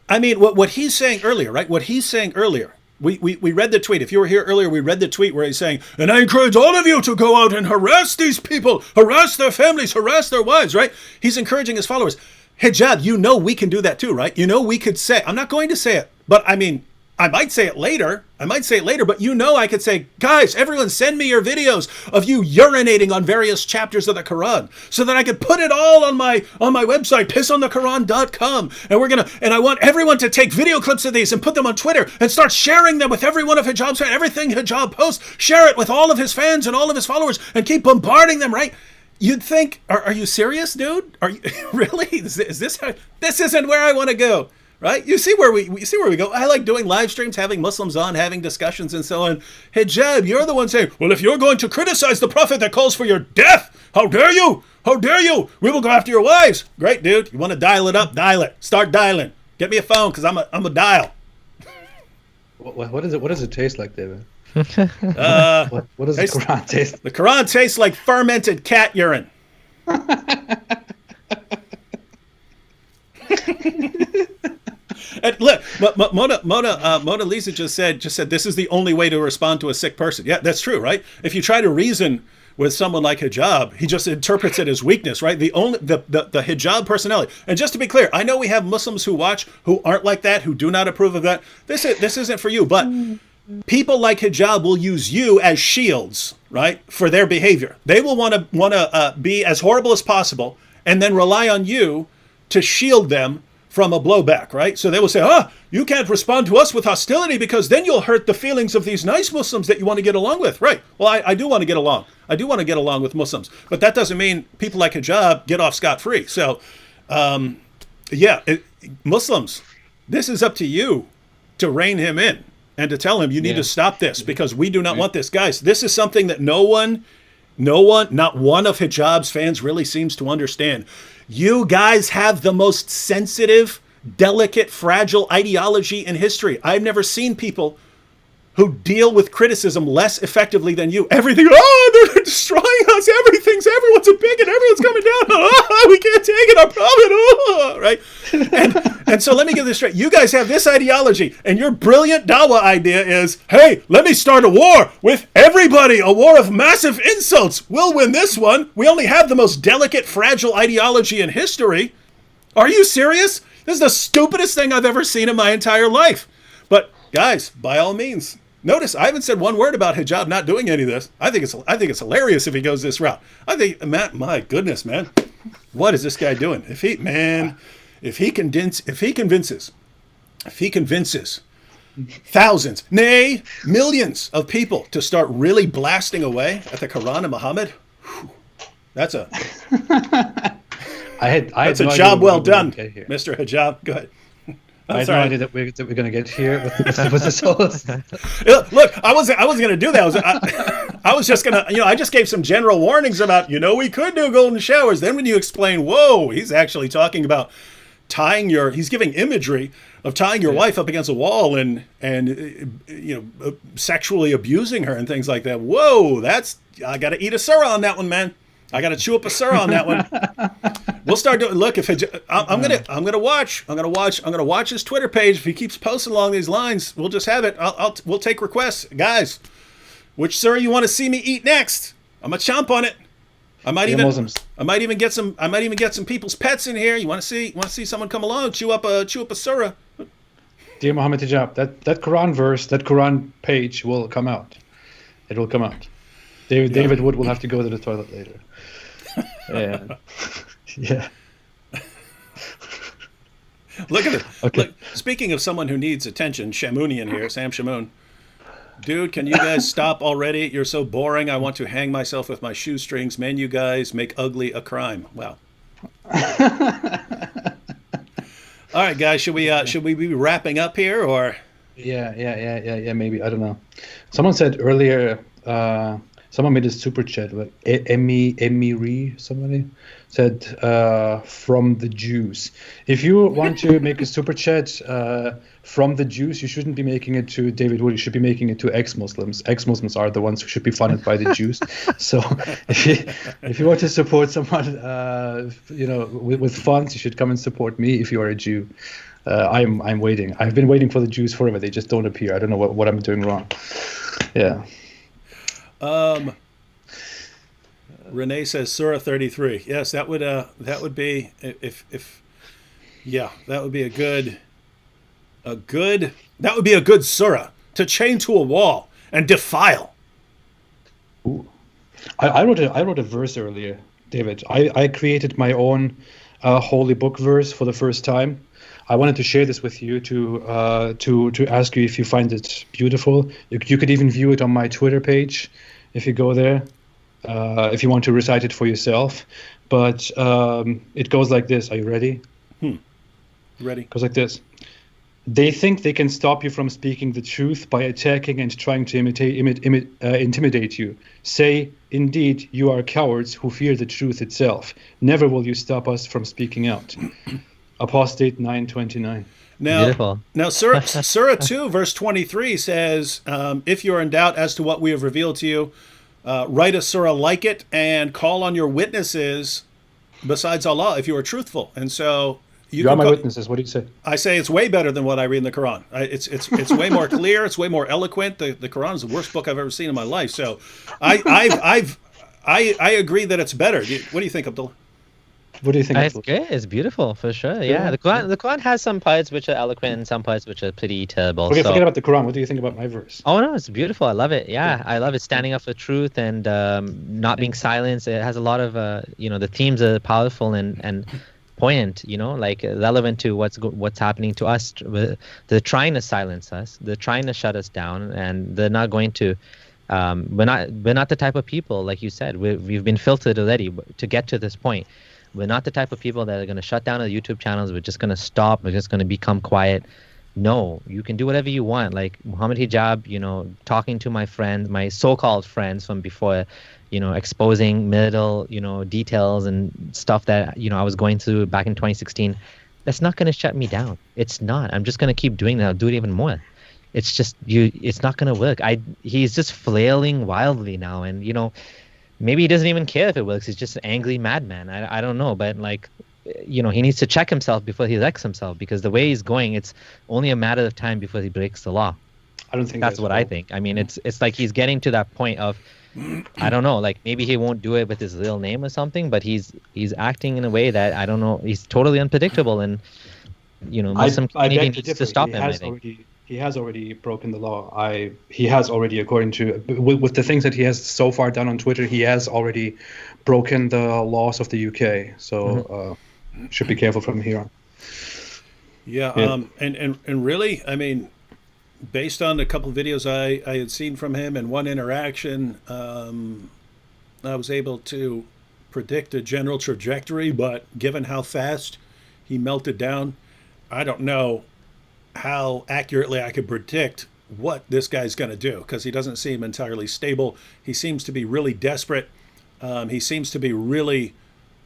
I mean, what he's saying earlier, right? What he's saying earlier. We read the tweet. If you were here earlier, we read the tweet where he's saying, and I encourage all of you to go out and harass these people, harass their families, harass their wives, right? He's encouraging his followers. Hijab, we can do that too, right? We could say, I'm not going to say it, but I mean, I might say it later, but I could say, guys, everyone send me your videos of you urinating on various chapters of the Quran so that I could put it all on my website, pissonthequran.com. And I want everyone to take video clips of these and put them on Twitter and start sharing them with every one of Hijab's fans. Everything Hijab posts, share it with all of his fans and all of his followers and keep bombarding them, right? You'd think, are you serious, dude? Are you really? Is this how, this isn't where I want to go. right? You see where we go. I like doing live streams, having Muslims on, having discussions and so on. Hijab, you're the one saying, well, if you're going to criticize the prophet that calls for your death, how dare you? How dare you? We will go after your wives. Great, dude. You want to dial it up? Dial it. Start dialing. Get me a phone because I'm a dial. What does it taste like, David? What does the Quran taste? The Quran tastes like fermented cat urine. And look, Mona Lisa just said this is the only way to respond to a sick person. Yeah, that's true, right? If you try to reason with someone like Hijab, he just interprets it as weakness, right? The Hijab personality. And just to be clear, I know we have Muslims who watch who aren't like that, who do not approve of that. This isn't for you, but people like Hijab will use you as shields, right, for their behavior. They will want to be as horrible as possible, and then rely on you to shield them from a blowback, right? So they will say, you can't respond to us with hostility because then you'll hurt the feelings of these nice Muslims that you want to get along with. Right. Well, I do want to get along. I do want to get along with Muslims. But that doesn't mean people like Hijab get off scot-free. So, Muslims, this is up to you to rein him in and to tell him you need to stop this because we do not want this. Guys, this is something that not one of Hijab's fans really seems to understand. You guys have the most sensitive, delicate, fragile ideology in history. I've never seen people who deal with criticism less effectively than you. Everything, they're destroying us. Everyone's a bigot. Everyone's coming down. We can't take it. Our prophet, right? And so let me get this straight. You guys have this ideology, and your brilliant dawah idea is, hey, let me start a war with everybody, a war of massive insults. We'll win this one. We only have the most delicate, fragile ideology in history. Are you serious? This is the stupidest thing I've ever seen in my entire life. But guys, by all means, notice I haven't said one word about Hijab not doing any of this. I think it's hilarious if he goes this route. I think, Matt, my goodness, man, what is this guy doing? If he convinces thousands, nay, millions of people to start really blasting away at the Quran of Muhammad, that's a job well done, Mr. Hijab. Go ahead. I had no idea that we're going to get here with this whole. Look, I wasn't going to do that. I was just going to, I just gave some general warnings about, we could do golden showers. Then when you explain, whoa, he's actually talking about he's giving imagery of tying your wife up against a wall and sexually abusing her and things like that. Whoa, I got to eat a surah on that one, man. I got to chew up a surah on that one. We'll start doing. Look, I'm gonna watch his Twitter page. If he keeps posting along these lines, we'll just have it. We'll take requests, guys. Which surah you want to see me eat next? I'm gonna chomp on it. I might even get some people's pets in here. You want to see someone come along, chew up a surah. Dear Mohammed Hijab, that Quran verse, that Quran page will come out. It will come out. David Wood will have to go to the toilet later. Yeah. Look at it. Okay. Look, speaking of someone who needs attention, Shamoonian here, Sam Shamoon. Dude, can you guys stop already? You're so boring. I want to hang myself with my shoestrings. Man, you guys make ugly a crime. Wow. All right, guys, should we be wrapping up here or? Yeah, maybe. I don't know. Someone said earlier, someone made a super chat, like Emiri, somebody said, from the Jews. If you want to make a super chat from the Jews, you shouldn't be making it to David Wood. You should be making it to ex-Muslims. Ex-Muslims are the ones who should be funded by the Jews. So if you want to support someone, with funds, you should come and support me if you are a Jew. I'm waiting. I've been waiting for the Jews forever. They just don't appear. I don't know what I'm doing wrong. Yeah. Renee says Surah 33. Yes, that would be that would be a good surah to chain to a wall and defile. Ooh. I wrote a verse earlier, David. I created my own holy book verse for the first time. I wanted to share this with you to ask you if you find it beautiful. You could even view it on my Twitter page if you go there, if you want to recite it for yourself. But it goes like this. Are you ready? Ready. It goes like this. They think they can stop you from speaking the truth by attacking and trying to intimidate you. Say, indeed, you are cowards who fear the truth itself. Never will you stop us from speaking out. Apostate 9:29. Beautiful. Now, Surah 2, verse 23 says, if you are in doubt as to what we have revealed to you, write a surah like it and call on your witnesses besides Allah if you are truthful. And so you are my witnesses. What do you say? I say it's way better than what I read in the Quran. It's way more clear. It's way more eloquent. The Quran is the worst book I've ever seen in my life. So I agree that it's better. What do you think, Abdullah? What do you think? It's good. It's beautiful for sure. Yeah, the Quran has some parts which are eloquent and some parts which are pretty terrible. Okay, forget about the Quran. What do you think about my verse? Oh no, it's beautiful. I love it. Yeah, I love it. Standing up for truth and not being silenced. It has a lot of the themes are powerful and poignant. Like relevant to what's happening to us. They're trying to silence us. They're trying to shut us down, and they're not going to. We're not the type of people, like you said. We've been filtered already to get to this point. We're not the type of people that are going to shut down our YouTube channels. We're just going to stop. We're just going to become quiet. No, you can do whatever you want. Like Mohammed Hijab, talking to my friends, my so-called friends from before, exposing middle, details and stuff that, I was going through back in 2016. That's not going to shut me down. It's not. I'm just going to keep doing that. I'll do it even more. It's just, it's not going to work. He's just flailing wildly now. And, maybe he doesn't even care if it works. He's just an angry madman. I don't know. But he needs to check himself before he wrecks himself, because the way he's going, it's only a matter of time before he breaks the law. I don't think that's what I think. I mean, it's like he's getting to that point of, I don't know, like maybe he won't do it with his real name or something, but he's acting in a way that, I don't know, he's totally unpredictable. And, Muslim community needs to stop him, I think. He has already broken the law. He has already, according to with the things that he has so far done on Twitter, he has already broken the laws of the UK. So should be careful from here on. Yeah. And really, I mean, based on a couple of videos I had seen from him and one interaction, I was able to predict a general trajectory. But given how fast he melted down, I don't know how accurately I could predict what this guy's going to do, because he doesn't seem entirely stable. He seems to be really desperate. He seems to be really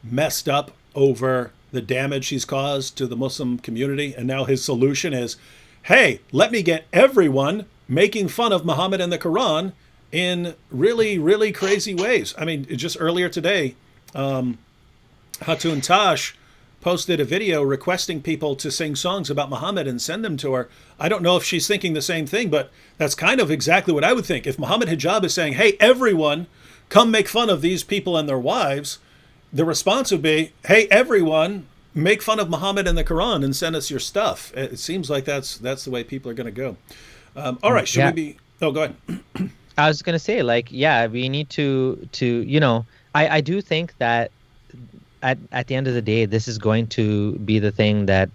messed up over the damage he's caused to the Muslim community. And now his solution is, hey, let me get everyone making fun of Muhammad and the Quran in really, really crazy ways. I mean, just earlier today, Hatun Tash posted a video requesting people to sing songs about Muhammad and send them to her. I don't know if she's thinking the same thing, but that's kind of exactly what I would think. If Mohammed Hijab is saying, hey, everyone, come make fun of these people and their wives, the response would be, hey, everyone, make fun of Muhammad and the Quran and send us your stuff. It seems like that's the way people are going to go. All right, should we be... Oh, go ahead. I was going to say, we need to I do think that at the end of the day, this is going to be the thing that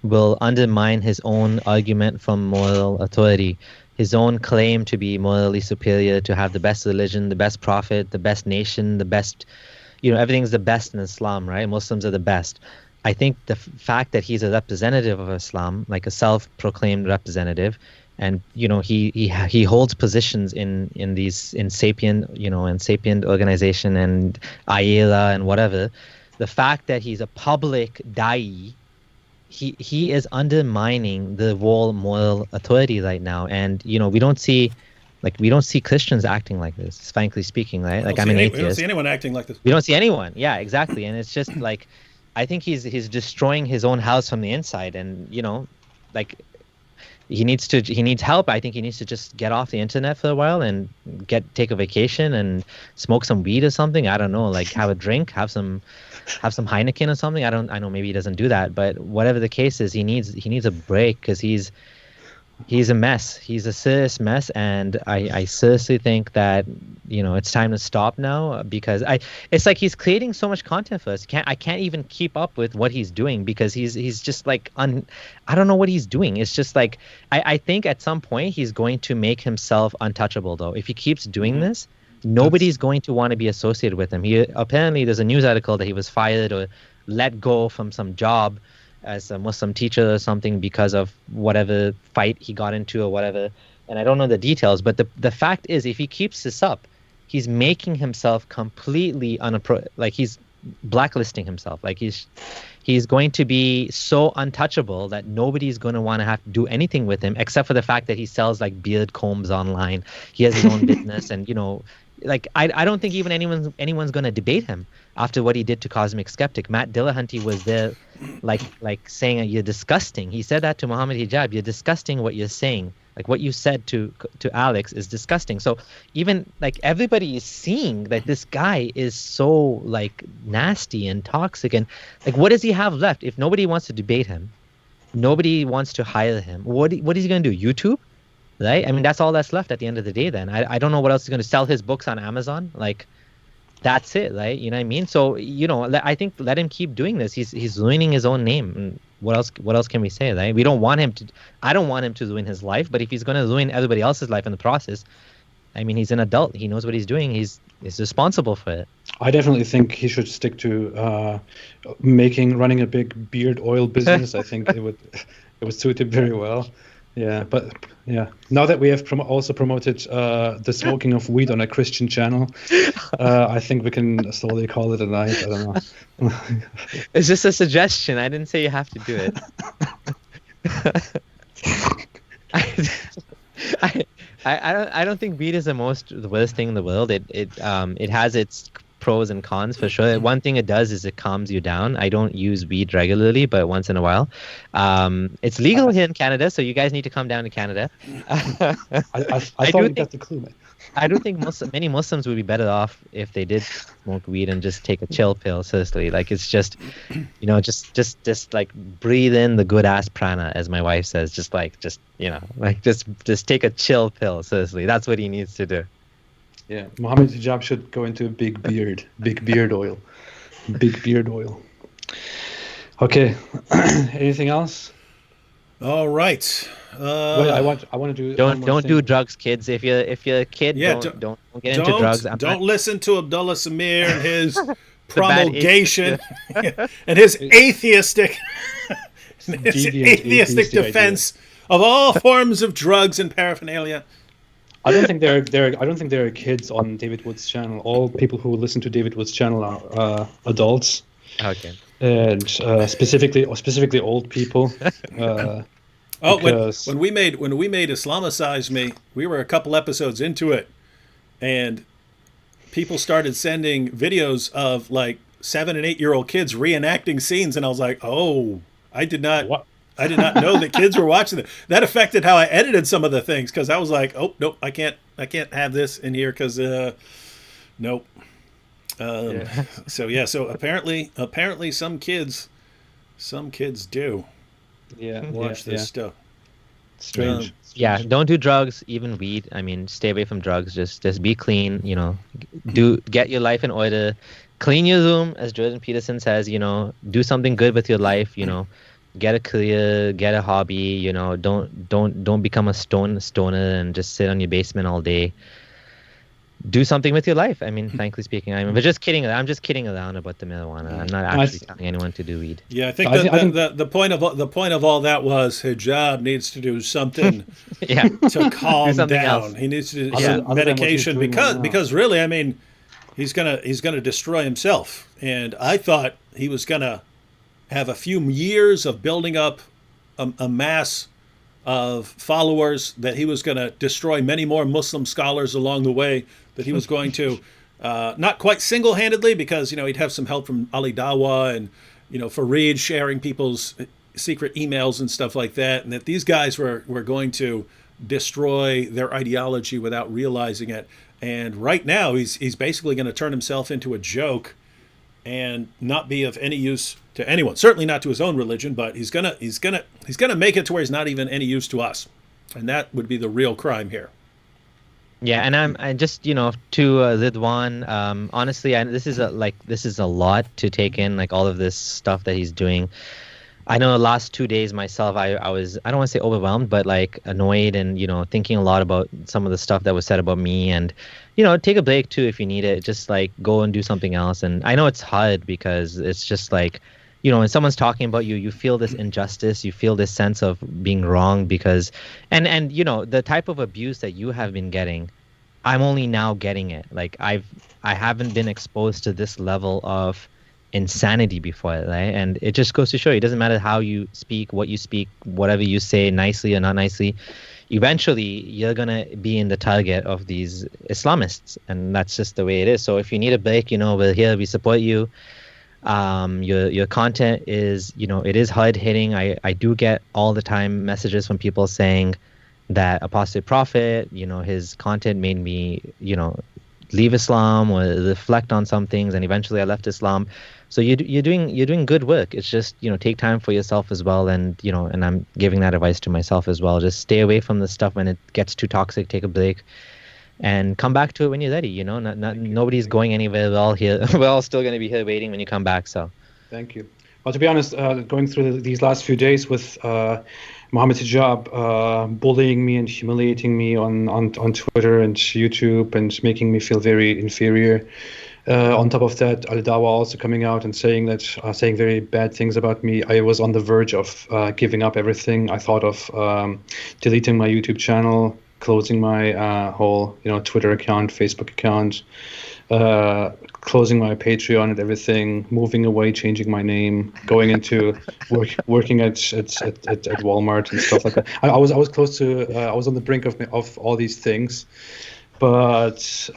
will undermine his own argument from moral authority, his own claim to be morally superior, to have the best religion, the best prophet, the best nation, the best, everything's the best in Islam, right? Muslims are the best. I think the fact that he's a representative of Islam, like a self-proclaimed representative, and he holds positions in Sapient organization and AILA and whatever. The fact that he's a public da'i, he is undermining the whole moral authority right now. And we don't see Christians acting like this, frankly speaking, right? Like I'm an atheist. We don't see anyone acting like this. We don't see anyone. Yeah, exactly. And it's just like, I think he's destroying his own house from the inside. And he needs help. I think he needs to just get off the internet for a while and take a vacation and smoke some weed or something. I don't know, like have a drink, have some Heineken or something. I know maybe he doesn't do that, but whatever the case is, he needs a break, because he's a mess. He's a serious mess, and I seriously think that it's time to stop now, because it's like he's creating so much content for us. I can't even keep up with what he's doing, because he's just like I don't know what he's doing. It's just like I think at some point he's going to make himself untouchable, though. If he keeps doing this, nobody's going to want to be associated with him. Apparently there's a news article that he was fired or let go from some job as a Muslim teacher or something because of whatever fight he got into or whatever. And I don't know the details, but the fact is, if he keeps this up, he's making himself completely like he's blacklisting himself. Like he's going to be so untouchable that nobody's going to want to have to do anything with him, except for the fact that he sells like beard combs online. He has his own business, and like I don't think even anyone's going to debate him after what he did to Cosmic Skeptic. Matt Dillahunty was there, like saying, "You're disgusting." He said that to Mohammed Hijab. "You're disgusting what you're saying. Like what you said to Alex is disgusting." So even like everybody is seeing that this guy is so like nasty and toxic, and like what does he have left if nobody wants to debate him? Nobody wants to hire him. What is he going to do? YouTube? Right? I mean, that's all that's left at the end of the day. Then I don't know what else he's going to sell his books on Amazon. Like that's it, right? You know what I mean? So I think let him keep doing this. He's ruining his own name. And what else can we say, right? We don't want him to. I don't want him to ruin his life. But if he's going to ruin everybody else's life in the process, I mean, he's an adult. He knows what he's doing. He's responsible for it. I definitely think he should stick to running a big beard oil business. I think it would suit him very well. Yeah, but yeah. Now that we have also promoted the smoking of weed on a Christian channel, I think we can slowly call it a night. I don't know. It's just a suggestion. I didn't say you have to do it. I don't think weed is the worst thing in the world. It has its pros and cons for sure. One thing it does is it calms you down. I don't use weed regularly, but once in a while. It's legal here in Canada, so you guys need to come down to Canada. I thought you got the clue, man. I do think many Muslims would be better off if they did smoke weed and just take a chill pill. Seriously, like it's just, just like breathe in the good ass prana, as my wife says. Just take a chill pill. Seriously, that's what he needs to do. Yeah, Mohammed Hijab should go into a big beard oil. Big beard oil. Okay, anything else? All right. Wait, I want to do. Don't do drugs, kids. If you're a kid, don't get into drugs. Don't listen to Abdullah Samir and his promulgation and his atheistic defense of all forms of drugs and paraphernalia. I don't think there are kids on David Wood's channel. All people who listen to David Wood's channel are adults. Okay. And specifically old people. When we made Islamicize Me, we were a couple episodes into it, and people started sending videos of like 7 and 8 year old kids reenacting scenes, and I was like, oh, I did not know that kids were watching it. That affected how I edited some of the things, because I was like, oh nope, I can't have this in here because nope. So apparently some kids do. Watch this stuff. Strange. Yeah, don't do drugs, even weed. I mean, stay away from drugs. Just be clean. Get your life in order. Clean your room, as Jordan Peterson says. Do something good with your life. Get a career, get a hobby. Don't become a stoner and just sit on your basement all day. Do something with your life. I mean, frankly speaking, I'm just kidding around about the marijuana. I'm not actually telling anyone to do weed. Yeah, I think the point of all that was Hijab needs to do something to calm down. Else. He needs to do medication because really, I mean, he's gonna destroy himself. And I thought he was gonna have a few years of building up a mass of followers, that he was going to destroy many more Muslim scholars along the way, that he was going to, not quite single-handedly, because, he'd have some help from Ali Dawa and, Fareed sharing people's secret emails and stuff like that, and that these guys were going to destroy their ideology without realizing it. And right now, he's basically going to turn himself into a joke and not be of any use to anyone. Certainly not to his own religion, but he's gonna make it to where he's not even any use to us, and that would be the real crime here. Yeah, and I just to Ridwan. Honestly, this is a lot to take in, like all of this stuff that he's doing. I know the last 2 days myself, I was, I don't want to say overwhelmed, but like annoyed and thinking a lot about some of the stuff that was said about me, and take a break too if you need it. Just like go and do something else. And I know it's hard because it's just like when someone's talking about you, you feel this injustice, you feel this sense of being wrong because, and the type of abuse that you have been getting, I'm only now getting it. Like I haven't been exposed to this level of insanity before, right? And it just goes to show you, it doesn't matter how you speak, whatever you say, nicely or not nicely, eventually you're gonna be in the target of these Islamists, and that's just the way it is. So if you need a break, we're here, we support you. Your content is, it is hard hitting. I do get all the time messages from people saying that Apostate Prophet, his content made me, leave Islam or reflect on some things, and eventually I left Islam. So you're doing good work. It's just, take time for yourself as well, and and I'm giving that advice to myself as well. Just stay away from the stuff when it gets too toxic. Take a break, and come back to it when you're ready. Nobody's going anywhere. We're all here. We're all still going to be here waiting when you come back. So, thank you. Well, to be honest, going through these last few days with Mohammed Hijab bullying me and humiliating me on Twitter and YouTube and making me feel very inferior. On top of that, Al-Dawa also coming out and saying very bad things about me. I was on the verge of giving up everything. I thought of deleting my YouTube channel, closing my whole Twitter account, Facebook account, closing my Patreon and everything, moving away, changing my name, going into working at Walmart and stuff like that. I was close to I was on the brink of all these things. But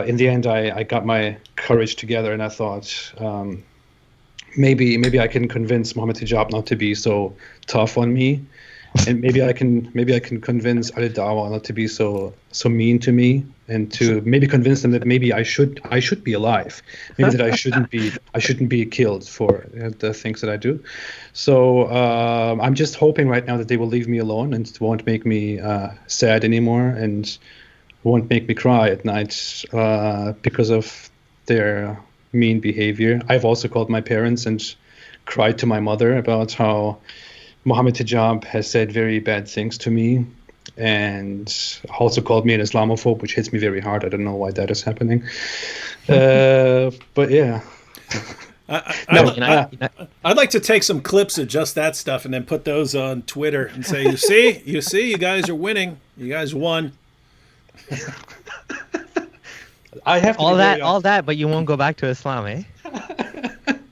in the end, I got my courage together, and I thought maybe I can convince Mohammed Hijab not to be so tough on me, and maybe I can convince Ali Dawa not to be so mean to me, and to maybe convince them that maybe I should be alive, maybe that I shouldn't be killed for the things that I do. So I'm just hoping right now that they will leave me alone and won't make me sad anymore, and won't make me cry at night because of their mean behavior. I've also called my parents and cried to my mother about how Mohammed Hijab has said very bad things to me, and also called me an Islamophobe, which hits me very hard. I don't know why that is happening. But yeah. I'd like to take some clips of just that stuff and then put those on Twitter and say, you see, you guys are winning. You guys won. I have to all that, but you won't go back to Islam, eh?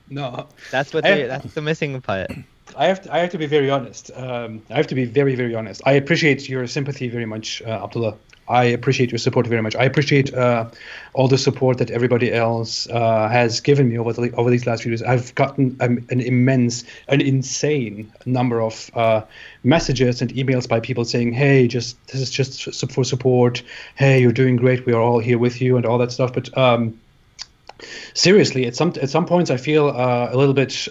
No, that's the missing part. I have to be very honest. I have to be very, very honest. I appreciate your sympathy very much, Abdullah. I appreciate your support very much. I appreciate all the support that everybody else has given me over these last few years. I've gotten an insane number of messages and emails by people saying, "Hey, this is just for support. Hey, you're doing great. We are all here with you," and all that stuff. But seriously, at some points, I feel a little bit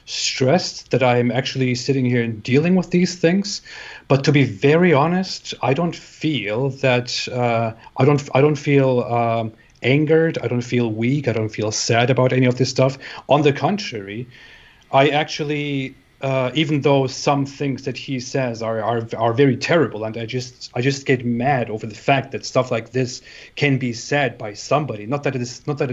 stressed that I'm actually sitting here and dealing with these things. But to be very honest, I don't feel that I don't feel angered. I don't feel weak. I don't feel sad about any of this stuff. On the contrary, I actually, even though some things that he says are very terrible, and I just get mad over the fact that stuff like this can be said by somebody. Not that it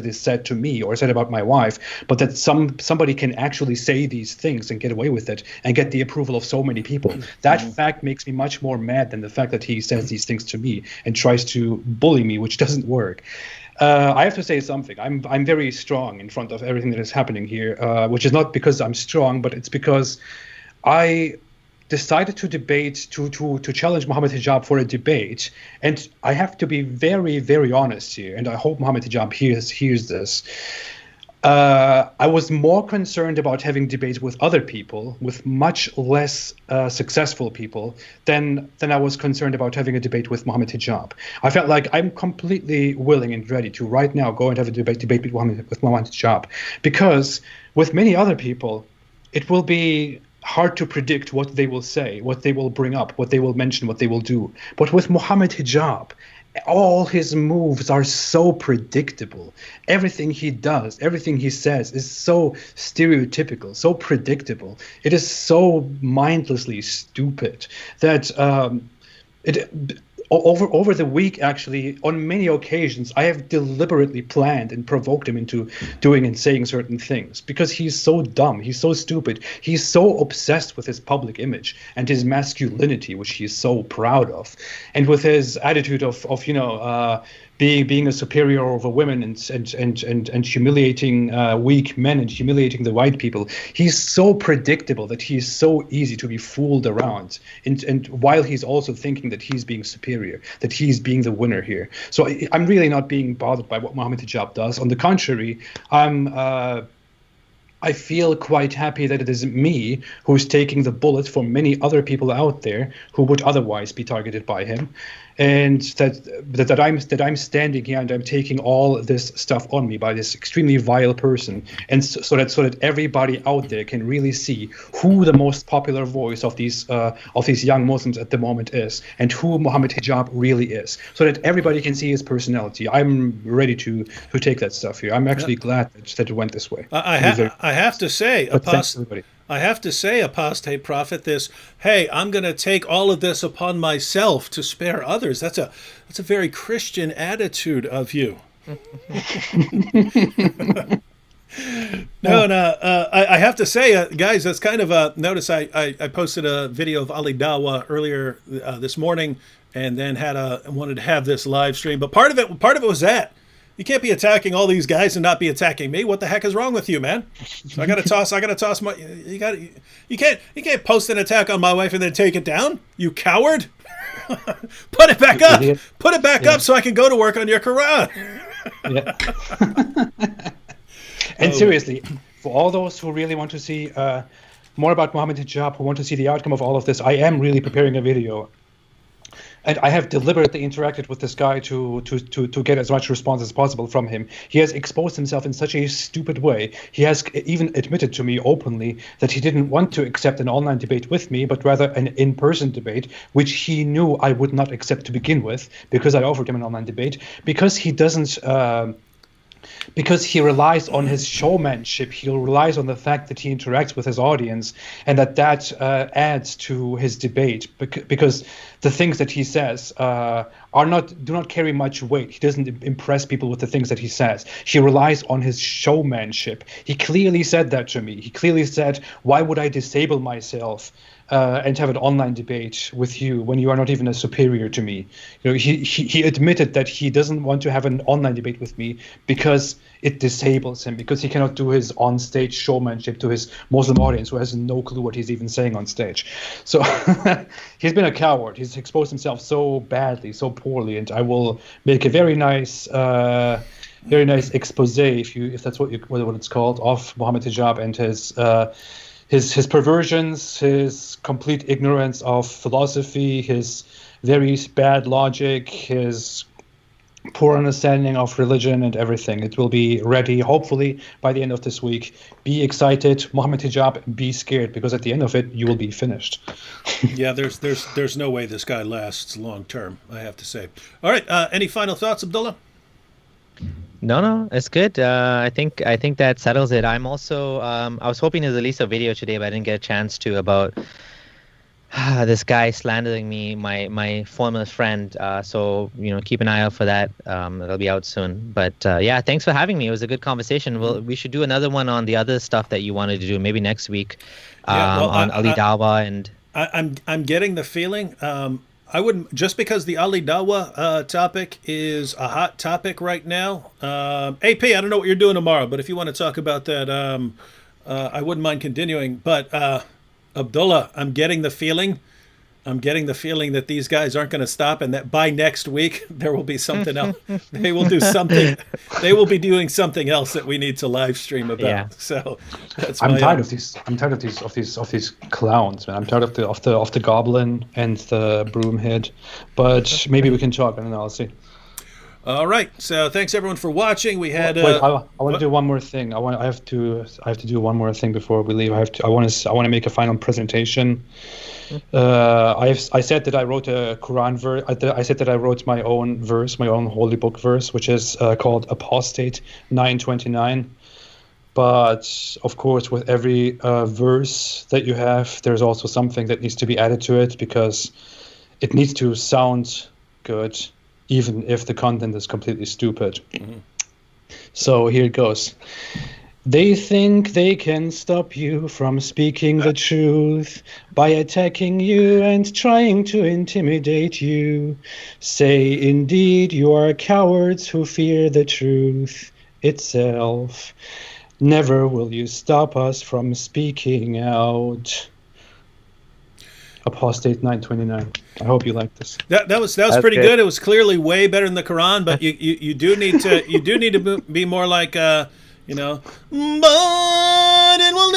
is said to me or said about my wife, but that somebody can actually say these things and get away with it and get the approval of so many people. That fact makes me much more mad than the fact that he says these things to me and tries to bully me, which doesn't work. I have to say something. I'm very strong in front of everything that is happening here, which is not because I'm strong, but it's because I decided to debate, to challenge Mohammed Hijab for a debate. And I have to be very, very honest here, and I hope Mohammed Hijab hears this. I was more concerned about having debates with other people, with much less successful people, than I was concerned about having a debate with Mohammed Hijab. I felt like I'm completely willing and ready to right now go and have a debate with Mohammed Hijab, because with many other people, it will be hard to predict what they will say, what they will bring up, what they will mention, what they will do. But with Mohammed Hijab, all his moves are so predictable. Everything he does, everything he says is so stereotypical, so predictable. It is so mindlessly stupid that over the week, actually, on many occasions, I have deliberately planned and provoked him into doing and saying certain things because he's so dumb, he's so stupid, he's so obsessed with his public image and his masculinity, which he's so proud of, and with his attitude of being a superior over women and humiliating weak men and humiliating the white people. He's so predictable that he's so easy to be fooled around, and while he's also thinking that he's being superior, that he's being the winner here. So I'm really not being bothered by what Mohammed Hijab does. On the contrary, I feel quite happy that it is me who's taking the bullet for many other people out there who would otherwise be targeted by him, and that I'm standing here and I'm taking all this stuff on me by this extremely vile person, and so that everybody out there can really see who the most popular voice of these young Muslims at the moment is, and who Mohammed Hijab really is, so that everybody can see his personality. I'm ready to take that stuff here. I'm actually glad that it went this way. I have to say, apostate prophet, this, hey, I'm going to take all of this upon myself to spare others. That's a very Christian attitude of you. I have to say, guys, that's kind of a notice. I posted a video of Ali Dawa earlier this morning, and then wanted to have this live stream. But part of it was that. You can't be attacking all these guys and not be attacking me. What the heck is wrong with you, man? So I gotta toss my. You can't post an attack on my wife and then take it down. You coward! Put it back up. Put it back up so I can go to work on your Quran. And seriously, for all those who really want to see more about Mohammed Hijab, who want to see the outcome of all of this, I am really preparing a video. And I have deliberately interacted with this guy to get as much response as possible from him. He has exposed himself in such a stupid way. He has even admitted to me openly that he didn't want to accept an online debate with me, but rather an in-person debate, which he knew I would not accept to begin with, because I offered him an online debate, because he doesn't... because he relies on his showmanship, he relies on the fact that he interacts with his audience, and that adds to his debate, because the things that he says do not carry much weight. He doesn't impress people with the things that he says. He relies on his showmanship. He clearly said that to me. He clearly said, why would I disable myself and have an online debate with you when you are not even a superior to me? You know, he admitted that he doesn't want to have an online debate with me because it disables him, because he cannot do his on-stage showmanship to his Muslim audience who has no clue what he's even saying on stage. So he's been a coward. He's exposed himself so badly, so poorly, and I will make a very nice expose, if that's what it's called, of Mohammed Hijab and his perversions, his complete ignorance of philosophy, his very bad logic, his poor understanding of religion and everything. It will be ready, hopefully, by the end of this week. Be excited, Mohammed Hijab, be scared, because at the end of it, you will be finished. Yeah, there's no way this guy lasts long term, I have to say. All right, any final thoughts, Abdullah? No, it's good. I think that settles it. I'm also I was hoping to release a video today, but I didn't get a chance to, about this guy slandering me, my former friend. So keep an eye out for that. It'll be out soon. But yeah, thanks for having me. It was a good conversation. We should do another one on the other stuff that you wanted to do, maybe next week, on Ali Dawa and. I'm getting the feeling. I wouldn't, just because the Ali Dawa topic is a hot topic right now. AP, I don't know what you're doing tomorrow, but if you want to talk about that, I wouldn't mind continuing. But Abdullah, I'm getting the feeling that these guys aren't going to stop, and that by next week there will be something else. They will do something. They will be doing something else that we need to live stream about. Yeah. So that's I'm tired of these. I'm tired of these clowns, man. I'm tired of the goblin and the broomhead. But maybe we can talk. I don't know. I'll see. All right. So thanks everyone for watching. We had. Wait, I want to do one more thing. I have to do one more thing before we leave. I want to make a final presentation. I said that I wrote a Quran verse. I said that I wrote my own verse, my own holy book verse, which is called Apostate 929. But of course, with every verse that you have, there's also something that needs to be added to it, because it needs to sound good, even if the content is completely stupid. So here it goes. They think they can stop you from speaking the truth by attacking you and trying to intimidate you. Say, indeed, you are cowards who fear the truth itself. Never will you stop us from speaking out. Apostate 929. I hope you like this. That was pretty good. It was clearly way better than the Quran, but you do need to be more like you know, but it will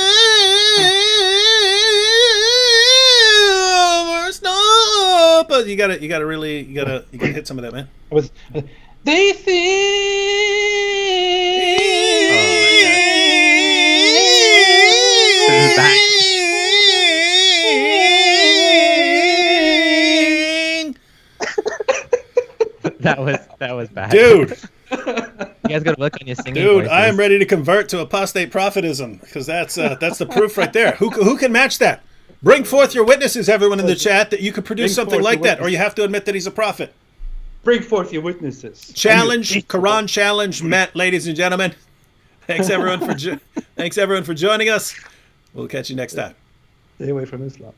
never stop. But you gotta hit some of that, man. They think. This is back. That was bad. Dude. You guys got to work on your singing Dude, voices. I am ready to convert to apostate prophetism because that's the proof right there. Who can match that? Bring forth your witnesses, everyone in the chat, that you could produce something like that, or you have to admit that he's a prophet. Bring forth your witnesses. Challenge, Quran challenge met, ladies and gentlemen. Thanks everyone for joining us. We'll catch you next time. Stay away from Islam.